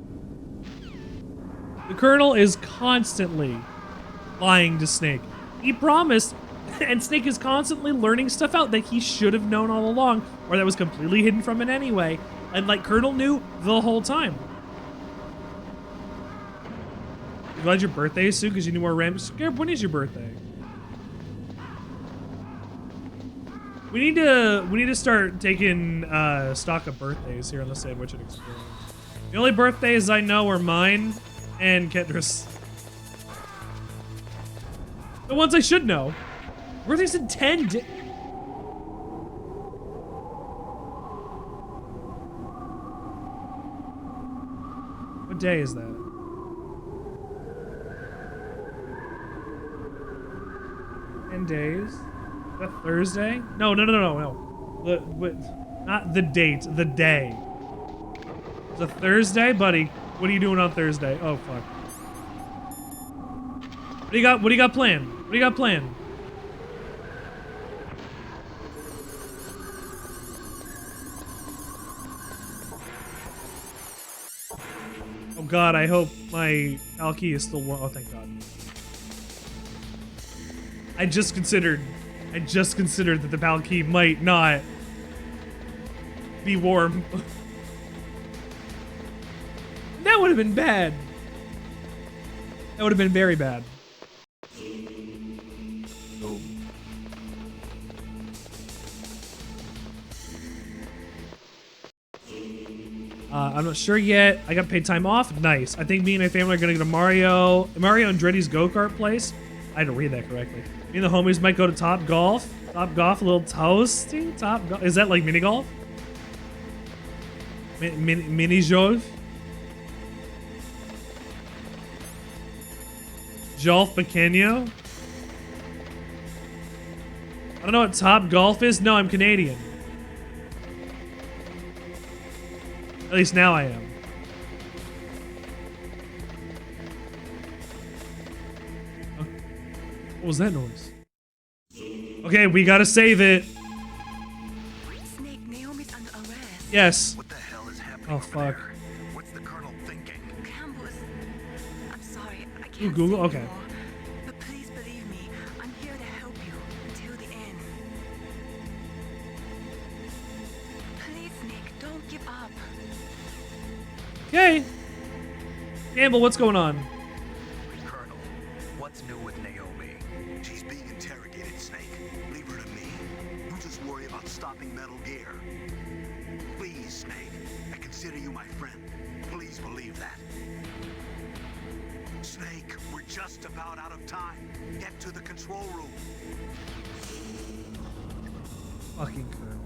The Colonel is constantly lying to Snake. He promised, and Snake is constantly learning stuff out that he should have known all along, or that was completely hidden from it anyway. And like Colonel knew the whole time. You glad your birthday is soon because you knew more random. Garrett, when is your birthday? We need to start taking stock of birthdays here on the Sandwichard Experience. The only birthdays I know are mine and Kendra's. The ones I should know. Birthday's in 10 days. What day is that? Days? Is that Thursday? No. Not the date, the day. It's a Thursday, buddy. What are you doing on Thursday? Oh fuck. What do you got planned? What do you got planned? Oh god, I hope my alky is still warm. Oh thank god. I just considered that the Valkyrie might not be warm. That would have been bad. That would have been very bad. Oh. I'm not sure yet. I got paid time off. Nice. I think me and my family are gonna go to Mario Andretti's go-kart place. I had to read that correctly. Me and the homies might go to Top Golf. Top Golf, a little toasting. Top Golf. Is that like mini golf? Mini golf? Golf Pequeño? I don't know what Top Golf is. No, I'm Canadian. At least now I am. What was that noise? Okay, we gotta save it. Snake, Naomi's under arrest. Yes. What the hell is happening? Oh fuck. What's the Colonel thinking? Campbell's... I'm sorry, I can't Ooh, Google? say Okay. anymore. But please believe me, I'm here to help you until the end. Please, Snake, don't give up. Okay. Campbell, what's going on? Colonel, what's new with Naomi? She's being interrogated, Snake. Leave her to me. You just worry about stopping Metal Gear. Please, Snake. I consider you my friend. Please believe that. Snake, we're just about out of time. Get to the control room. Fucking Colonel.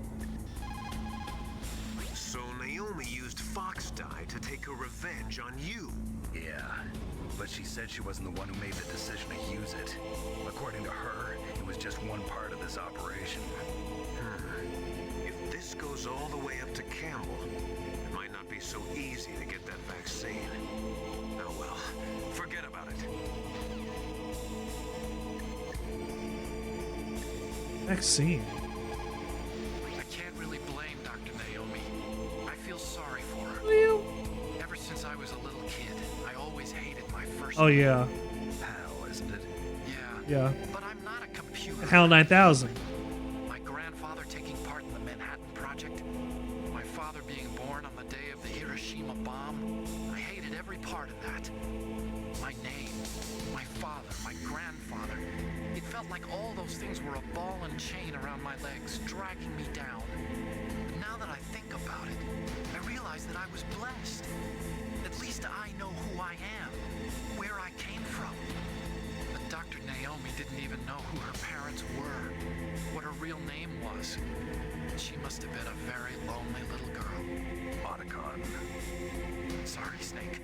So Naomi used Fox Dye to take her revenge on you. Yeah, but she said she wasn't the one who made the decision to use it. According to her, it was just one part of this operation. If this goes all the way up to Campbell, it might be so easy to get that vaccine. Oh well, forget about it. Vaccine. I can't really blame Dr. Naomi. I feel sorry for her. Well. Ever since I was a little kid, I always hated my first Oh yeah. PAL, isn't it? Yeah. Yeah. But I'm not a computer. HAL 9000. My grandfather taking part in the Manhattan Project. My father being born on the day of the Hiroshima bomb. I hated every part of that. My name, my father, my grandfather. It felt like all those things were a ball and chain around my legs, dragging me down. But now that I think about it, I realize that I was blessed. At least I know who I am, where I came from. But Dr. Naomi didn't even know who her parents were, what her real name was. She must have been a very lonely little girl. Otacon. Sorry, Snake.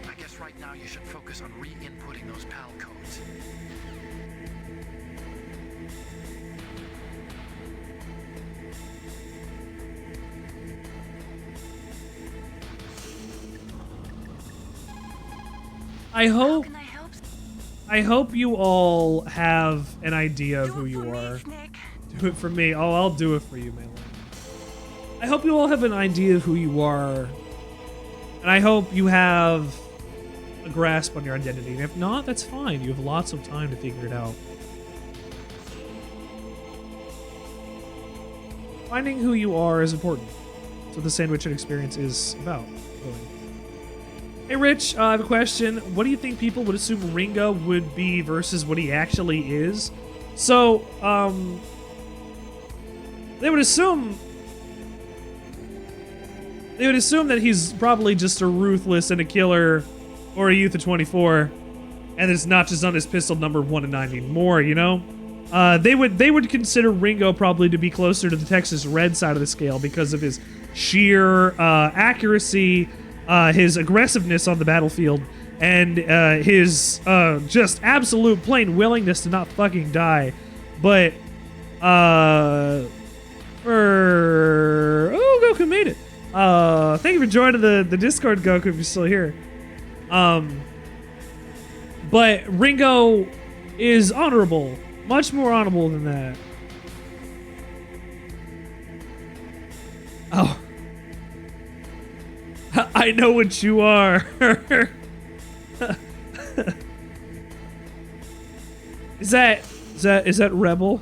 I guess right now you should focus on re-inputting those PAL codes. I hope you all have an idea of who you are. Do it for me. Oh, I'll do it for you, man. I hope you all have an idea of who you are. And I hope you have a grasp on your identity. And if not, that's fine. You have lots of time to figure it out. Finding who you are is important. That's what the Sandwichard experience is about. Really. Hey Rich, I have a question. What do you think people would assume Ringo would be versus what he actually is? So, they would assume that he's probably just a ruthless and a killer, or a youth of 24, and it's not just on his pistol number 1 and 9 anymore, you know? They would consider Ringo probably to be closer to the Texas Red side of the scale because of his sheer accuracy, his aggressiveness on the battlefield, and his just absolute plain willingness to not fucking die. But oh, Goku made it. Thank you for joining the Discord, Goku, if you're still here. But Ringo is honorable, much more honorable than that. Oh. I know what you are. Is that rebel?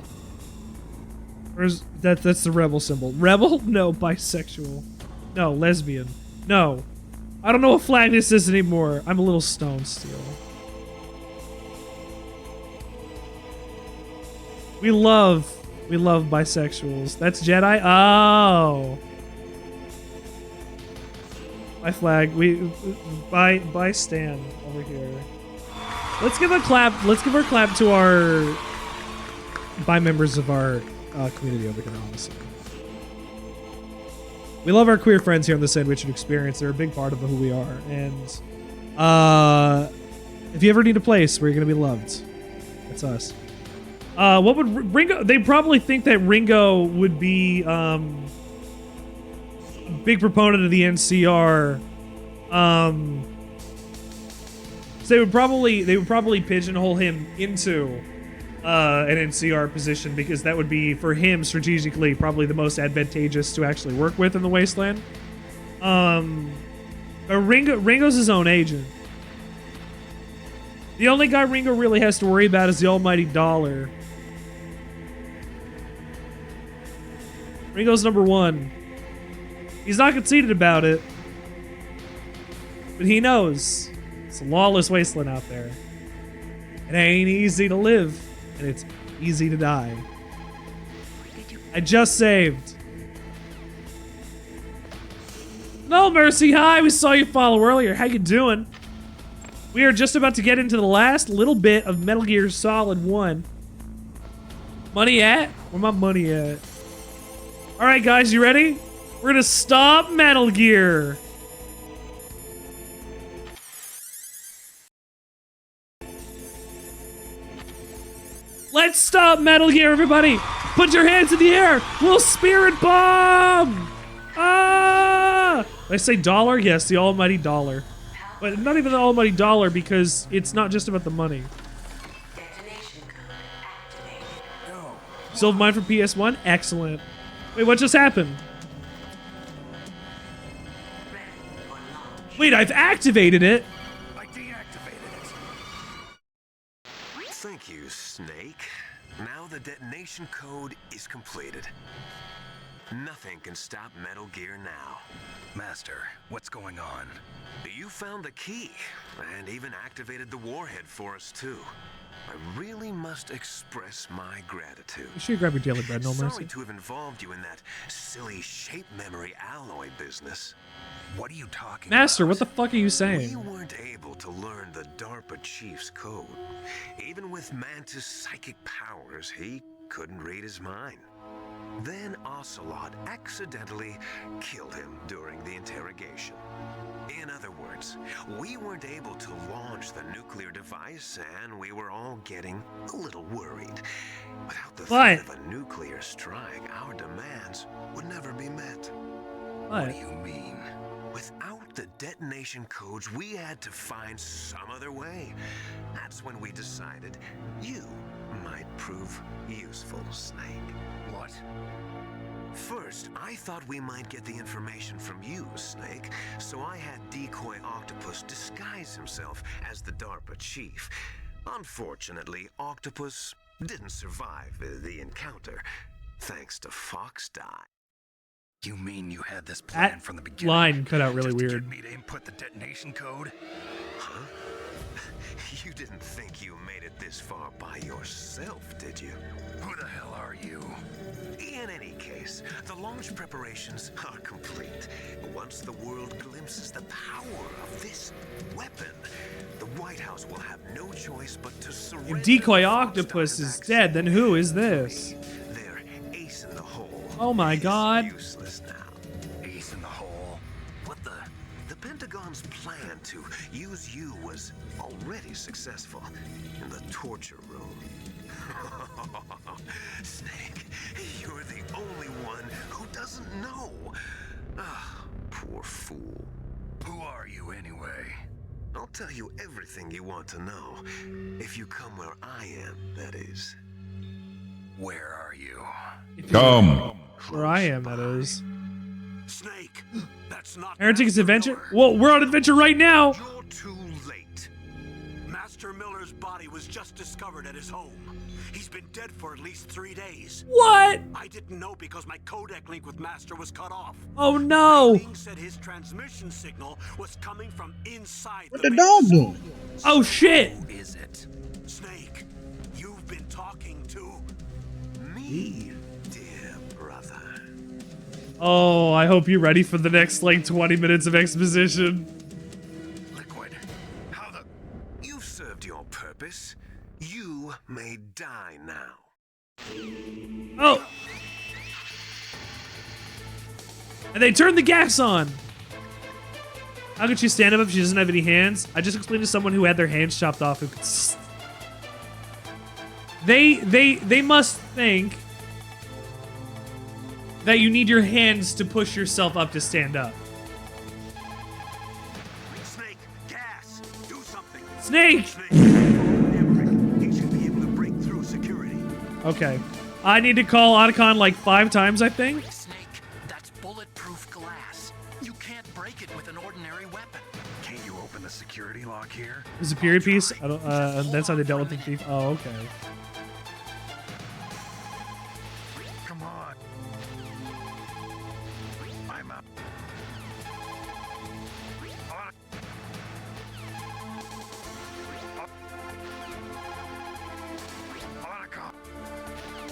Or is that's the rebel symbol? Rebel? No, bisexual. No, lesbian. No. I don't know what flag this is anymore. I'm a little stoned still. We love bisexuals. That's Jedi? Oh. My flag. By Stan over here. Let's give a clap. Let's give our clap to our by members of our community over here, honestly. We love our queer friends here on the Sandwichard Experience. They're a big part of who we are. And if you ever need a place where you're going to be loved, that's us. What would Ringo... They probably think that Ringo would be a big proponent of the NCR. So they would probably pigeonhole him into an NCR position because that would be, for him, strategically, probably the most advantageous to actually work with in the Wasteland. But Ringo's his own agent. The only guy Ringo really has to worry about is the almighty dollar. Ringo's number one. He's not conceited about it. But he knows it's a lawless wasteland out there. It ain't easy to live, and it's easy to die. I just saved. No Mercy, hi, we saw you follow earlier. How you doing? We are just about to get into the last little bit of Metal Gear Solid 1. Money at? Where my money at? Alright guys, you ready? We're gonna stop Metal Gear. Let's stop Metal Gear, everybody! Put your hands in the air! We'll spirit bomb! Ah! Did I say dollar? Yes, the almighty dollar. But not even the almighty dollar because it's not just about the money. Still have mine for PS1? Excellent. Wait, what just happened? Wait, I've activated it. I deactivated it. Thank you, Snake. Now the detonation code is completed. Nothing can stop Metal Gear now. Master, what's going on? You found the key, and even activated the warhead for us, too. I really must express my gratitude. You should grab your daily bread, no mercy. Sorry to have involved you in that silly shape memory alloy business. What are you talking Master, about? what the fuck are you saying? We weren't able to learn the DARPA chief's code. Even with Mantis' psychic powers, he couldn't read his mind. Then Ocelot accidentally killed him during the interrogation. In other words, we weren't able to launch the nuclear device, and we were all getting a little worried. Without the threat of a nuclear strike, our demands would never be met. What do you mean? Without the detonation codes, we had to find some other way. That's when we decided you might prove useful, Snake. What? First, I thought we might get the information from you, Snake, so I had Decoy Octopus disguise himself as the DARPA chief. Unfortunately, Octopus didn't survive the encounter, thanks to Fox Die. You mean you had this plan from the beginning? Line cut out really just to weird. get me to input the detonation code? Huh? You didn't think you made it this far by yourself, did you? Who the hell are you? In any case, the launch preparations are complete. Once the world glimpses the power of this weapon, the White House will have no choice but to surrender. If Decoy Octopus is dead, then who is this? They're ace in the hole. Oh my god. Useless now. Ace in the hole? What the? The Pentagon's plan to use you was already successful in the torture room. Snake, you're the only one who doesn't know. Ah, poor fool. Who are you anyway? I'll tell you everything you want to know. If you come where I am, that is. Where are you? Come. Where I am, that is. Snake, that's not Heretics Adventure? Whoa, we're on adventure right now! You're too late. Master Miller's body was just discovered at his home. He's been dead for at least 3 days. What? I didn't know because my codec link with Master was cut off. Oh no! Link said his transmission signal was coming from inside What the dog doing? Oh shit! Who is it? Snake, you've been talking to me, dear brother. Oh, I hope you're ready for the next, like, 20 minutes of exposition. Liquid, how the... You've served your purpose. You may die now. Oh! And they turned the gas on! How could she stand up if she doesn't have any hands? I just explained to someone who had their hands chopped off who could... They must think that you need your hands to push yourself up to stand up. Snake, gas! Do something! Snake! He should be able to break through security. Okay. I need to call Otacon like 5 times, I think. Snake, that's bulletproof glass. You can't break it with an ordinary weapon. Can't you open the security lock here? Is a period piece? I don't, that's how they dealt with the thief. Oh, okay. Come on. I'm up.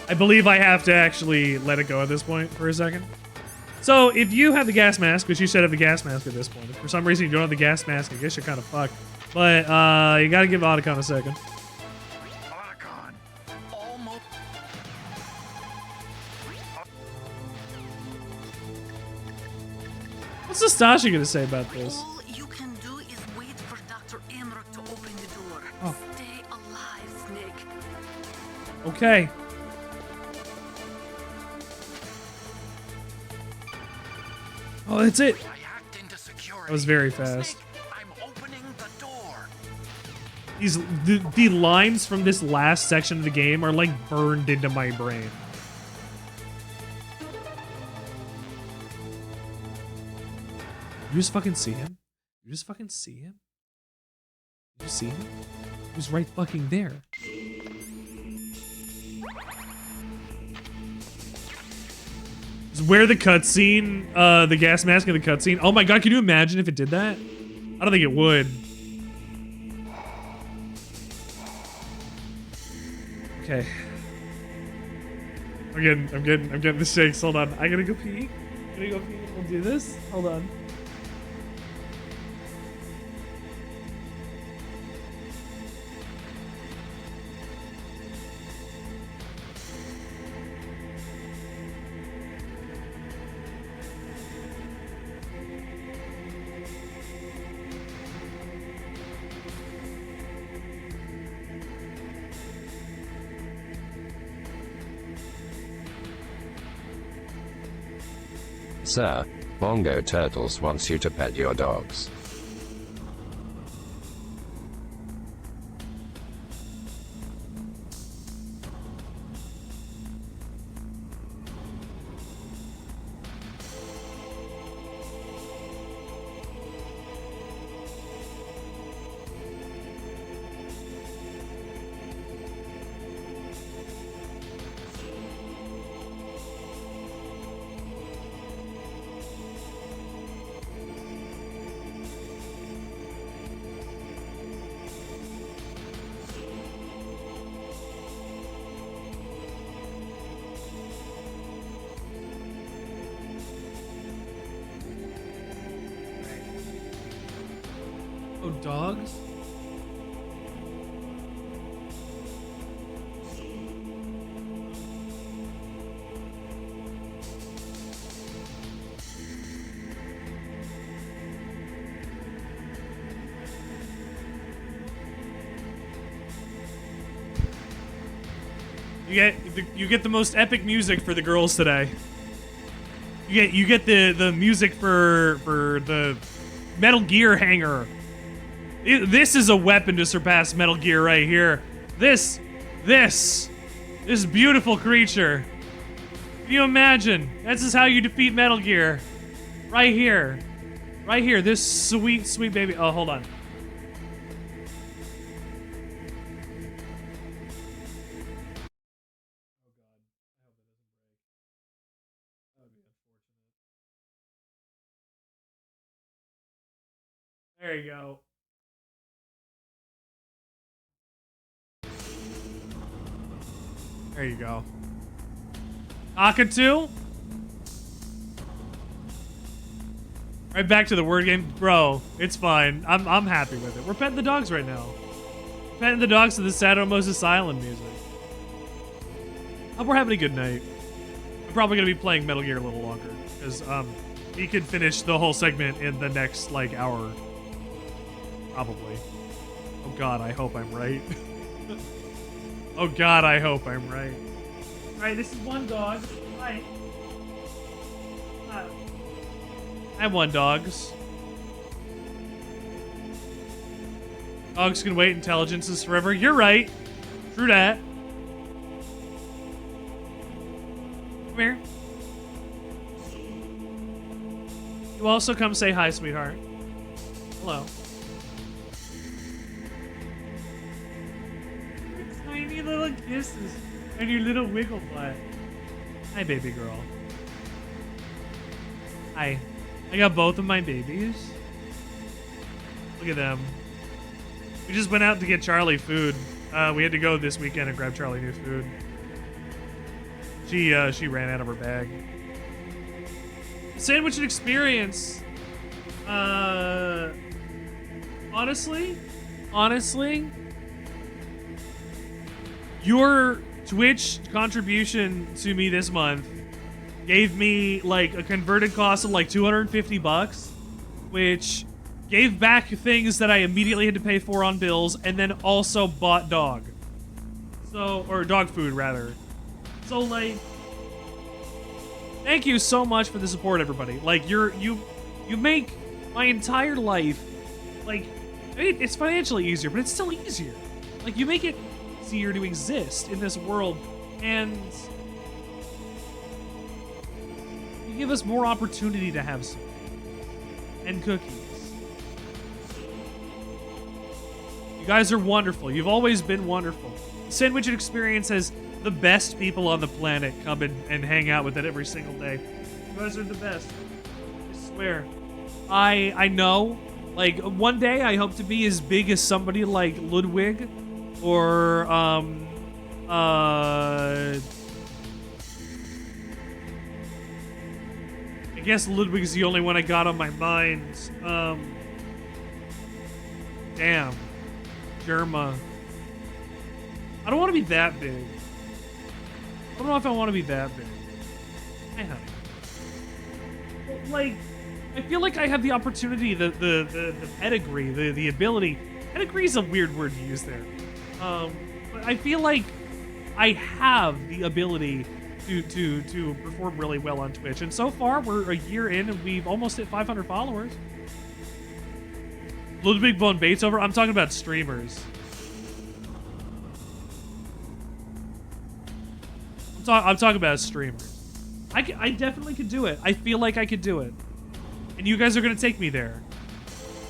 I believe I have to actually let it go at this point for a second. So, if you have the gas mask, which you should have the gas mask at this point, if for some reason you don't have the gas mask, I guess you're kind of fucked. But, you gotta give Otacon a second. Otacon. Almost. What's Nastasha gonna say about this? All you can do is wait for Dr. Emmerich to open the door. Oh. Stay alive, Snake. Okay. Oh, that's it. I hacked into That was very fast. The lines from this last section of the game are like burned into my brain. You just fucking see him? You just fucking see him? You see him? He was right fucking there. Is where the cutscene, the gas mask in the cutscene. Oh my god, can you imagine if it did that? I don't think it would. Okay. I'm getting the shakes. Hold on. I gotta go pee. We'll do this. Hold on. Sir, Bongo Turtles wants you to pet your dogs. Oh, dogs? You get the most epic music for the girls today. You get the music for the Metal Gear hanger. This is a weapon to surpass Metal Gear right here. This beautiful creature. Can you imagine? This is how you defeat Metal Gear. Right here. Right here. This sweet, sweet baby. Oh, hold on. There you go. There you go. Akatu? Right back to the word game. Bro, it's fine. I'm happy with it. We're petting the dogs right now. Petting the dogs to the Shadow Moses Island music. Hope we're having a good night. I'm probably gonna be playing Metal Gear a little longer. Because we could finish the whole segment in the next like hour. Probably. Oh god, I hope I'm right. Oh god, I hope I'm right. Alright, this is one dog. Hi. I have one dogs. Dogs can wait, intelligence is forever. You're right. True that. Come here. You also come say hi, sweetheart. Hello. Tiny little kisses and your little wiggle butt. Hi, baby girl. Hi. I got both of my babies. Look at them. We just went out to get Charlie food. We had to go this weekend and grab Charlie new food. She ran out of her bag. Sandwichard experience. Honestly, your Twitch contribution to me this month gave me like a converted cost of like $250, which gave back things that I immediately had to pay for on bills, and then also bought dog. So, or dog food rather. So like, thank you so much for the support, everybody. Like you make my entire life, like, I mean, it's financially easier, but it's still easier. Like, you make it easier to exist in this world, and you give us more opportunity to have some and cookies. You guys are wonderful. You've always been wonderful. The Sandwichard experience has the best people on the planet come and hang out with it every single day. You guys are the best. I swear. I know. Like, one day I hope to be as big as somebody like Ludwig or, I guess Ludwig's the only one I got on my mind. Damn. Germa. I don't want to be that big. I don't know if I want to be that big. I have. Like, I feel like I have the opportunity, the pedigree, the ability. Pedigree is a weird word to use there. But I feel like I have the ability to perform really well on Twitch. And so far, we're a year in and we've almost hit 500 followers. Ludwig von Beethoven, I'm talking about streamers. I'm talking about streamers. I definitely could do it. I feel like I could do it. And you guys are going to take me there.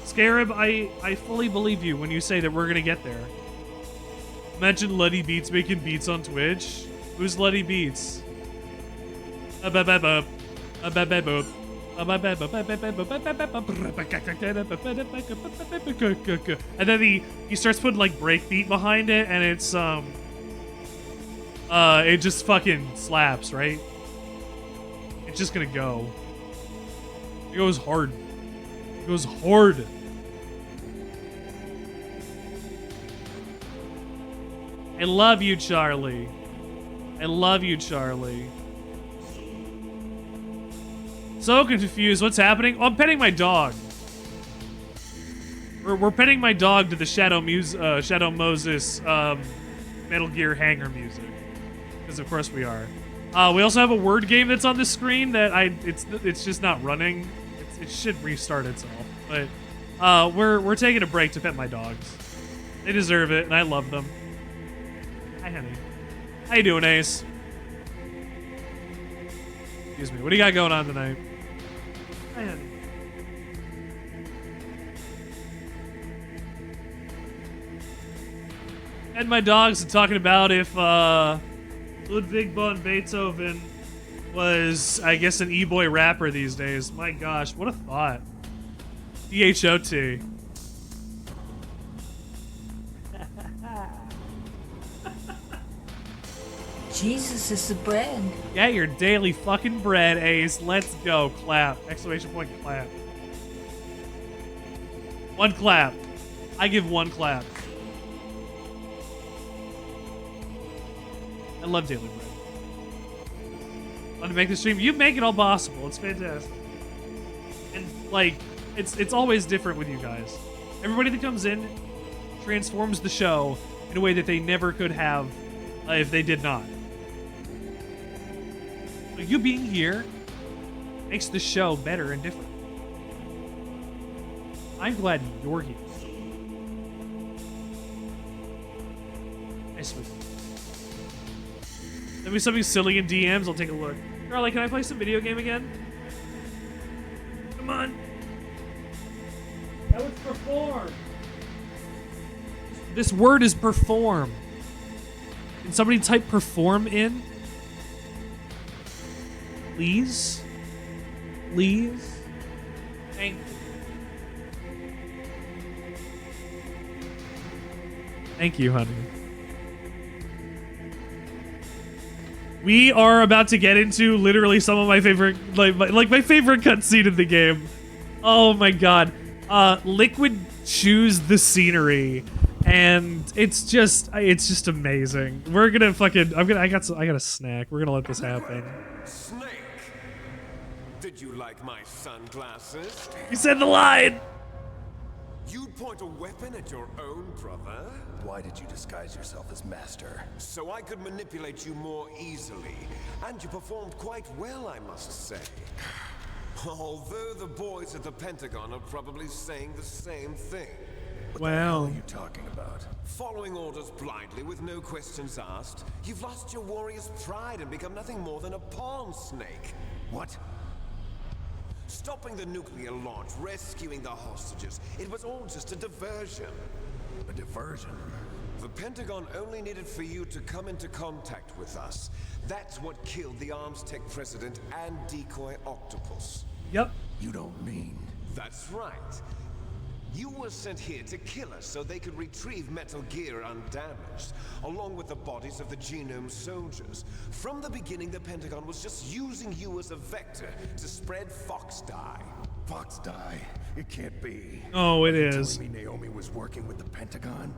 Scarab, I fully believe you when you say that we're going to get there. Imagine Letty Beats making beats on Twitch. Who's Letty Beats? And then he starts putting like breakbeat behind it, and it's it just fucking slaps, right? It's just gonna go. It goes hard. It goes hard. I love you, Charlie. I love you, Charlie. So confused. What's happening? Oh, I'm petting my dog. We're petting my dog to the Shadow Moses Metal Gear Hangar music. Because of course we are. We also have a word game that's on the screen that it's just not running. It should restart itself. But we're taking a break to pet my dogs. They deserve it, and I love them. Hi, honey. How you doing, Ace? Excuse me. What do you got going on tonight? Hi, honey. And my dogs are talking about if Ludwig von Beethoven was, I guess, an e-boy rapper these days. My gosh, what a thought. DHOT. Jesus is the bread. Yeah, your daily fucking bread, Ace. Let's go. Clap. Exclamation point clap. One clap. I give one clap. I love daily bread. Want to make the stream? You make it all possible. It's fantastic. And, like, it's always different with you guys. Everybody that comes in transforms the show in a way that they never could have if they did not. But you being here makes the show better and different. I'm glad you're here. Nice. Send me something silly in DMs, I'll take a look. Charlie, can I play some video game again? Come on. That was perform. This word is perform. Can somebody type perform in? Please? Please? Thank you. Thank you, honey. We are about to get into literally some of my favorite, like my favorite cutscene in the game. Oh my god. Liquid chews the scenery, and it's just amazing. We're gonna fucking, I got a snack. We're gonna let this happen. Snake, did you like my sunglasses? You said the line. You'd point a weapon at your own brother? Why did you disguise yourself as master? So I could manipulate you more easily. And you performed quite well, I must say. Although the boys at the Pentagon are probably saying the same thing. What the hell are you talking about? Following orders blindly with no questions asked, you've lost your warrior's pride and become nothing more than a pawn snake. What? Stopping the nuclear launch, rescuing the hostages, it was all just a diversion. A diversion? The Pentagon only needed for you to come into contact with us. That's what killed the Arms Tech president and decoy octopus. Yep. You don't mean... That's right. You were sent here to kill us so they could retrieve Metal Gear undamaged, along with the bodies of the Genome soldiers. From the beginning, the Pentagon was just using you as a vector to spread Fox Dye. Fox Dye? It can't be. Oh, it is. Telling me Naomi was working with the Pentagon?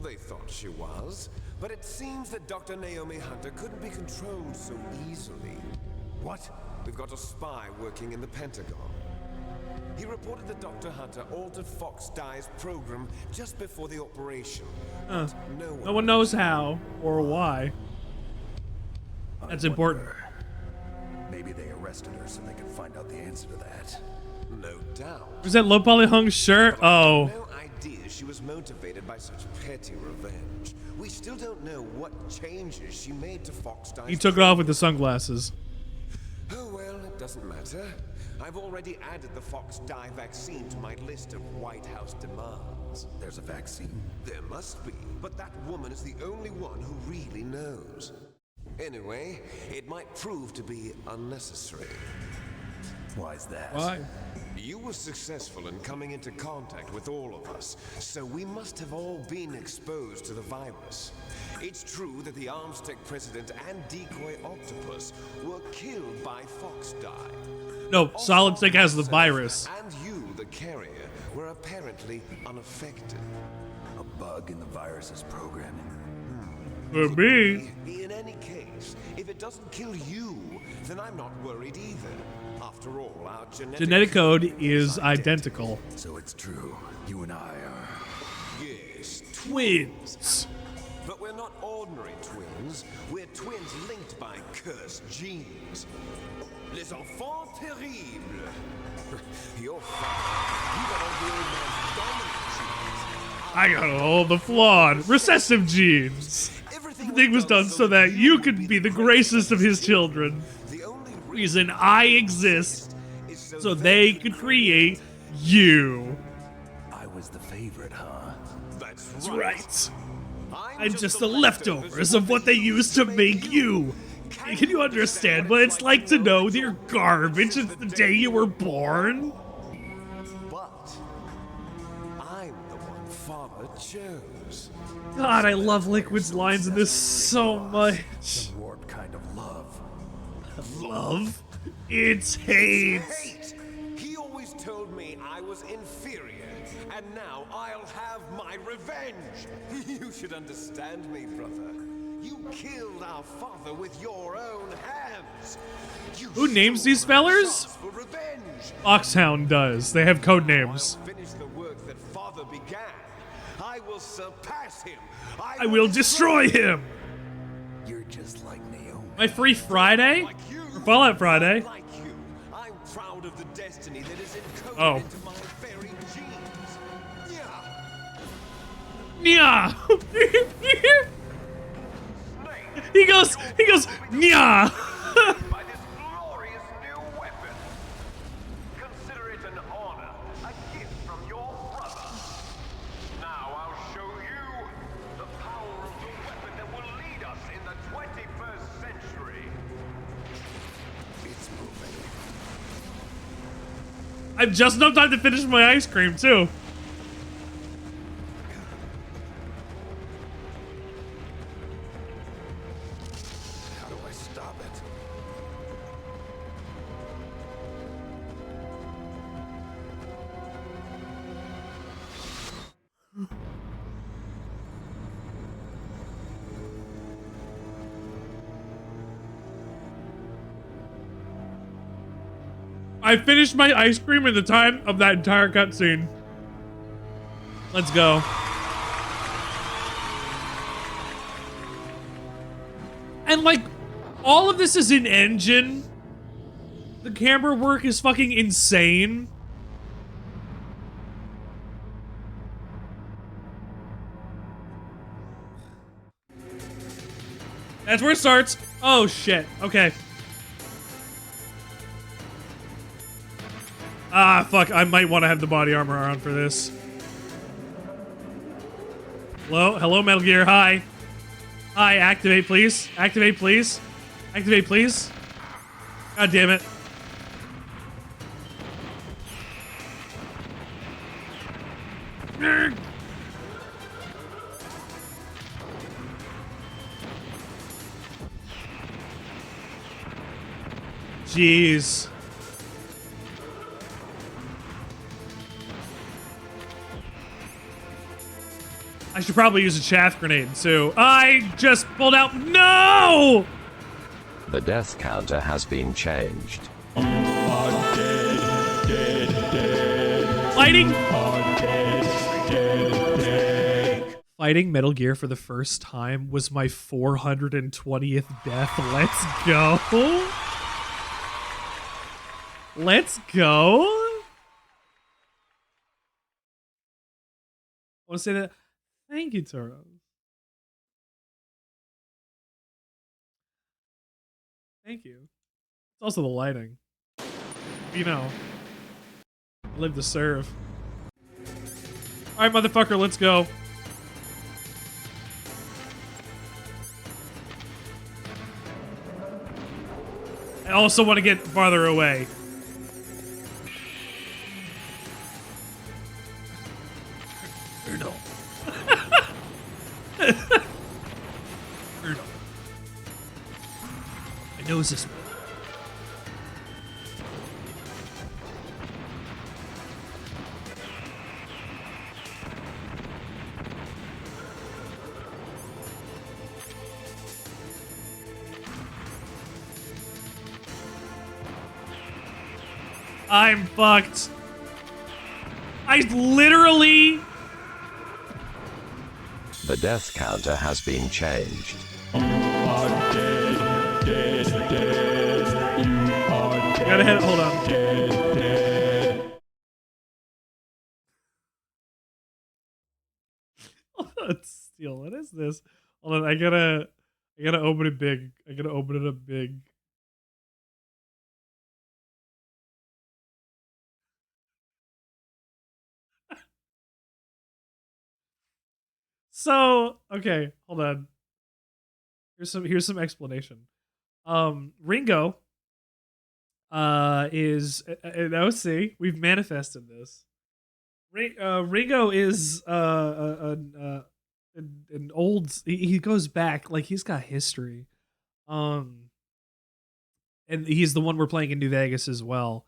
They thought she was, but it seems that Dr. Naomi Hunter couldn't be controlled so easily. What? We've got a spy working in the Pentagon. He reported that Dr. Hunter altered Fox Dye's program just before the operation. No one knows how or why. That's important. Maybe they arrested her so they could find out the answer to that. No doubt. Was that low poly hung shirt? Oh. No idea she was motivated by such petty revenge. We still don't know what changes she made to Fox Dye's. He took it off with the sunglasses. Oh well, it doesn't matter. I've already added the Fox Dye vaccine to my list of White House demands. There's a vaccine? There must be, but that woman is the only one who really knows. Anyway, it might prove to be unnecessary. Why's that? Why? You were successful in coming into contact with all of us, so we must have all been exposed to the virus. It's true that the Arms Tech president and decoy octopus were killed by Fox Dye. No, Solid Snake has the virus. And you, the carrier, were apparently unaffected. A bug in the virus's programming. For me. In any case, if it doesn't kill you, then I'm not worried either. After all, our Genetic code is identical. So it's true. You and I are... Yes, twins. But we're not ordinary twins. We're twins linked by cursed genes. Les enfants terribles. Your father, you got all the old man's dominant genes. I got all the flawed, recessive genes. Everything was done so that you could be the greatest of his children. The only reason I exist so they could create you. I was the favorite, huh? That's right. I'm just the leftovers of what they used to make you. Can you understand what it's like to know that you're garbage since the day you were born? But I'm the one Father chose. God, I love Liquid's lines in this so much. Some warped kind of love. Love? It's hate. He always told me I was inferior, and now I'll have my revenge. You should understand me, brother. You killed our father with your own hands. Who names these fellers? Oxhound does. They have code names. Finish the work that father began. I will surpass him. I will destroy him. You're just like Naomi. My free Friday? Or Fallout Friday? Like you, I'm proud of the destiny that is Oh. encoded into my very genes. Nya. He goes, nya. By this glorious new weapon. Consider it an honor, a gift from your brother. Now I'll show you the power of the weapon that will lead us in the 21st century. It's moving. I've just enough time to finish my ice cream too. How do I stop it? I finished my ice cream in the time of that entire cutscene. Let's go. And like, all of this is in engine. The camera work is fucking insane. That's where it starts. Oh shit. Okay. Ah, fuck. I might want to have the body armor on for this. Hello? Hello, Metal Gear. Hi. Hi, activate, please. Activate, please. Activate, please. God damn it. Jeez. I should probably use a chaff grenade, too. I just pulled out. No! The death counter has been changed. Fighting? Fighting Metal Gear for the first time was my 420th death. Let's go. Let's go. I want to say that. Thank you, Toro. Thank you. It's also the lighting. You know, I live to serve. All right, motherfucker, let's go. I also want to get farther away. Colonel. Colonel. I knows this one. I'm fucked. I literally... The death counter has been changed. Gotta hit. Hold on. Let's steal. What is this? Hold on. I gotta open it big. I gotta open it up big. So, okay, hold on. Here's some explanation. Ringo is an OC. We've manifested this. Ringo is an old. He goes back, like he's got history. And he's the one we're playing in New Vegas as well.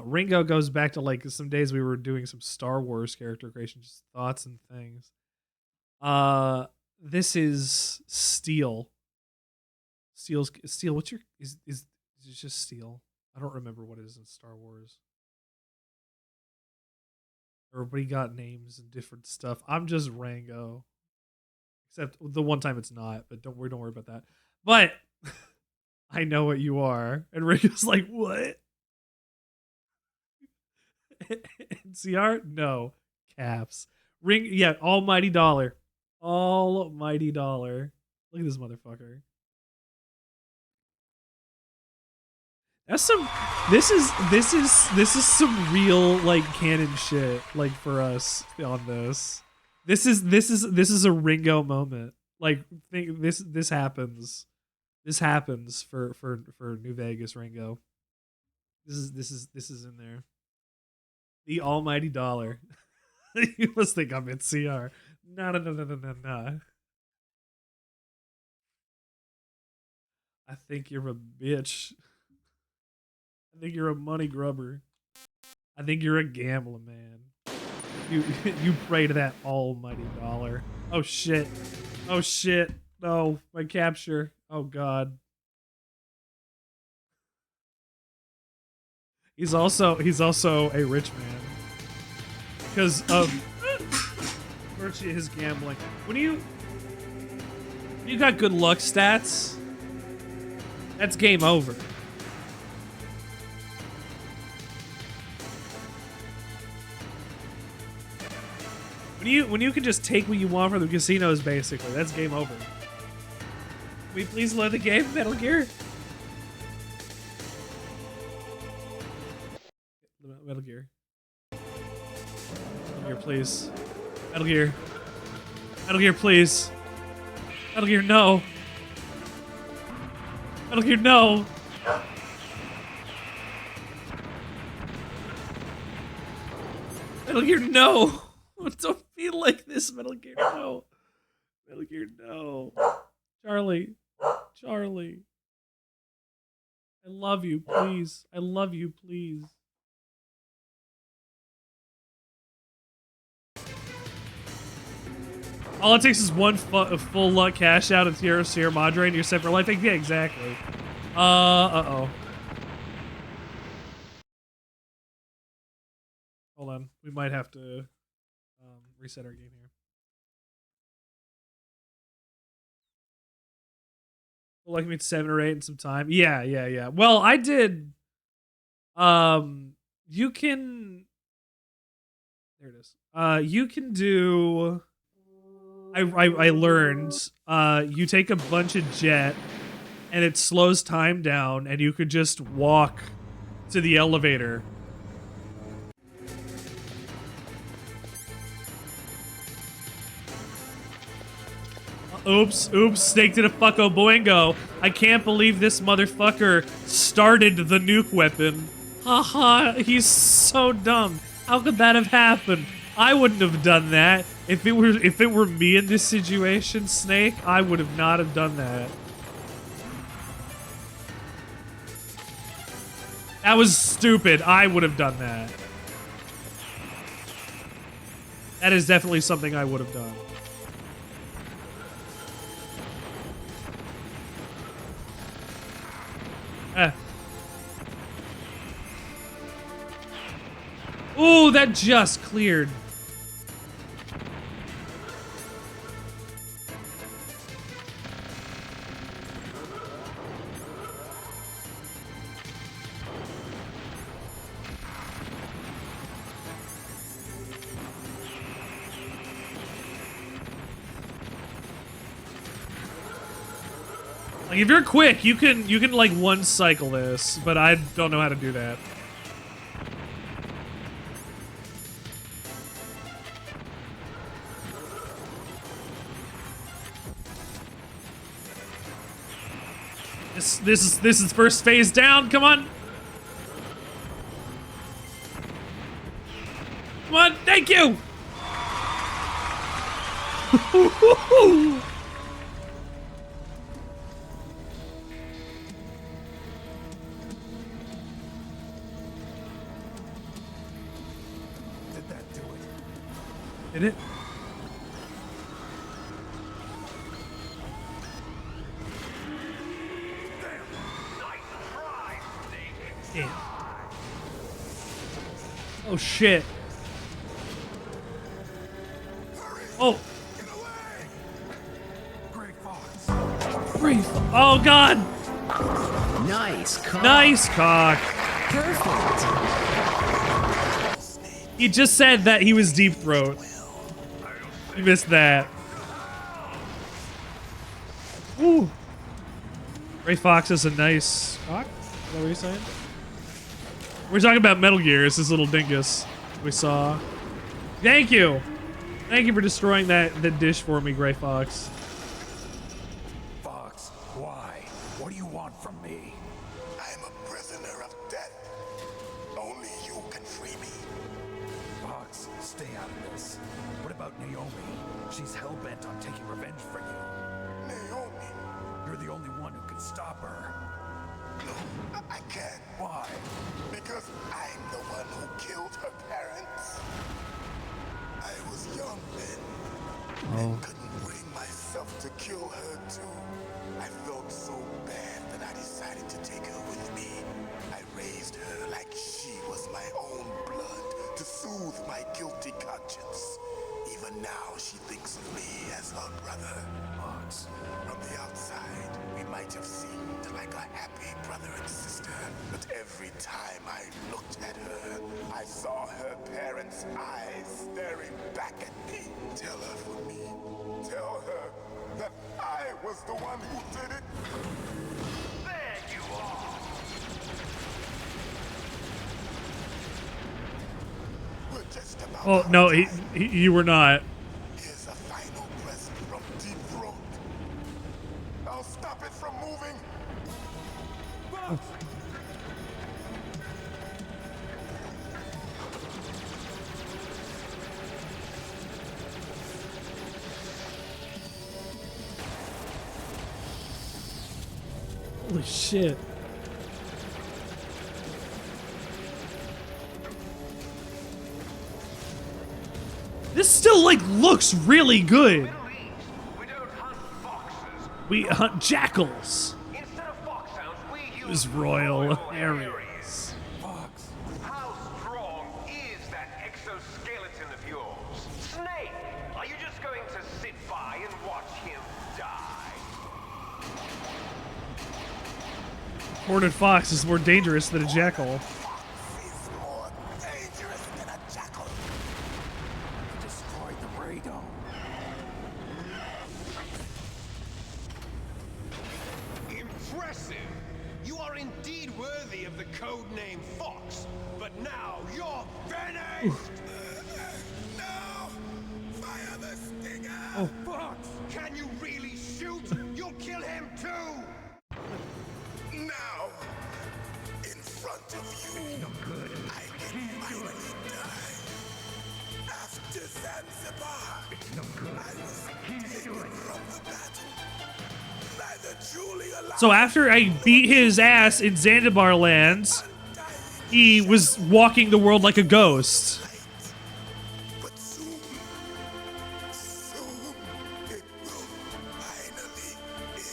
Ringo goes back to like some days we were doing some Star Wars character creation, just thoughts and things. This is Steel. Steel. What's your is it just Steel? I don't remember what it is in Star Wars. Everybody got names and different stuff. I'm just Rango. Except the one time it's not, but don't worry about that. But I know what you are. And Ringo's like, what? NCR? No. Caps. Yeah, almighty dollar. Almighty dollar. Look at this motherfucker. That's some. This is some real like canon shit. Like for us on this. This is a Ringo moment. Like this happens. This happens for New Vegas Ringo. This is in there. The almighty dollar. You must think I'm in CR. No. I think you're a bitch. I think you're a money grubber. I think you're a gambler, man. You pray to that almighty dollar. Oh shit. Oh shit. No, my capture. Oh god. He's also a rich man. Because of virtue of his gambling. When you got good luck stats, that's game over. When you can just take what you want from the casinos, basically, that's game over. Can we please load the game, Metal Gear? Metal Gear. Metal Gear, please. Metal Gear. Metal Gear, please. Metal Gear, no. Metal Gear, no. Metal Gear, no. Don't feel like this, Metal Gear, no. Metal Gear, no. Charlie. Charlie. I love you, please. I love you, please. All it takes is one full luck cash out of Sierra Madre and you're set for life. Yeah, exactly. Uh-oh. Hold on. We might have to reset our game here. Well, like me 7 or 8 in some time. Yeah. Well, I did. You can. There it is. You can do. I learned. You take a bunch of jet, and it slows time down, and you could just walk to the elevator. Oops, snake did a fucko boingo. I can't believe this motherfucker started the nuke weapon. Haha, he's so dumb. How could that have happened? I wouldn't have done that. If it were me in this situation, Snake, I would have not have done that. That was stupid. I would have done that. That is definitely something I would have done. Ooh, that just cleared. Like, if you're quick, you can like one cycle this, but I don't know how to do that. This is first phase down. Come on. Come on. Thank you. Did that do it? Did it? Damn. Oh shit. Oh. Great. Oh god. Nice cock. Nice cock. Perfect. He just said that he was deep throat. You missed that. Ooh. Ray Fox is a nice cock. Is that what you're saying? We're talking about Metal Gear. It's this little dingus we saw. Thank you. Thank you for destroying that dish for me, Gray Fox. Fox, why? What do you want from me? I'm a prisoner of death. Only you can free me. Fox, stay out of this. What about Naomi? She's hell-bent on taking revenge for you. Naomi? You're the only one who can stop her. No, I can't. Why? Because I'm the one who killed her parents. I was young then. And couldn't bring myself to kill her too. I felt so bad that I decided to take her with me. I raised her like she was my own blood to soothe my guilty conscience. Even now, she thinks of me as her brother. Fox, from the outside, we might have seemed like a happy brother and sister. But every time I looked at her, I saw her parents' eyes staring back at me. Tell her for me. Tell her that I was the one who did it. There you are. We're just about Oh no, you were not. Here's a final present from Deep Throat. I'll stop it from moving. Oh. Holy shit. This still, like, looks really good. We hunt jackals. Use royal areas. Fox, how strong is that exoskeleton of yours? Snake, are you just going to sit by and watch him die? Horned fox is more dangerous than a jackal. Destroyed the radar. Impressive! You are indeed worthy of the code name Fox, but now you're finished! No! Fire the stinger! Oh. Fox! Can you really shoot? You'll kill him too! Now, in front of you, I can finally die. After Zanzibar, I was taken from the battle. Neither truly alive. So after I beat his ass in Zanzibar lands, he was walking the world like a ghost. But soon it will finally end.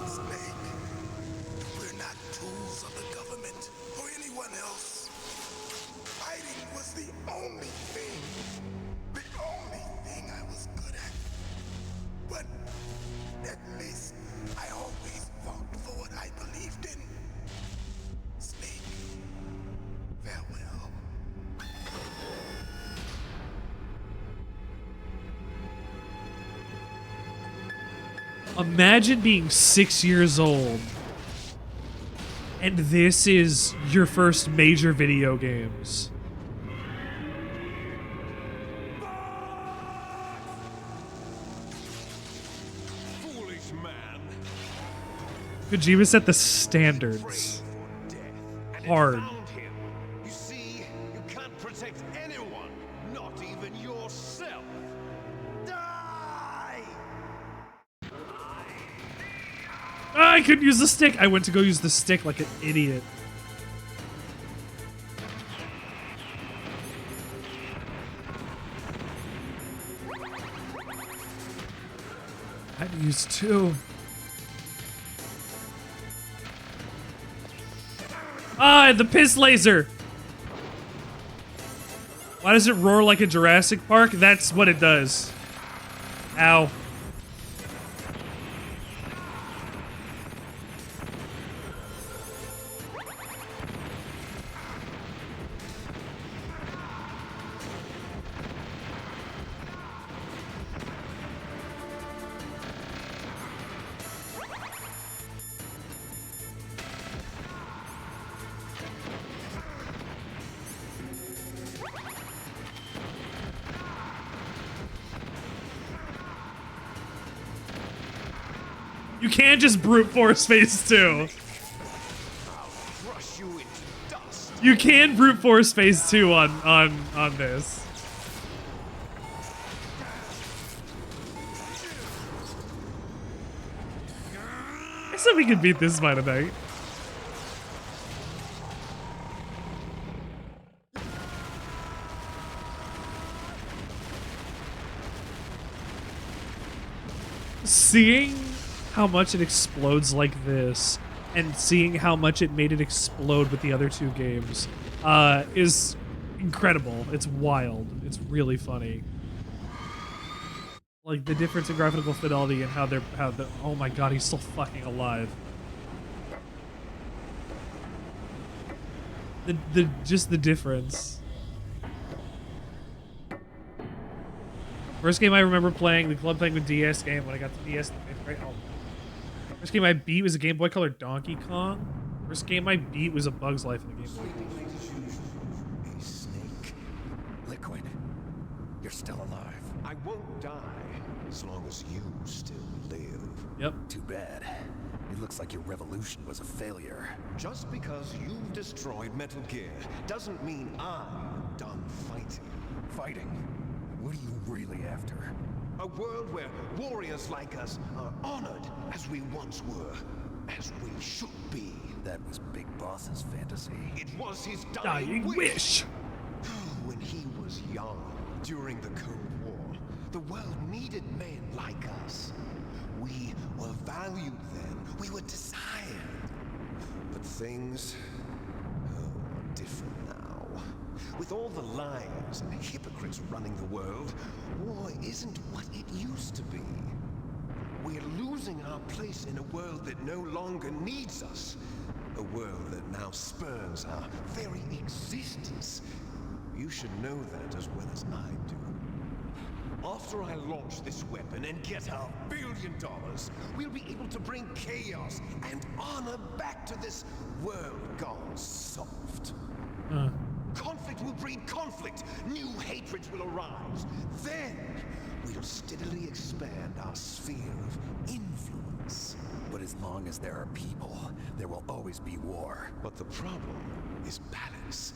Snake, we're not tools of the government or anyone else. Fighting was the only thing I was good at. But at least I always fought for what I believed in. Snake, farewell. Imagine being 6 years old, and this is your first major video games. Foolish man. Kojima set the standards hard. You see, you can't protect anyone, not even yourself. Die! I couldn't use the stick. I went to go use the stick like an idiot. I had to use two. Ah, the piss laser. Why does it roar like a Jurassic Park? That's what it does. Ow. You can't just brute force phase 2. Crush you into dust. You can brute force phase 2 on this. I said we could beat this by tonight. Seeing how much it explodes like this and seeing how much it made it explode with the other two games is incredible. It's wild. It's really funny. Like the difference in graphical fidelity and how oh my god, he's still fucking alive. Just the difference. First game I remember playing, the Club Penguin DS game when I got the DS. First game I beat was a Game Boy Color Donkey Kong. First game I beat was A Bug's Life in the Game Boy Color. A snake. Liquid. You're still alive. I won't die as long as you still live. Yep. Too bad. It looks like your revolution was a failure. Just because you've destroyed Metal Gear doesn't mean I'm done fighting. Fighting? What are you really after? A world where warriors like us are honored as we once were, as we should be. That was Big Boss's fantasy. It was his dying wish. When he was young, during the Cold War, the world needed men like us. We were valued then. We were desired. But things are different now. With all the liars and hypocrites running the world, war isn't what it used to be. We're losing our place in a world that no longer needs us. A world that now spurns our very existence. You should know that as well as I do. After I launch this weapon and get our $1 billion, we'll be able to bring chaos and honor back to this world gone soft. Conflict will breed conflict. New hatreds will arise. Then we'll steadily expand our sphere of influence. But as long as there are people, there will always be war. But the problem is balance.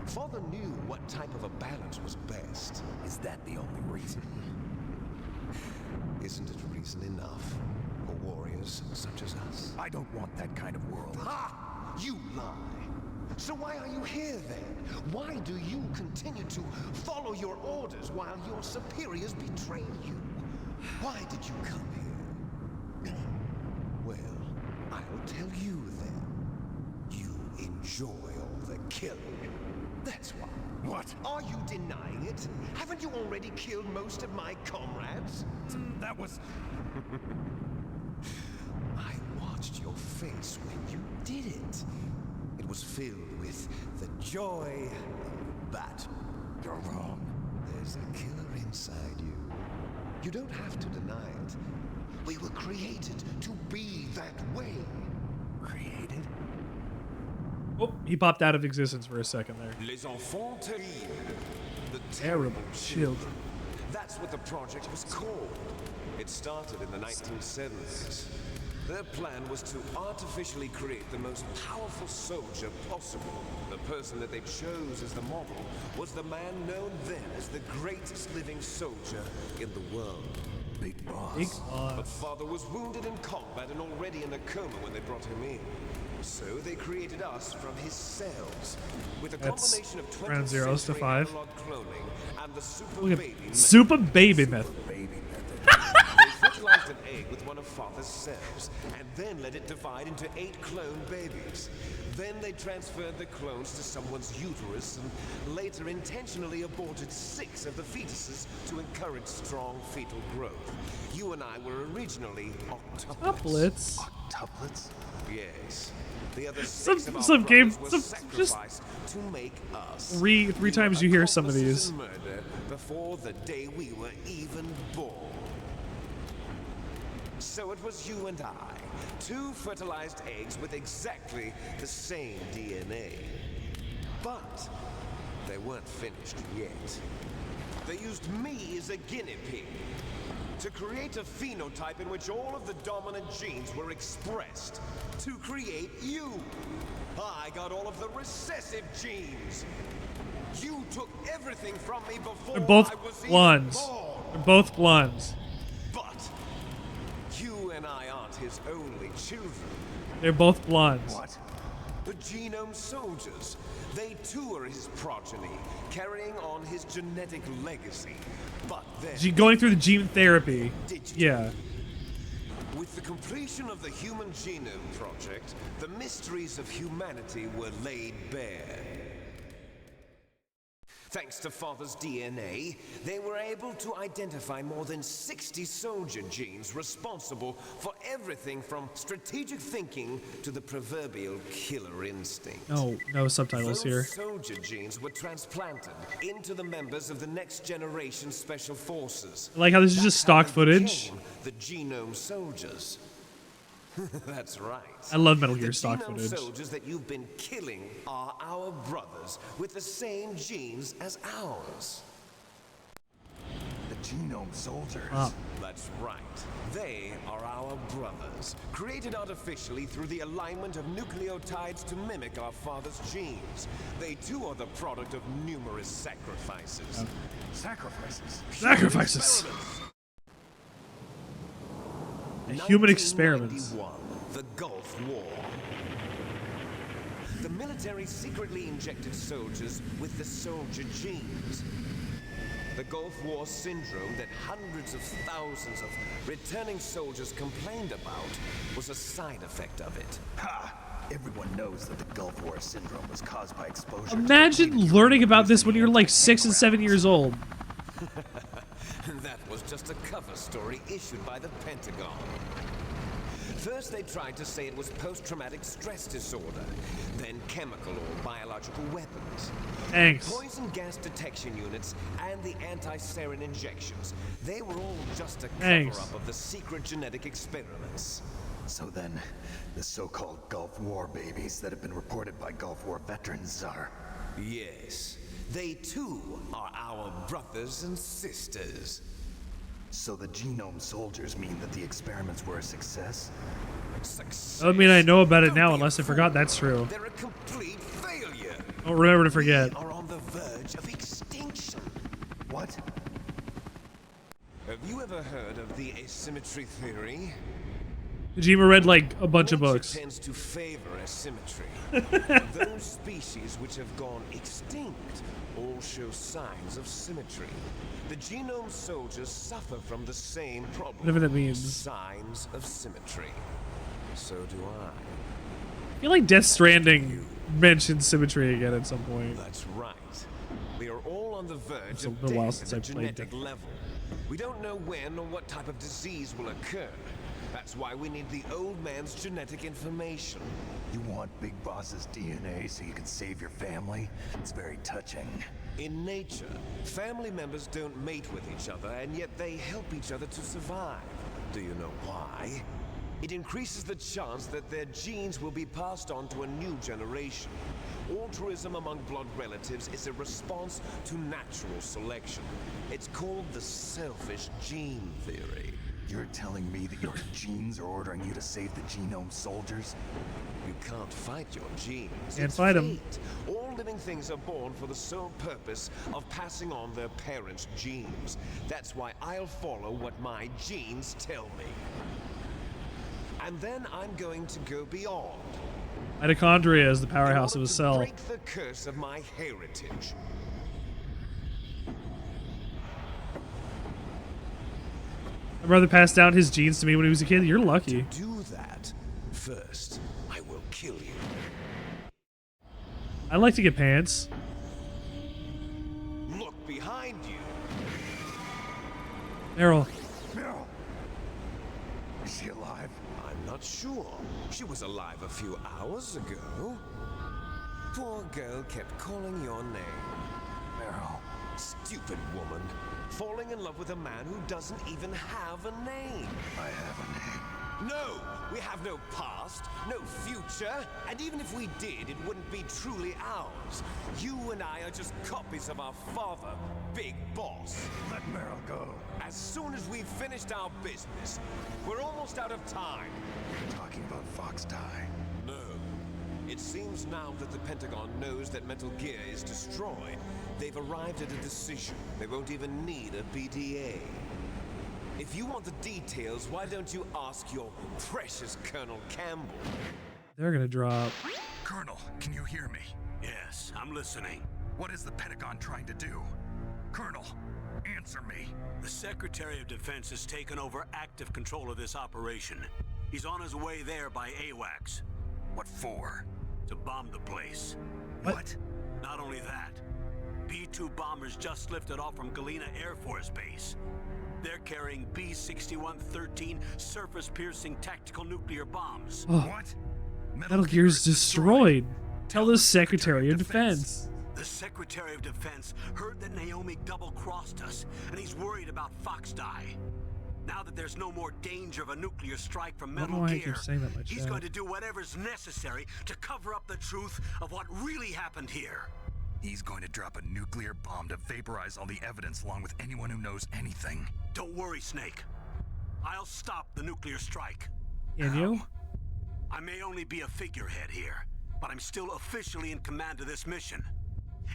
Father knew what type of a balance was best. Is that the only reason? Isn't it reason enough for warriors such as us? I don't want that kind of world. Ha! You lie! So why are you here then? Why do you continue to follow your orders while your superiors betray you? Why did you come here? Well, I'll tell you then. You enjoy all the killing. That's why. What? Are you denying it? Haven't you already killed most of my comrades? That was... I watched your face when you did it. It was filled with the joy of battle. You're wrong. There's a killer inside you. You don't have to deny it. We were created to be that way. Created? Oh, he popped out of existence for a second there. Les enfants terribles. The Terrible children. That's what the project was called. It started in the 1970s. Their plan was to artificially create the most powerful soldier possible. The person that they chose as the model was the man known then as the greatest living soldier in the world. Big Boss. Big Boss. But Father was wounded in combat and already in a coma when they brought him in. So they created us from his cells with a combination of 20th century analog cloning and the super baby method. Super baby method. They fertilized an egg with one of Father's cells and then let it divide into 8 clone babies. Then they transferred the clones to someone's uterus and later intentionally aborted 6 of the fetuses to encourage strong fetal growth. You and I were originally octuplets. Octuplets? Yes. The other 6 of our some games, were just sacrificed to make us. three times you hear some of these. In murder before the day we were even born. So it was you and I, 2 fertilized eggs with exactly the same DNA. But they weren't finished yet. They used me as a guinea pig to create a phenotype in which all of the dominant genes were expressed. To create you. I got all of the recessive genes. You took everything from me before They're both I was blondes. even born. They're both blondes. But you and I aren't his only children. They're both blondes. What? The genome soldiers. They too are his progeny, carrying on his genetic legacy. But then... Going through the gene therapy. Yeah. With the completion of the Human Genome Project, the mysteries of humanity were laid bare. Thanks to Father's DNA, they were able to identify more than 60 soldier genes responsible for everything from strategic thinking to the proverbial killer instinct. No subtitles here. Those soldier genes were transplanted into the members of the next generation special forces. I like how this is just stock footage. The genome soldiers. That's right. I love Metal Gear the stock genome footage. soldiers that you've been killing are our brothers with the same genes as ours. The genome soldiers. That's right. They are our brothers, created artificially through the alignment of nucleotides to mimic our father's genes. They too are the product of numerous sacrifices. Sacrifices? Sacrifices! Human experiments. 1991, the Gulf War. The military secretly injected soldiers with the soldier genes. The Gulf War syndrome that hundreds of thousands of returning soldiers complained about was a side effect of it. Ha! Everyone knows that the Gulf War syndrome was caused by exposure. Imagine learning about this when you're like 6 and 7 years old. That was just a cover story issued by the Pentagon. First, they tried to say it was post-traumatic stress disorder, then chemical or biological weapons. Thanks. Poison gas detection units and the anti-sarin injections. They were all just a Thanks. cover-up of the secret genetic experiments. So then, the so-called Gulf War babies that have been reported by Gulf War veterans are... Yes. They too are our brothers and sisters. So the genome soldiers mean that the experiments were a success? I mean, I know about it now, unless I forgot that's true. They're a complete failure. Don't remember to forget. We are on the verge of extinction. What? Have you ever heard of the asymmetry theory? Kojima read like a bunch of books. Nature tends to favor asymmetry. Those species which have gone extinct all show signs of symmetry. The genome soldiers suffer from the same problem. Whatever that means. Signs of symmetry. So do I. I feel like Death Stranding mentioned symmetry again at some point. That's right. We are all on the verge It's a of little while death since at I a played genetic level. We don't know when or what type of disease will occur. That's why we need the old man's genetic information. You want Big Boss's DNA so you can save your family? It's very touching. In nature, family members don't mate with each other, and yet they help each other to survive. Do you know why? It increases the chance that their genes will be passed on to a new generation. Altruism among blood relatives is a response to natural selection. It's called the selfish gene theory. You're telling me that your genes are ordering you to save the genome soldiers? You can't fight your genes. Can't It's fight 'em. fate. All living things are born for the sole purpose of passing on their parents' genes. That's why I'll follow what my genes tell me. And then I'm going to go beyond. Mitochondria is the powerhouse of a in order to cell. break the curse of my heritage. My brother passed down his genes to me when he was a kid. You're lucky. To do that, first, I will kill you. I'd like to get pants. Look behind you. Meryl. Meryl! Is she alive? I'm not sure. She was alive a few hours ago. Poor girl kept calling your name. Meryl. Stupid woman. Falling in love with a man who doesn't even have a name. I have a name. No! We have no past, no future, and even if we did, it wouldn't be truly ours. You and I are just copies of our father, Big Boss. Let Meryl go. As soon as we've finished our business, we're almost out of time. You're talking about Fox Die. No. It seems now that the Pentagon knows that Metal Gear is destroyed. They've arrived at a decision. They won't even need a BDA. If you want the details, why don't you ask your precious Colonel Campbell? They're gonna drop. Colonel, can you hear me? Yes, I'm listening. What is the Pentagon trying to do? Colonel, Answer me. The Secretary of Defense has taken over active control of this operation. He's on his way there by AWACS. What for? To bomb the place. What? Not only that, B-2 bombers just lifted off from Galena Air Force Base. They're carrying B-6113 surface-piercing tactical nuclear bombs. Oh. What? Metal Gear's destroyed. Tell the Secretary of Defense. The Secretary of Defense heard that Naomi double-crossed us, and he's worried about Foxdie. Now that there's no more danger of a nuclear strike from Metal I Gear, keep saying that much. he's going to do whatever's necessary to cover up the truth of what really happened here. He's going to drop a nuclear bomb to vaporize all the evidence along with anyone who knows anything. Don't worry, Snake. I'll stop the nuclear strike. Can you? I may only be a figurehead here, but I'm still officially in command of this mission.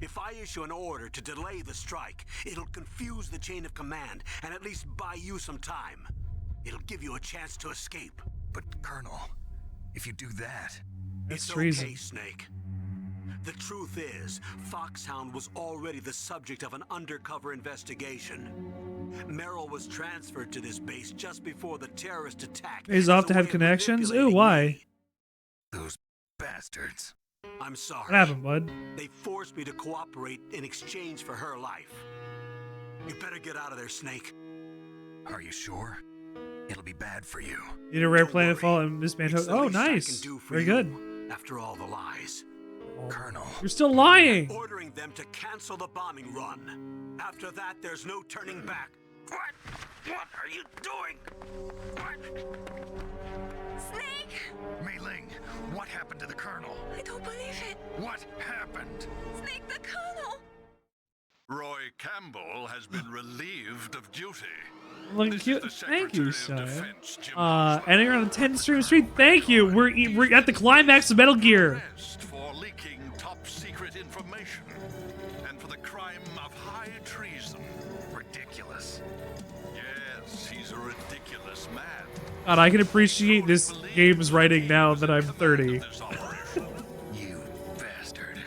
If I issue an order to delay the strike, it'll confuse the chain of command and at least buy you some time. It'll give you a chance to escape. But, Colonel, if you do that... It's okay, Snake. The truth is, Foxhound was already the subject of an undercover investigation. Merrill was transferred to this base just before the terrorist attack. Pays off to have connections? Ooh, why? Those bastards. I'm sorry. What happened, bud? They forced me to cooperate in exchange for her life. You better get out of there, Snake. Are you sure? It'll be bad for you. Need a rare planet fall and mismantle. Oh, nice. Very good. After all the lies. Colonel. You're still lying. Ordering them to cancel the bombing run. After that, there's no turning back. What? What are you doing? What? Snake! Mei Ling, what happened to the Colonel? I don't believe it. What happened? Snake, the Colonel! Roy Campbell has been relieved of duty. Looking cute. Thank you, son. Ending on a 10 stream street. Thank you. We're at the climax of Metal Gear. For leaking top secret information and for the crime of high treason. Ridiculous. Yes, he's a ridiculous man. God, I can appreciate this game's writing now that I'm 30. You bastard.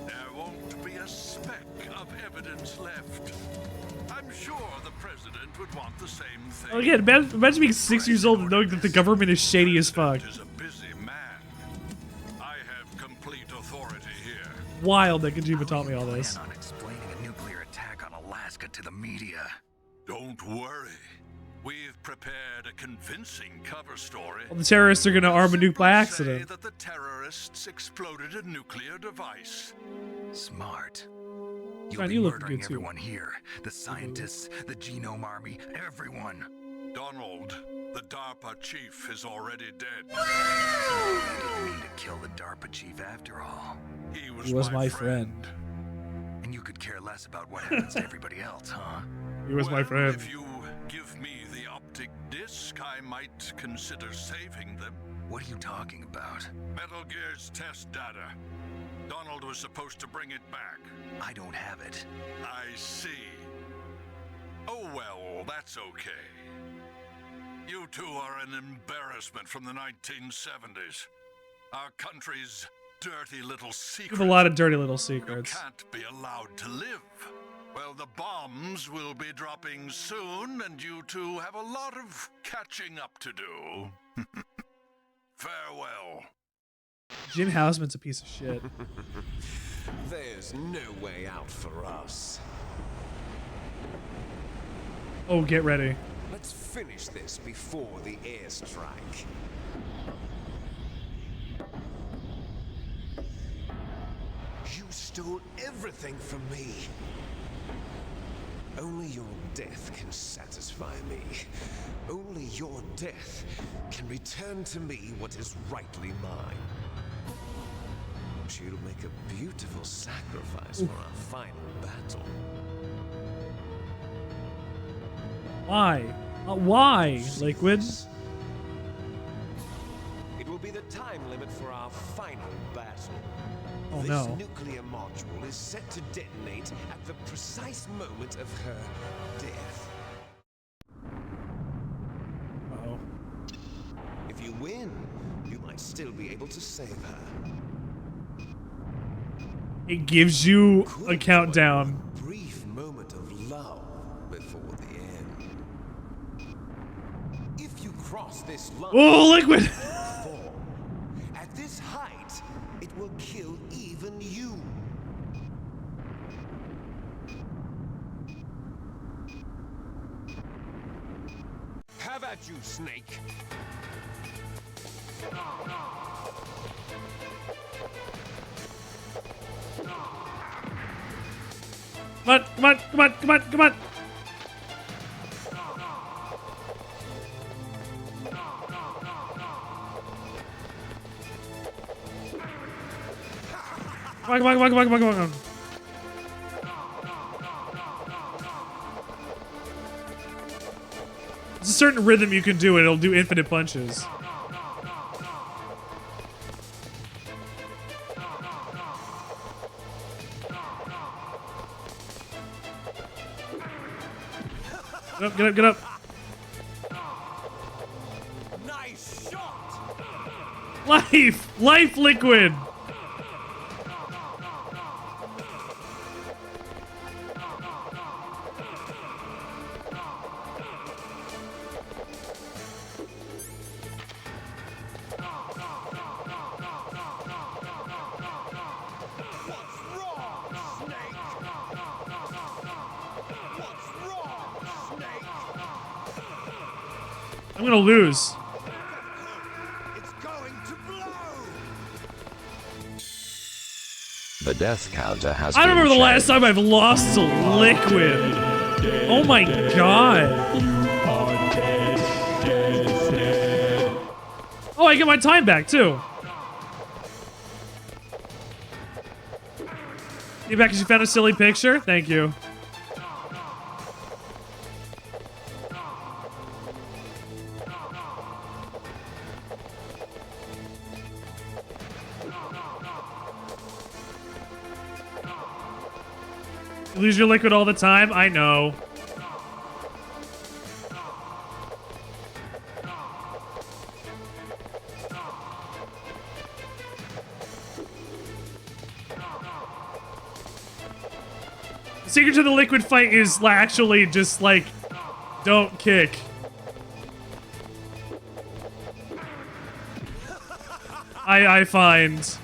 There won't be a speck of evidence left. I'm sure the president would want the same thing. Oh, again, imagine being 6 years old and knowing that the government is shady as fuck. Is a busy man. I have complete authority here. Wild that Kojima taught me all this. On explaining a nuclear attack on Alaska to the media. Don't worry. We've prepared a convincing cover story. Well, the terrorists are gonna arm a nuke by accident. Say that the terrorists exploded a nuclear device. Smart. You'll John, be you look murdering good too. everyone here. The scientists, the genome army, everyone. Donald, the DARPA chief, is already dead. You didn't mean to kill the DARPA chief after all. He was my friend. And you could care less about what happens to everybody else, huh? He was my friend. If you give me the optic disc, I might consider saving them. What are you talking about? Metal Gear's test data. Donald was supposed to bring it back. I don't have it. I see. Oh well, that's okay. You two are an embarrassment from the 1970s. Our country's dirty little We secret. have a lot of dirty little secrets. You can't be allowed to live. Well, the bombs will be dropping soon, and you two have a lot of catching up to do. Farewell. Jim Houseman's a piece of shit. There's no way out for us. Oh, get ready. Let's finish this before the airstrike. You stole everything from me. Only your death can satisfy me. Only your death can return to me what is rightly mine. She'll make a beautiful sacrifice for our final battle. Why? Why, Liquid? It will be the time limit for our final battle. Oh, this no. nuclear module is set to detonate at the precise moment of her death. Uh-oh. If you win, you might still be able to save her. It gives you a countdown. Brief moment of love cross this line. Oh, liquid! At this height, it will kill even you. Have at you, Snake. Come on, come on, come on, come on, come on. Come on, come on, come on, come on, come on, come on. There's a certain rhythm you can do and it'll do infinite punches. Get up, get up, get up. Nice shot. Life liquid. I'm gonna lose. The death counter has I been remember the changed. last time I've lost to liquid. Oh my god. Oh, I get my time back too. You back because you found a silly picture? Thank you. You lose your liquid all the time? I know. The secret to the liquid fight is actually just like, don't kick. I find.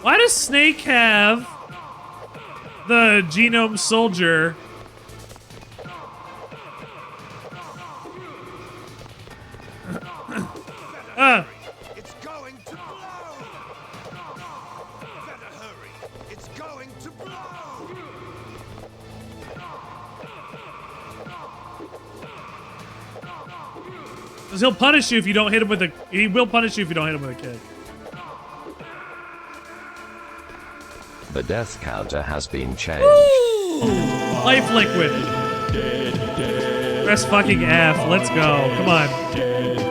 Why does Snake have the genome soldier? It's going to blow. Better hurry. It's going to blow. Because he'll punish you if you don't hit him with a. He will punish you if you don't hit him with a kick. The death counter has been changed. Woo! Life liquid. Press fucking F. Let's go. Come on.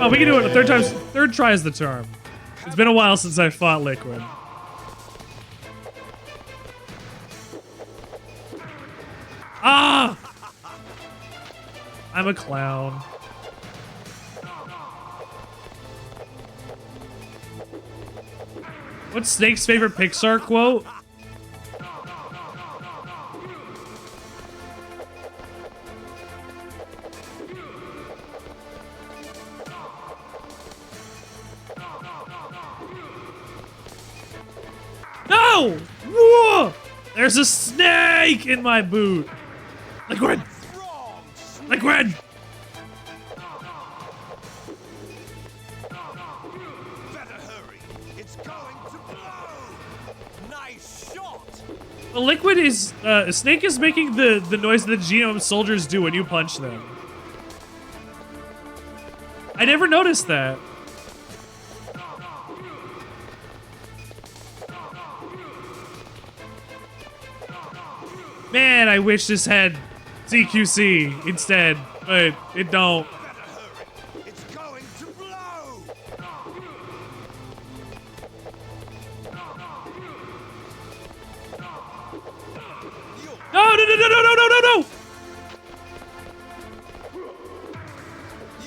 Oh, we can do it a third time. Third try is the charm. It's been a while since I fought liquid. Ah! I'm a clown. What's Snake's favorite Pixar quote? No! Whoa! There's a snake in my boot. Liquid! Liquid! The liquid is, Snake is making the noise that genome soldiers do when you punch them. I never noticed that. Man, I wish this had CQC instead, but it don't. No, no, no, no, no, no, no, no, no!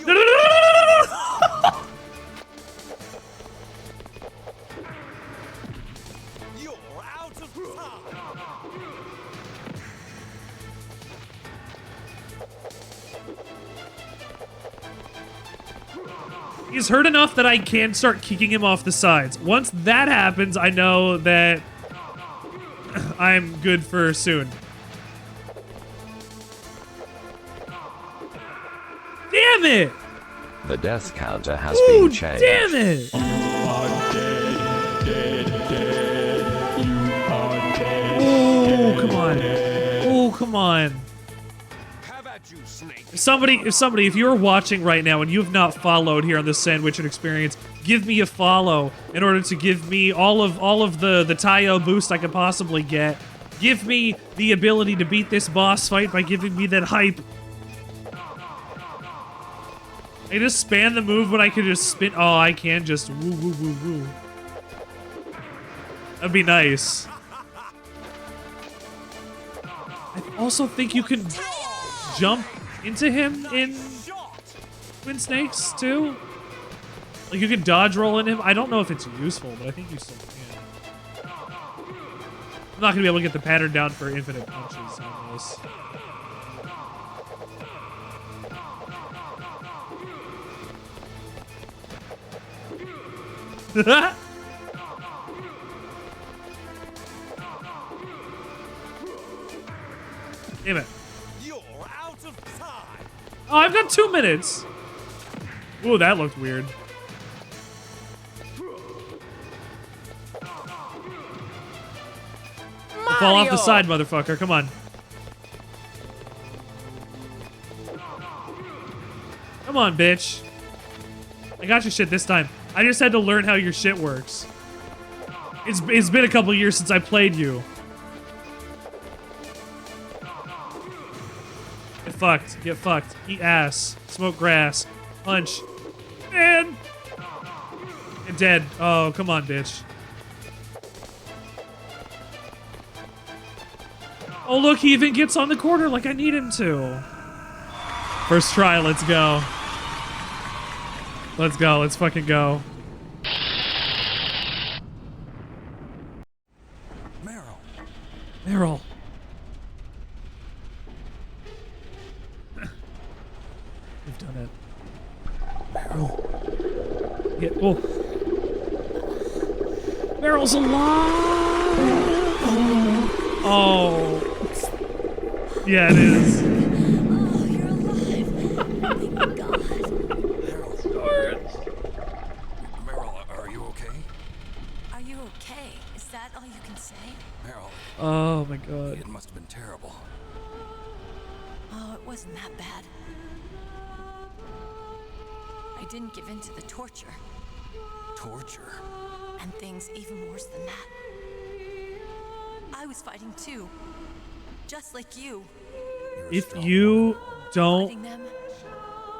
No, no, no, no, no, no, no! You're out of time. He's hurt enough that I can start kicking him off the sides. Once that happens, I know that I'm good for soon. Damn it! The death counter has been changed. Damn it! Oh, come on. Oh, come on. If you're watching right now and you have not followed here on this Sandwichard experience, give me a follow in order to give me all of the Tayo boost I can possibly get. Give me the ability to beat this boss fight by giving me that hype. I just spam the move, but I could just spin. Oh, I can just woo woo woo woo. That'd be nice. I also think you can jump into him in Twin Snakes too. Like you can dodge roll in him. I don't know if it's useful, but I think you still can. I'm not gonna be able to get the pattern down for infinite punches on this. Damn it. You're out of time. Oh, I've got 2 minutes. Ooh, that looked weird. Fall off the side, motherfucker. Come on. Come on, bitch. I got your shit this time. I just had to learn how your shit works. It's been a couple years since I played you. Get fucked. Get fucked. Eat ass. Smoke grass. Punch. Man! You're dead. Oh, come on, bitch. Oh, look, he even gets on the corner like I need him to. First try, let's go. Let's go, let's fucking go. Meryl. We've done it. Meryl. Yeah, oh. Meryl's alive! Oh. Yeah, it is. Oh, you're alive. Oh my God. Meryl, are you okay? Are you okay? Is that all you can say? Meryl. Oh my God. It must have been terrible. Oh, it wasn't that bad. I didn't give in to the torture. Torture? And things even worse than that. I was fighting too. Just like you. If you don't... Fighting them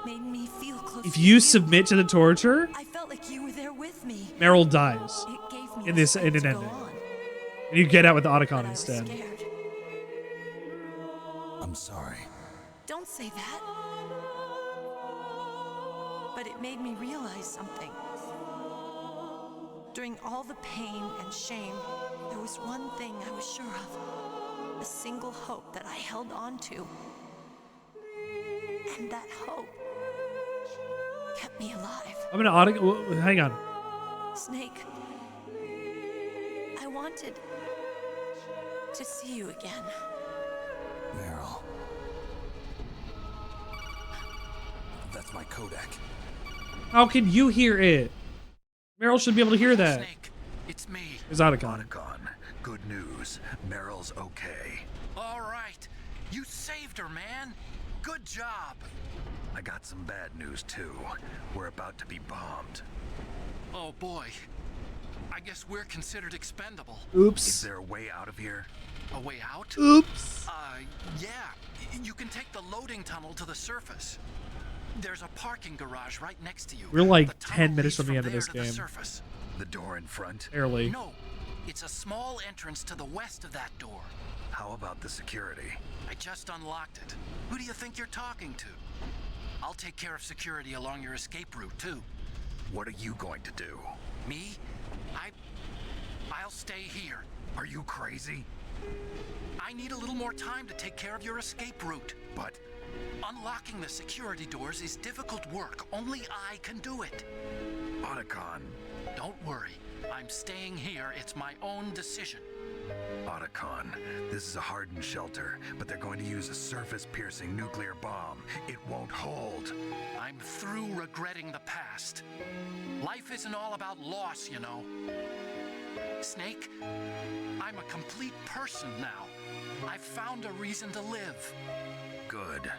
made me feel close If to you submit to the torture, I felt like you were there with me. Meryl dies It gave me in the an strength to ending. go on. And you get out with the But Otacon I was instead. scared. I'm sorry. Don't say that. But it made me realize something. During all the pain and shame, there was one thing I was sure of. A single hope that I held on to. And that hope kept me alive. I'm gonna Otacon... Hang on. Snake, I wanted to see you again. Meryl. That's my Kodak. How can you hear it? Meryl should be able to hear that. Snake, it's me. It's Otacon. Good news. Meryl's okay. All right. You saved her, man. Good job. I got some bad news, too. We're about to be bombed. Oh, boy. I guess we're considered expendable. Oops. Is there a way out of here? A way out? Oops. Yeah. You can take the loading tunnel to the surface. There's a parking garage right next to you. We're like 10 minutes from the end of this game. The door in front? Barely. No. It's a small entrance to the west of that door. How about the security? I just unlocked it. Who do you think you're talking to? I'll take care of security along your escape route, too. What are you going to do? Me? I'll stay here. Are you crazy? I need a little more time to take care of your escape route. But Unlocking the security doors is difficult work. Only I can do it. Otacon. Don't worry. I'm staying here. It's my own decision. Otacon, this is a hardened shelter, but they're going to use a surface-piercing nuclear bomb. It won't hold. I'm through regretting the past. Life isn't all about loss, you know. Snake, I'm a complete person now. I've found a reason to live. Good.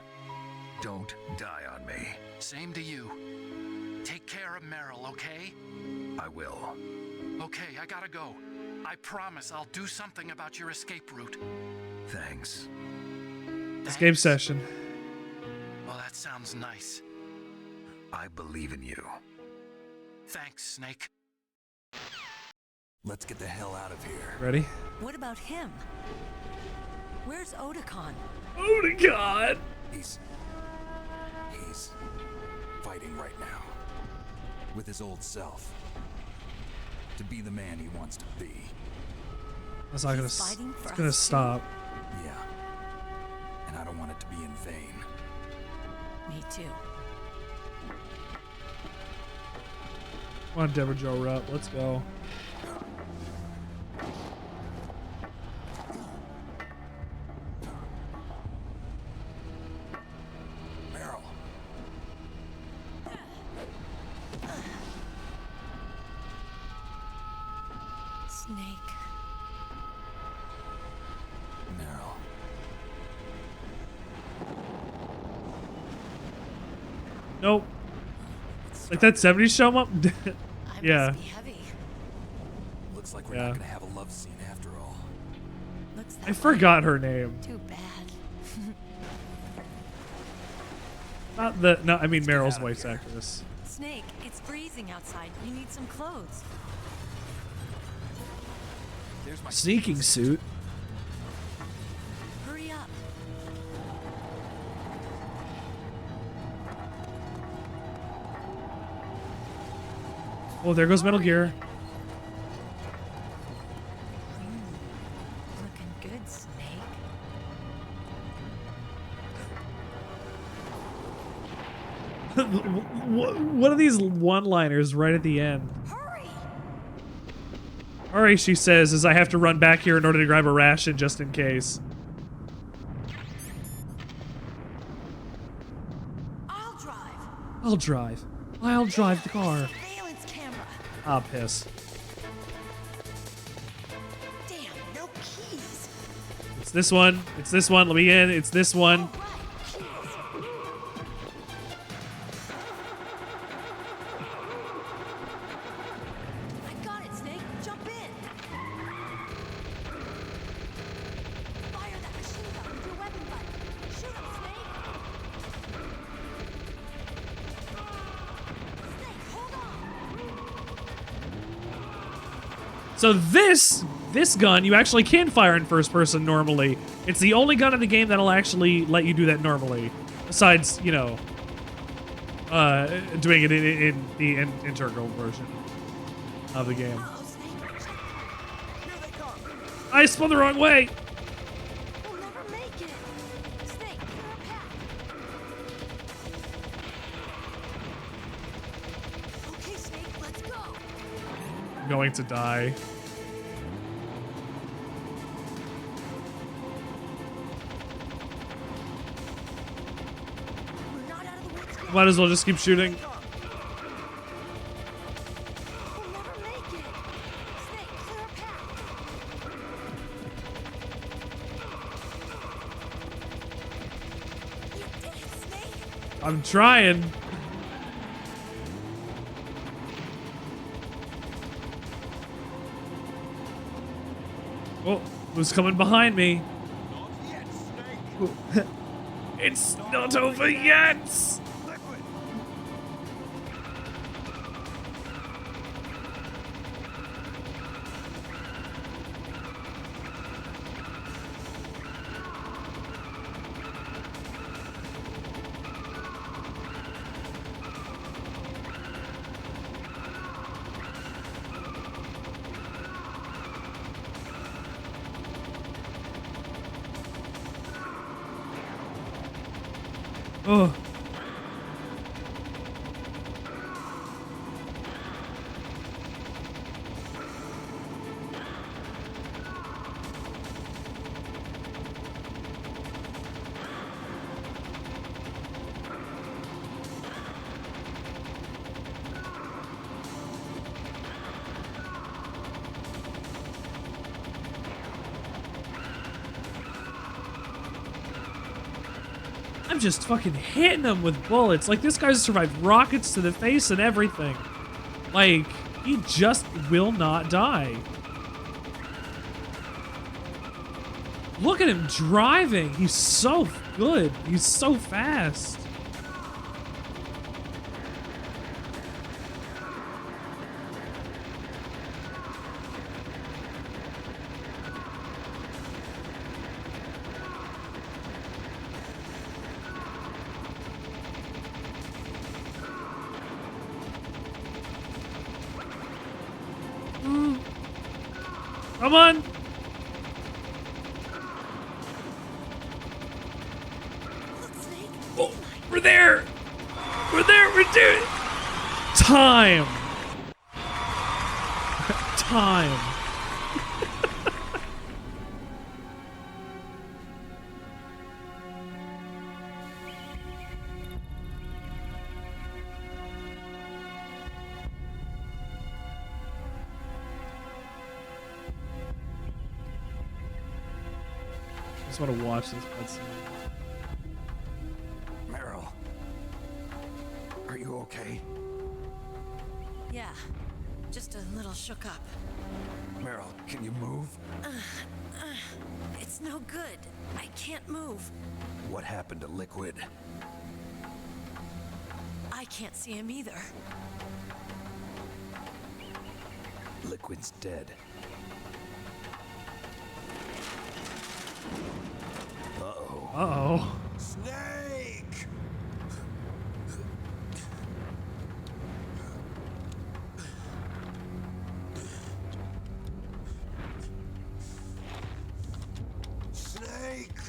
Don't die on me. Same to you. Take care of Meryl, okay? I will. Okay, I gotta go. I promise I'll do something about your escape route. Thanks. Escape session. Well, that sounds nice. I believe in you. Thanks, Snake. Let's get the hell out of here. Ready? What about him? Where's Otacon? Otacon! He's fighting right now. With his old self. To be the man he wants to be. That's not gonna. It's gonna stop. Yeah. And I don't want it to be in vain. Me too. Come on, Deborah Jo Rupp. Let's go. Meryl. Snake. Meryl. Nope. Like that 70s show up? Yeah. Must be heavy. Looks like we're not gonna have a love scene after all. Looks that I way. forgot her name. Too bad. Not the. No, I mean Meryl's voice actress. Snake, it's freezing outside. You need some clothes. There's my Sneaking suit. Hurry up. Oh, there goes Metal Gear. Looking good, Snake. What are these one-liners right at the end? Hurry, she says, as I have to run back here in order to grab a ration just in case. I'll drive. I'll drive. I'll drive the car. Surveillance camera. Ah, piss. Damn, no keys. It's this one. It's this one. Let me in. It's this one. I got it, Snake. Jump in. Fire that machine gun with your weapon button. Shoot him, Snake. Snake, hold on. So this gun you actually can fire in first person normally. It's the only gun in the game that'll actually let you do that normally. Besides, you know, doing it in the integral version of the game. I spun the wrong way. We'll never make it. Snake, clear a path. Okay, Snake, let's go. I'm going to die. We're not out of the woods yet. Might as well just keep shooting. We'll never make it. Snake, clear a path. You did it, Snake. I'm trying. Oh, who's coming behind me? It's not over yet. Oh. I'm just fucking hitting him with bullets. Like, this guy's survived rockets to the face and everything. Like, he just will not die. Look at him driving. He's so good. He's so fast. Come on! Oh, we're there! We're there! We're doing it! Time! Time! I just want to watch this cutscene. Meryl, are you okay? Yeah, just a little shook up. Meryl, can you move? It's no good. I can't move. What happened to Liquid? I can't see him either. Liquid's dead. Uh-oh. Uh-oh. Snake! Snake!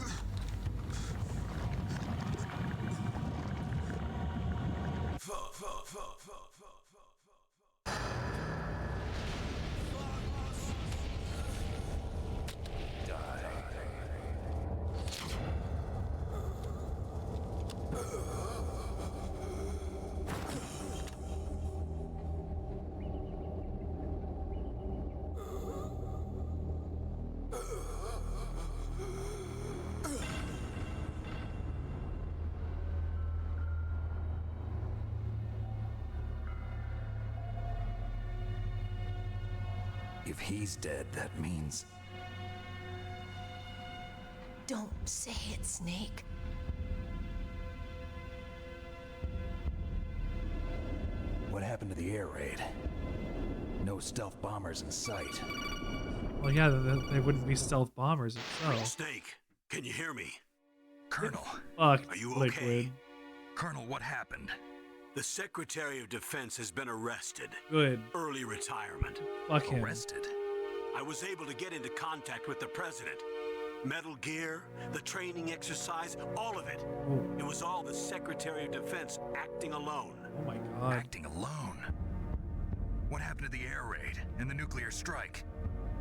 If he's dead, that means... Don't say it, Snake. What happened to the air raid? No stealth bombers in sight. Well, yeah, they wouldn't be stealth bombers if so. Snake, can you hear me? Colonel. Fuck, Are you Liquid. okay? Colonel, what happened? The Secretary of Defense has been arrested. Good. Early retirement. Fuck him. Arrested? I was able to get into contact with the president. Metal Gear, the training exercise, all of it. Ooh. It was all the Secretary of Defense acting alone. Oh my god. Acting alone? What happened to the air raid and the nuclear strike?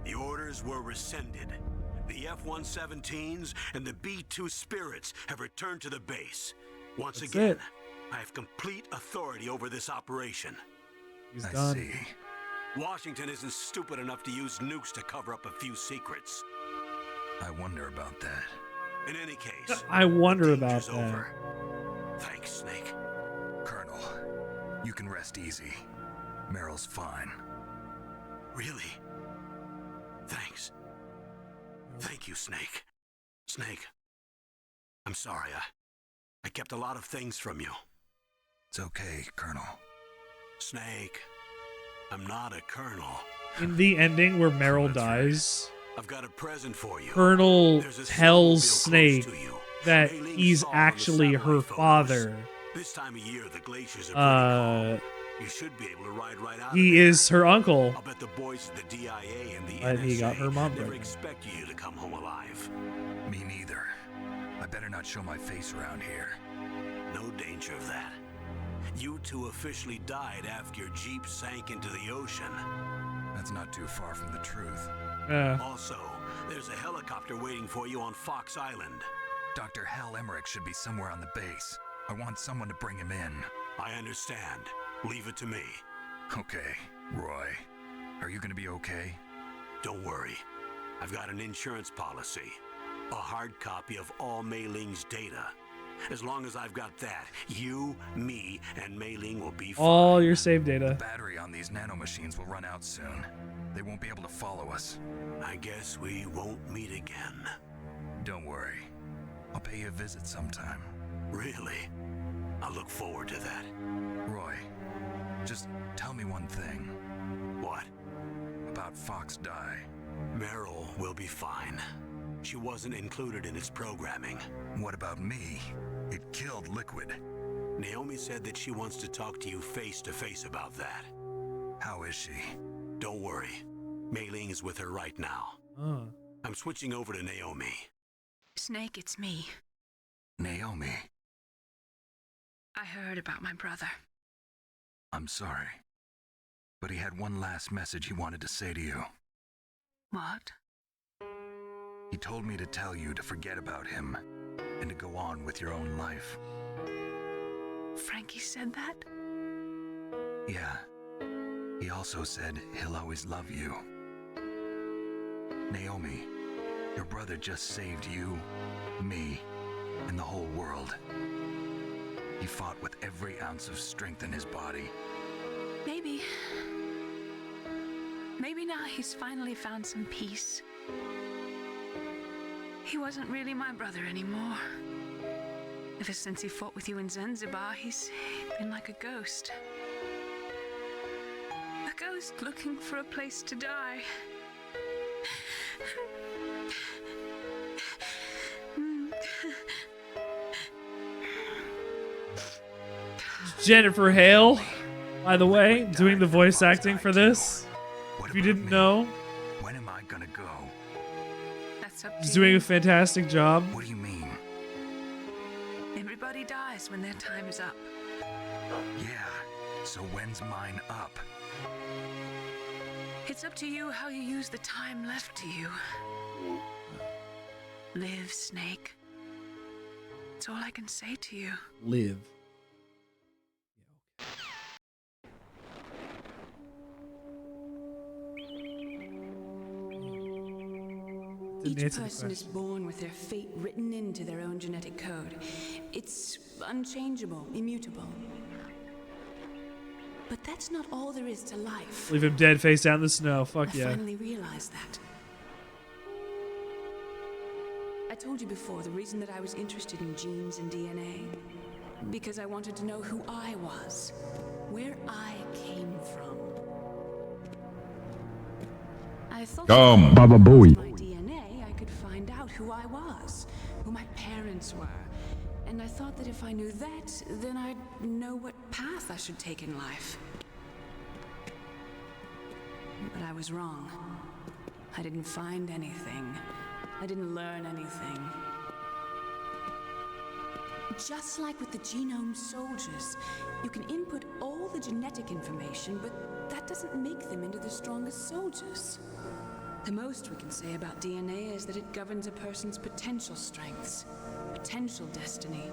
The orders were rescinded. The F-117s and the B-2 Spirits have returned to the base. Once That's again, it. I have complete authority over this operation. He's I done. see. Washington isn't stupid enough to use nukes to cover up a few secrets. I wonder about that. In any case, I wonder the about danger's that. over. Thanks, Snake. Colonel, you can rest easy. Meryl's fine. Really? Thanks. Thank you, Snake. Snake, I'm sorry. I kept a lot of things from you. It's okay, Colonel. Snake, I'm not a colonel. In the ending where Meryl dies, I've got a present for you. Colonel There's a tells snowmobile close Snake to you. that Raylene he's saw on the actually her satellite photos. father. This time of year, the glaciers are pretty calm. You should be able to ride right out He of there. is her uncle. I'll bet the boys at the DIA and the But NSA he got her mom never pregnant. expect you to come home alive. Me neither. I better not show my face around here. nature of that. You two officially died after your Jeep sank into the ocean. That's not too far from the truth. Also, there's a helicopter waiting for you on Fox Island. Dr. Hal Emmerich should be somewhere on the base. I want someone to bring him in. I understand. Leave it to me. Okay, Roy. Are you gonna be okay? Don't worry. I've got an insurance policy. A hard copy of all Mei Ling's data. As long as I've got that, you, me, and Mei Ling will be fine. All your save data. The battery on these nanomachines will run out soon. They won't be able to follow us. I guess we won't meet again. Don't worry. I'll pay you a visit sometime. Really? I look forward to that. Roy, just tell me one thing. What? About Fox Die. Meryl will be fine. She wasn't included in its programming. What about me? It killed Liquid. Naomi said that she wants to talk to you face to face about that. How is she? Don't worry. Mei Ling is with her right now. I'm switching over to Naomi. Snake, it's me. Naomi. I heard about my brother. I'm sorry. But he had one last message he wanted to say to you. What? He told me to tell you to forget about him and to go on with your own life. Frankie said that? Yeah. He also said he'll always love you. Naomi, your brother just saved you, me, and the whole world. He fought with every ounce of strength in his body. Maybe. Maybe now he's finally found some peace. He wasn't really my brother anymore. Ever since he fought with you in Zanzibar, he's been like a ghost. A ghost looking for a place to die. Jennifer Hale, by the way, doing the voice acting for this. If you didn't know, when am I gonna go? That's up to she's doing you. a fantastic job. What do you mean? Everybody dies when their time is up. Yeah, so when's mine up? It's up to you how you use the time left to you. Live, Snake. That's all I can say to you. Live. Each person is born with their fate written into their own genetic code. It's unchangeable, immutable. But that's not all there is to life. Leave him dead face down in the snow. Fuck I yeah. finally realized that. I told you before the reason that I was interested in genes and DNA. Because I wanted to know who I was, where I came from. I thought Baba Booey. my DNA, I could find out who I was, who my parents were. And I thought that if I knew that, then I'd know what path I should take in life. But I was wrong. I didn't find anything. I didn't learn anything. Just like with the genome soldiers, you can input all the genetic information, but that doesn't make them into the strongest soldiers. The most we can say about DNA is that it governs a person's potential strengths, potential destiny.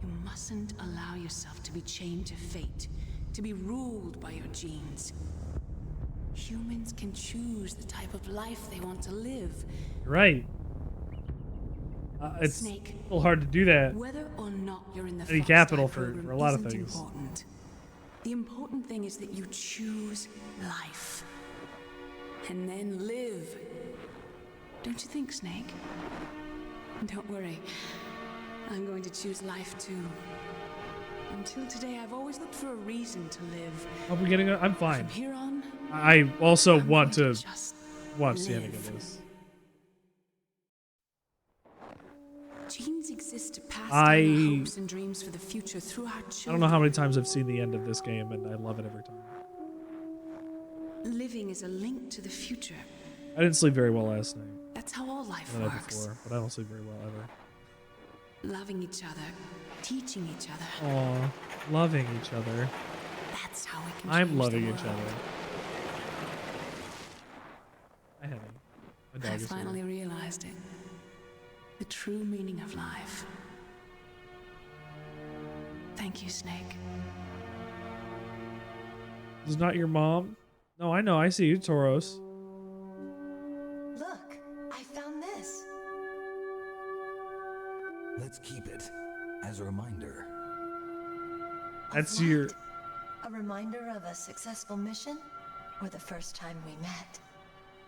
You mustn't allow yourself to be chained to fate, to be ruled by your genes. Humans can choose the type of life they want to live. Right. It's Snake, a little hard to do that. Whether or not you're in the Any Fox capital Die for program a lot of isn't things. Important. The important thing is that you choose life. And then live. Don't you think, Snake? Don't worry. I'm going to choose life too. Until today, I've always looked for a reason to live. Are we getting? I'm fine. From here on, I also want to watch the ending of this. genes exist to pass I down our hopes and dreams for the future through our children. don't know how many times I've seen the end of this game, and I love it every time. Living is a link to the future. I didn't sleep very well last night. That's how all life The night works. before, but I don't sleep very well ever. loving each other, teaching each other. Aw, loving each other. That's how we can I'm change loving the each world. other. I haven't. My dog I is here. finally realized it. The true meaning of life. Thank you, Snake. This is not your mom? No, I know. I see you, Tauros. Look, I found this. Let's keep it as a reminder. That's your... A reminder of a successful mission, or the first time we met?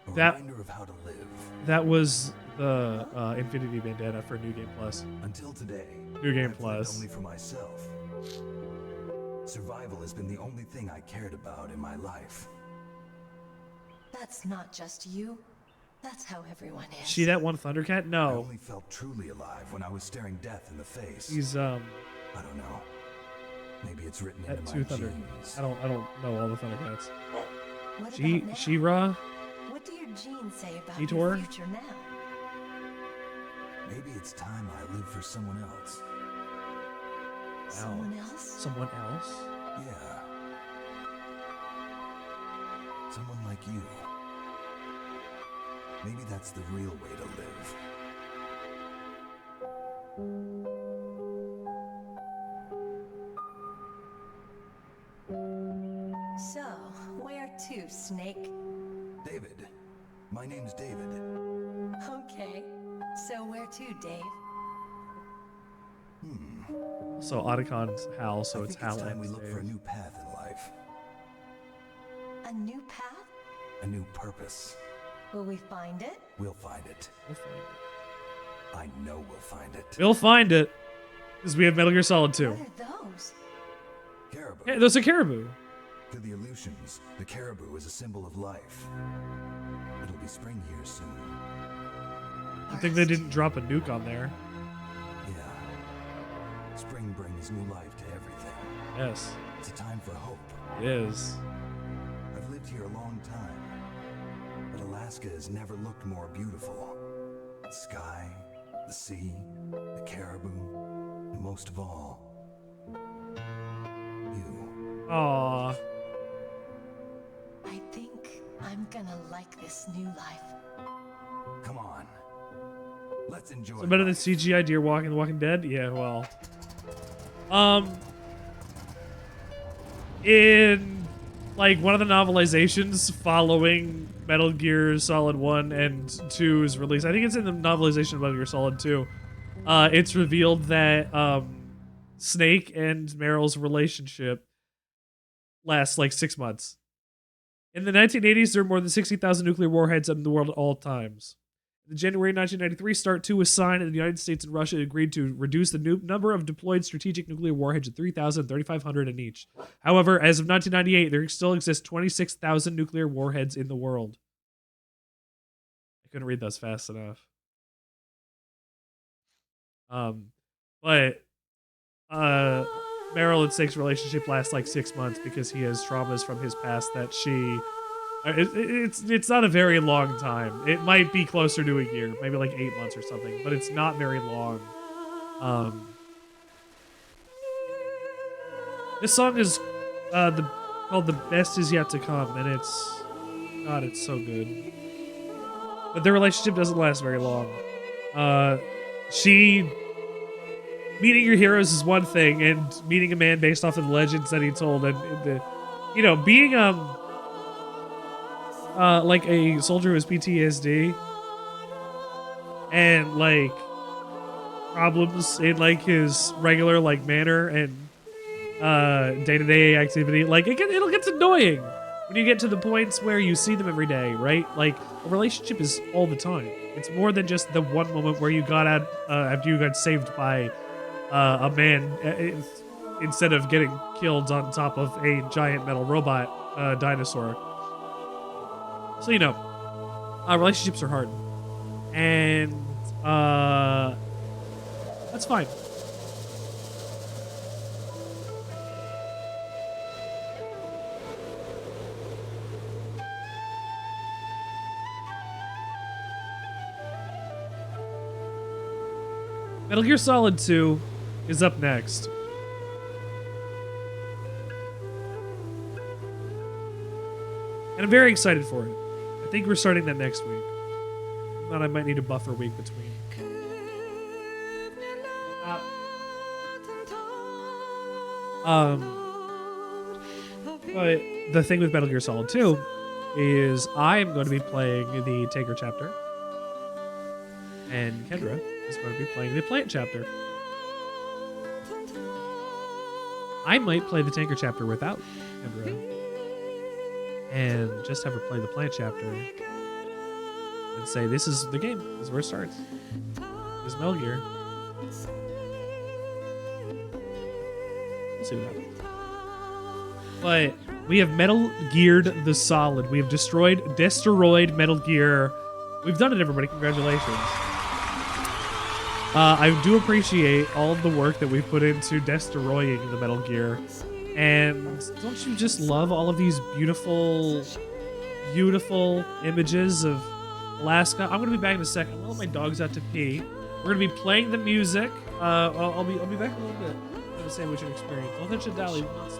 A That- reminder of how to live. That was the Infinity Bandana for New Game Plus. Until today, New Game I've lived Plus. only for myself. Survival has been the only thing I cared about in my life. That's not just you. That's how everyone is. See that one Thundercat? I No. only felt truly alive when I was staring death in the face. He's I don't know. Maybe it's written at into two my Thunder. genes. I don't know all the Thundercats. What She about now? She-Ra? What do your genes say about Eeyore? your future now? Maybe it's time I live for someone else. Someone else? Someone else? Yeah. Someone like you. Maybe that's the real way to live. So, where to, Snake? David. My name's David. Okay. So where to, Dave? So Otacon's Hal, so I it's think Hal it's time and we look Dave. for a new path in life. A new path? A new purpose. Will we find it? We'll find it. We'll find it. I know we'll find it. We'll find it. Because we have Metal Gear Solid 2. What are those? Caribou. Hey, those are caribou. To the Aleutians, the caribou is a symbol of life. It'll be spring here soon. I think they didn't drop a nuke on there. Yeah. Spring brings new life to everything. Yes, It's a time for hope. it is. I've lived here a long time, but Alaska has never looked more beautiful. The sky, the sea, the caribou, and most of all, you. Aww. I think I'm gonna like this new life. Come on. Let's enjoy So better than life. CGI Deer Walking the Walking Dead? Yeah, well. In like one of the novelizations following Metal Gear Solid 1 and 2's release, I think it's in the novelization of Metal Gear Solid 2, it's revealed that Snake and Meryl's relationship lasts like 6 months. In the 1980s, there were more than 60,000 nuclear warheads in the world at all times. In January 1993, START 2 was signed, and the United States and Russia agreed to reduce the number of deployed strategic nuclear warheads to 3,000 and 3,500 in each. However, as of 1998, there still exist 26,000 nuclear warheads in the world. I couldn't read those fast enough. But Meryl and Snake's relationship lasts like 6 months because he has traumas from his past that she... It's not a very long time. It might be closer to a year, maybe like 8 months or something, but it's not very long. This song is called "The Best Is Yet to Come," and it's so good. But their relationship doesn't last very long. Meeting your heroes is one thing, and meeting a man based off of the legends that he told, and being like a soldier who has PTSD and like problems in like his regular like manner and day-to-day activity, like it'll get annoying when you get to the points where you see them every day, right? Like a relationship is all the time. It's more than just the one moment where you got out after you got saved by a man instead of getting killed on top of a giant metal robot dinosaur. So, relationships are hard. And, that's fine. Metal Gear Solid 2 is up next. And I'm very excited for it. I think we're starting that next week. If not, I might need a buffer week between. But the thing with Metal Gear Solid 2 is I am going to be playing the Taker chapter, and Kendra is going to be playing the Plant chapter. I might play the Tanker chapter without Kendra, and just have her play the Plant chapter, and say, this is the game. This is where it starts. This is Metal Gear. We'll see what happens. But we have Metal Geared the Solid. We have destroyed Metal Gear. We've done it, everybody. Congratulations. I do appreciate all of the work that we've put into destroying the Metal Gear. And don't you just love all of these beautiful, beautiful images of Alaska? I'm going to be back in a second. I'm going to let my dogs out to pee. We're going to be playing the music. I'll be back in a little bit. I'm going to say what you experience. Don't touch a dally once.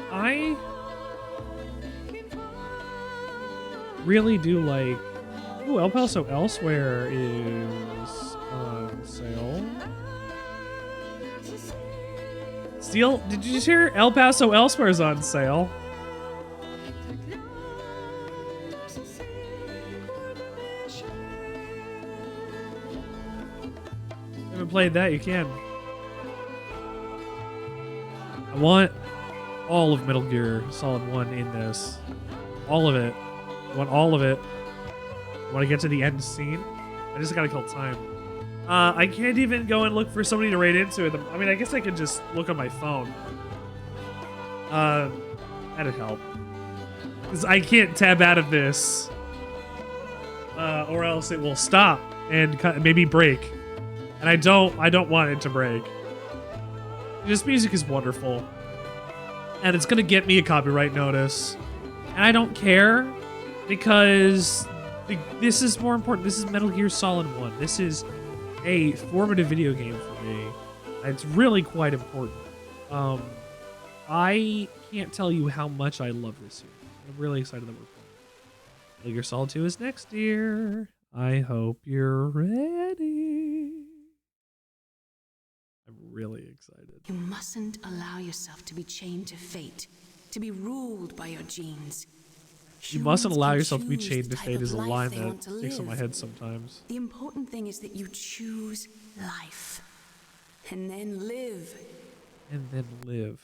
I really do like... Ooh, El Paso Elsewhere is on sale. Steel, did you just hear El Paso Elsewhere is on sale? Haven't played that, you can. I want all of Metal Gear Solid 1 in this. All of it. I want all of it. I want to get to the end scene. I just gotta kill time. I can't even go and look for somebody to raid into it. I mean, I guess I could just look on my phone. That'd help. Because I can't tab out of this. Or else it will stop and maybe break. And I don't want it to break. This music is wonderful. And it's gonna get me a copyright notice. And I don't care, because this is more important. This is Metal Gear Solid 1. This is a formative video game for me. It's really quite important. I can't tell you how much I love this series. I'm really excited that we're playing. Metal Gear Solid 2 is next year. I hope you're ready. I'm really excited. You mustn't allow yourself to be chained to fate, to be ruled by your genes. You mustn't allow yourself to be chained to fate is a line that sticks in my head sometimes. The important thing is that you choose life. And then live. And then live.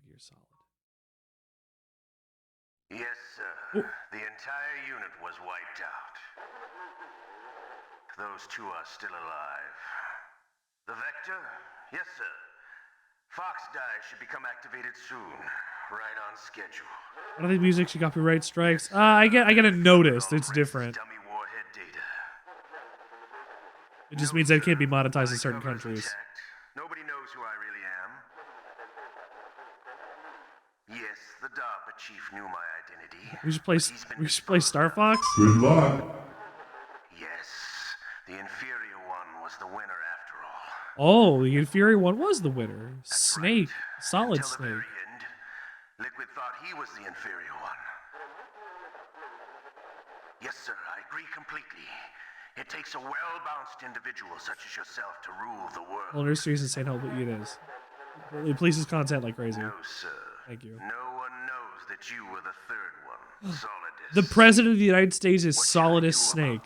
You're solid. Yes, sir. The entire unit was wiped out. Those two are still alive. The Vector? Yes, sir. Fox Die should become activated soon. Right on schedule. I don't think music should copyright strikes. I get a notice. It's different. Dummy warhead data. It just means that it can't be monetized in certain countries. Nobody knows who I really am. Yes, the DARPA chief knew my identity. We should play Star Fox? Good luck. Yes, the inferior one was the winner after all. Oh, the inferior one was the winner. Snake. Solid Until the Snake. very end, Liquid thought he was the inferior one. Yes, sir, I agree completely. It takes a well-balanced individual such as yourself to rule the world. Well, Nurseries and St. Help it is. It pleases content like crazy. No, sir. Thank you. No one knows that you were the third one. Solidus. The President of the United States is Solidus Snake.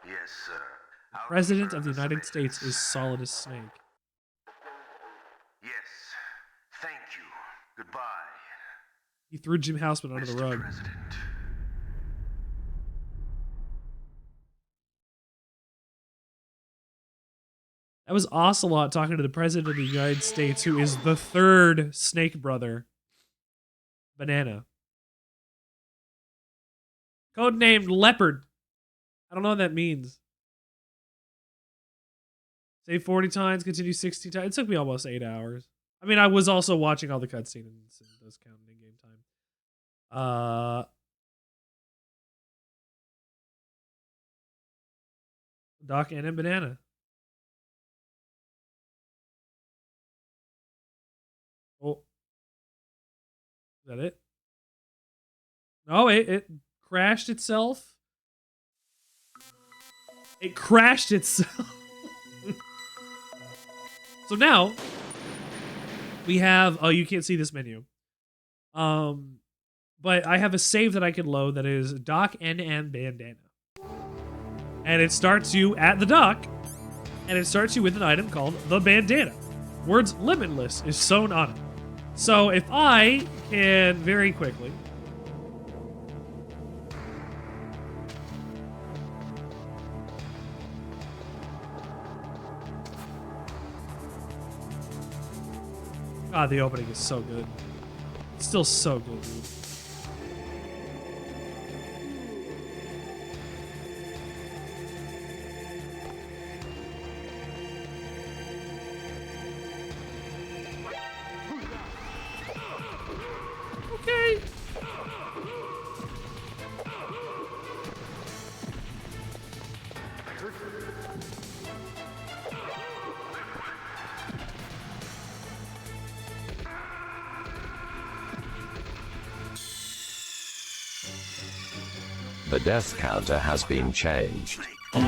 Yes, sir. The President of the United States is Solidus Snake. Yes. Thank you. Goodbye. He threw Jim Houseman under the rug. President. That was Ocelot talking to the President of the United States, who is the third Snake brother. Banana. Codenamed Leopard. I don't know what that means. Save 40 times, continue 60 times. It took me almost 8 hours. I mean, I was also watching all the cutscenes, and it does count in game time. Doc and Banana. Oh. Is that it? No, it crashed itself. It crashed itself. So now we have, oh, you can't see this menu. But I have a save that I can load that is Doc NM Bandana. And it starts you at the dock, and it starts you with an item called the bandana. Words limitless is sewn on it. So if I can very quickly God, the opening is so good. It's still so good, dude. Okay. The death counter has been changed. Okay,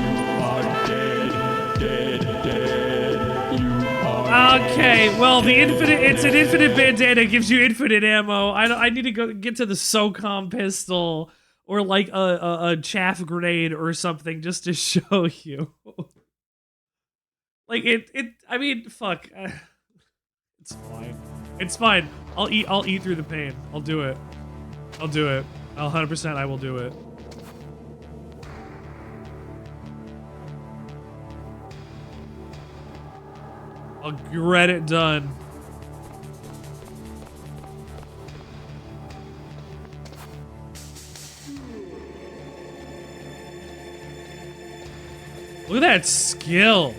well, it's an infinite bandana. It gives you infinite ammo. I need to go get to the SOCOM pistol or like a chaff grenade or something just to show you. Like I mean, fuck. It's fine. It's fine. I'll eat through the pain. I'll do it. 100% I will do it. I'll get it done. Look at that skill.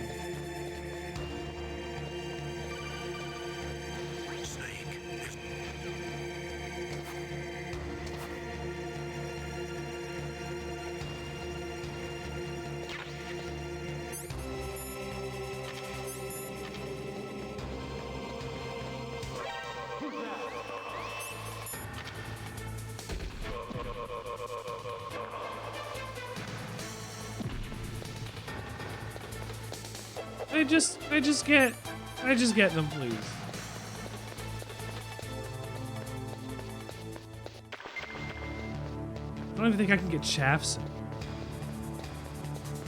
Can I just get them, please? I don't even think I can get shafts in.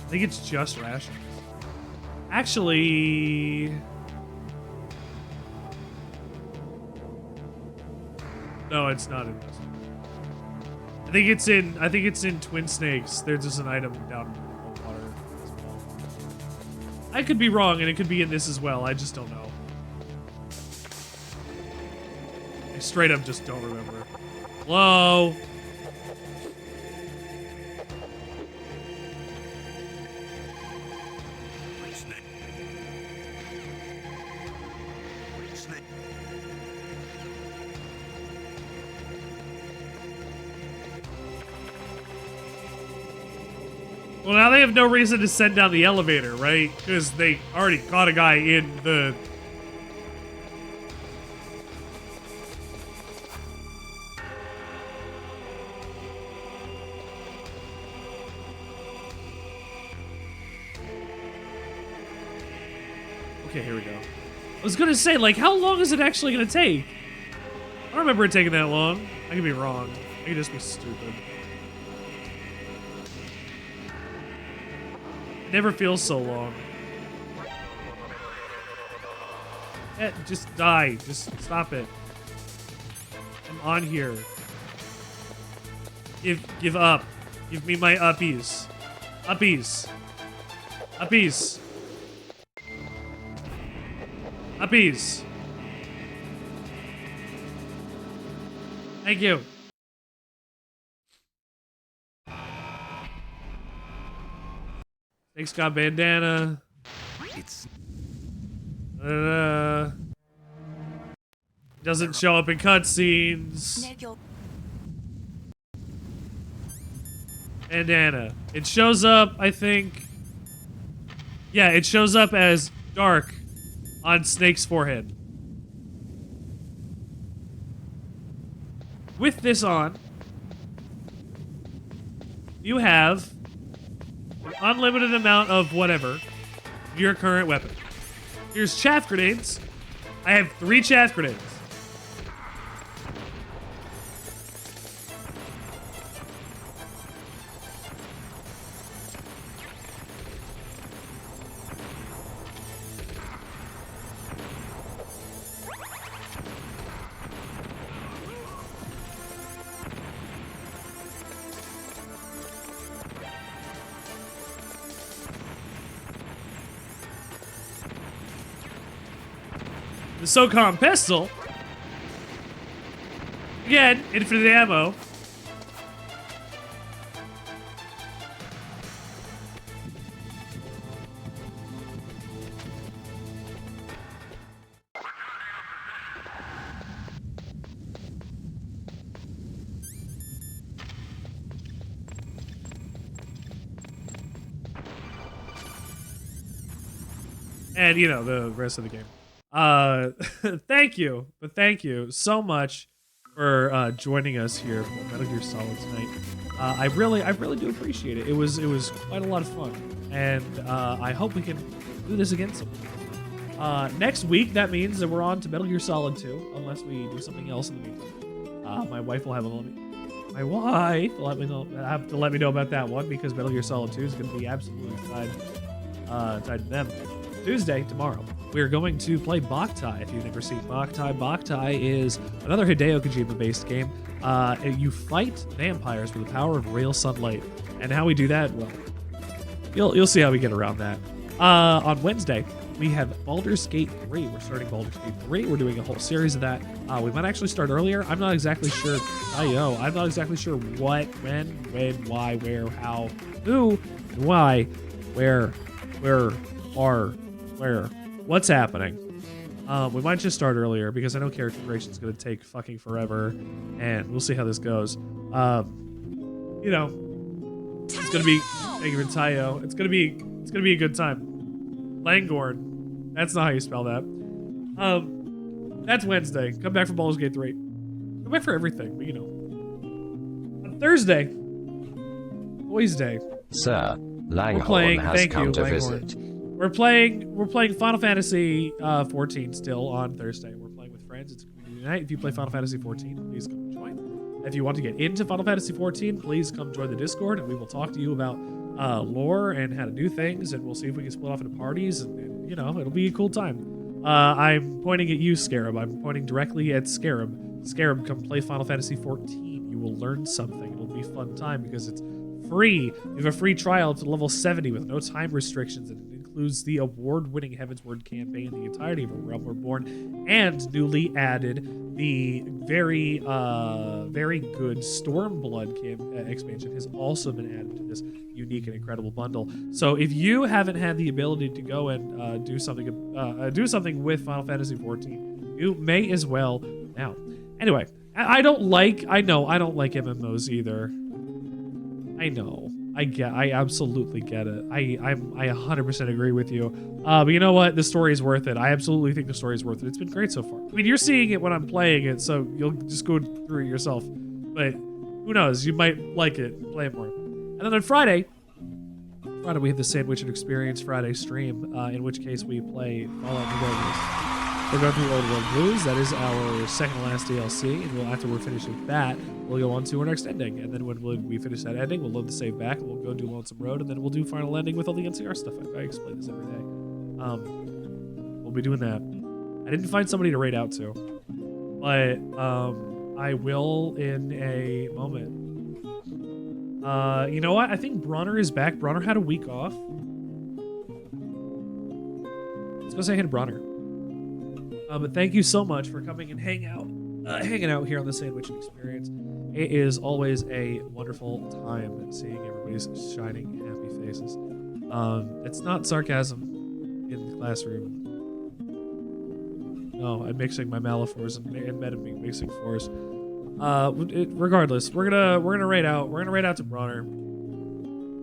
I think it's just rations. Actually, no, it's not in this. I think it's in Twin Snakes. There's just an item down in the water as well. I could be wrong, and it could be in this as well. I just don't know. I straight up just don't remember. Well, now they have no reason to send down the elevator, right? Because they already caught a guy in the... Okay, here we go. I was gonna say, like, how long is it actually gonna take? I don't remember it taking that long. I could be wrong. I could just be stupid. It never feels so long. Just die. Just stop it. I'm on here. Give up. Give me my uppies. Uppies. Uppies. Uppies. Thank you. Thanks, got bandana. It's doesn't show up in cutscenes. Bandana. It shows up, I think. Yeah, it shows up as dark on Snake's forehead. With this on, you have an unlimited amount of whatever your current weapon. Here's chaff grenades. I have 3 chaff grenades. The SOCOM pistol. Again, infinite ammo. And, you know, the rest of the game. Thank you so much for joining us here for Metal Gear Solid tonight. I really do appreciate it. It was quite a lot of fun, and I hope we can do this again sometime. Next week, that means that we're on to Metal Gear Solid 2, unless we do something else in the meantime. My wife will have to let me know about that one, because Metal Gear Solid 2 is going to be absolutely tied to them. Tuesday, tomorrow, we're going to play Boktai. If you've never seen Boktai, Boktai is another Hideo Kojima-based game. You fight vampires with the power of real sunlight. And how we do that, well, you'll see how we get around that. On Wednesday, we have Baldur's Gate 3. We're starting Baldur's Gate 3. We're doing a whole series of that. We might actually start earlier. I'm not exactly sure. I'm not exactly sure what, when, why, where, how, who, why, where, what's happening. We might just start earlier, because I know character creation is going to take fucking forever, and we'll see how this goes. You know, it's going to be, thank you for Tayo. It's going to be a good time. Langorn. That's not how you spell that. That's Wednesday. Come back for Baldur's Gate 3. Come back for everything, but you know. On Thursday, Boys Day. Sir, Langhorn has come to visit. We're playing Final Fantasy 14 still on Thursday. We're playing with friends. It's community night. If you play Final Fantasy 14, please come join. If you want to get into Final Fantasy 14, please come join the Discord, and we will talk to you about lore and how to do things, and we'll see if we can split off into parties, and you know, it'll be a cool time. I'm pointing at you, Scarab. I'm pointing directly at Scarab. Scarab, come play Final Fantasy 14. You will learn something. It'll be a fun time because it's free. You have a free trial to level 70 with no time restrictions, and it includes the award-winning Heavensward campaign, the entirety of A Realm Reborn, and newly added the very good Stormblood expansion has also been added to this unique and incredible bundle. So if you haven't had the ability to go and do something with Final Fantasy 14, you may as well now. Anyway, I don't like MMOs either. I know. I absolutely get it. I 100% agree with you. But you know what? The story is worth it. I absolutely think the story is worth it. It's been great so far. I mean, you're seeing it when I'm playing it, so you'll just go through it yourself. But who knows? You might like it, play it more. And then on Friday we have the Sandwichard Experience Friday stream, in which case we play Fallout New Vegas. We're going through Old World Blues. That is our second to last DLC, and after we're finished with that, we'll go on to our next ending. And then when we finish that ending, we'll load the save back, and we'll go do Lonesome Road, and then we'll do final ending with all the NCR stuff. I explain this every day. We'll be doing that. I didn't find somebody to raid out to, but I will in a moment. You know what? I think Bronner is back. Bronner had a week off. Let's go say hey to Bronner. But thank you so much for coming and hanging out here on the Sandwichard Experience. It is always a wonderful time seeing everybody's shining, happy faces. It's not sarcasm in the classroom. No, I'm mixing my Malifaux and mixing force. Regardless, we're gonna raid out. We're gonna raid out to Bronner.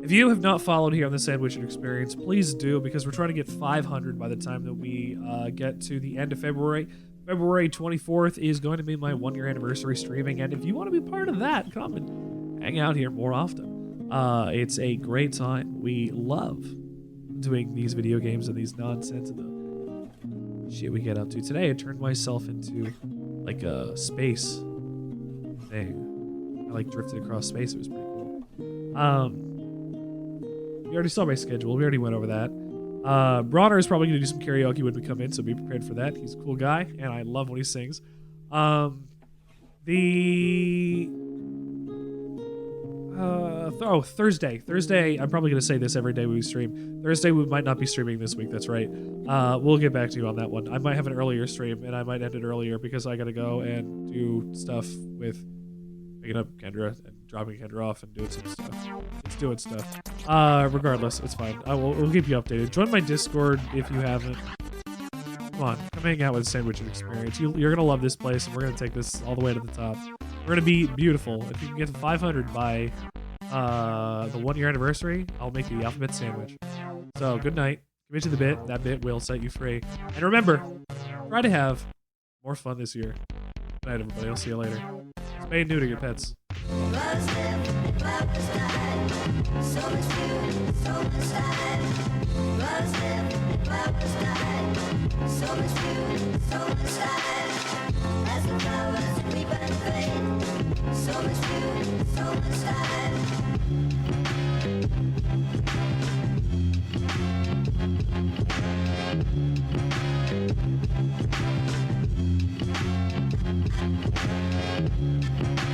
If you have not followed here on the Sandwichard Experience, please do, because we're trying to get 500 by the time that we get to the end of February. February 24th is going to be my 1-year anniversary streaming, and if you want to be part of that, come and hang out here more often. It's a great time. We love doing these video games and these nonsense and the shit we get up to. Today, I turned myself into like a space thing. I like drifted across space. It was pretty cool. You already saw my schedule. We already went over that. Bronner is probably going to do some karaoke when we come in, so be prepared for that. He's a cool guy, and I love when he sings. Thursday. Thursday, I'm probably going to say this every day we stream. Thursday, we might not be streaming this week. That's right. We'll get back to you on that one. I might have an earlier stream, and I might end it earlier because I got to go and do stuff with picking up Kendra and dropping Kendra off and doing some stuff. It's doing stuff. Regardless, it's fine. We'll keep you updated. Join my Discord if you haven't. Come on, come hang out with Sandwichard Experience. You're gonna love this place, and we're gonna take this all the way to the top. We're gonna be beautiful. If you can get to 500 by the 1-year anniversary, I'll make you the alphabet sandwich. So good night. Commit to the bit. That bit will set you free. And remember, try to have more fun this year. Good night, everybody. I'll see you later. Spay and neuter your pets. So much food, so much time.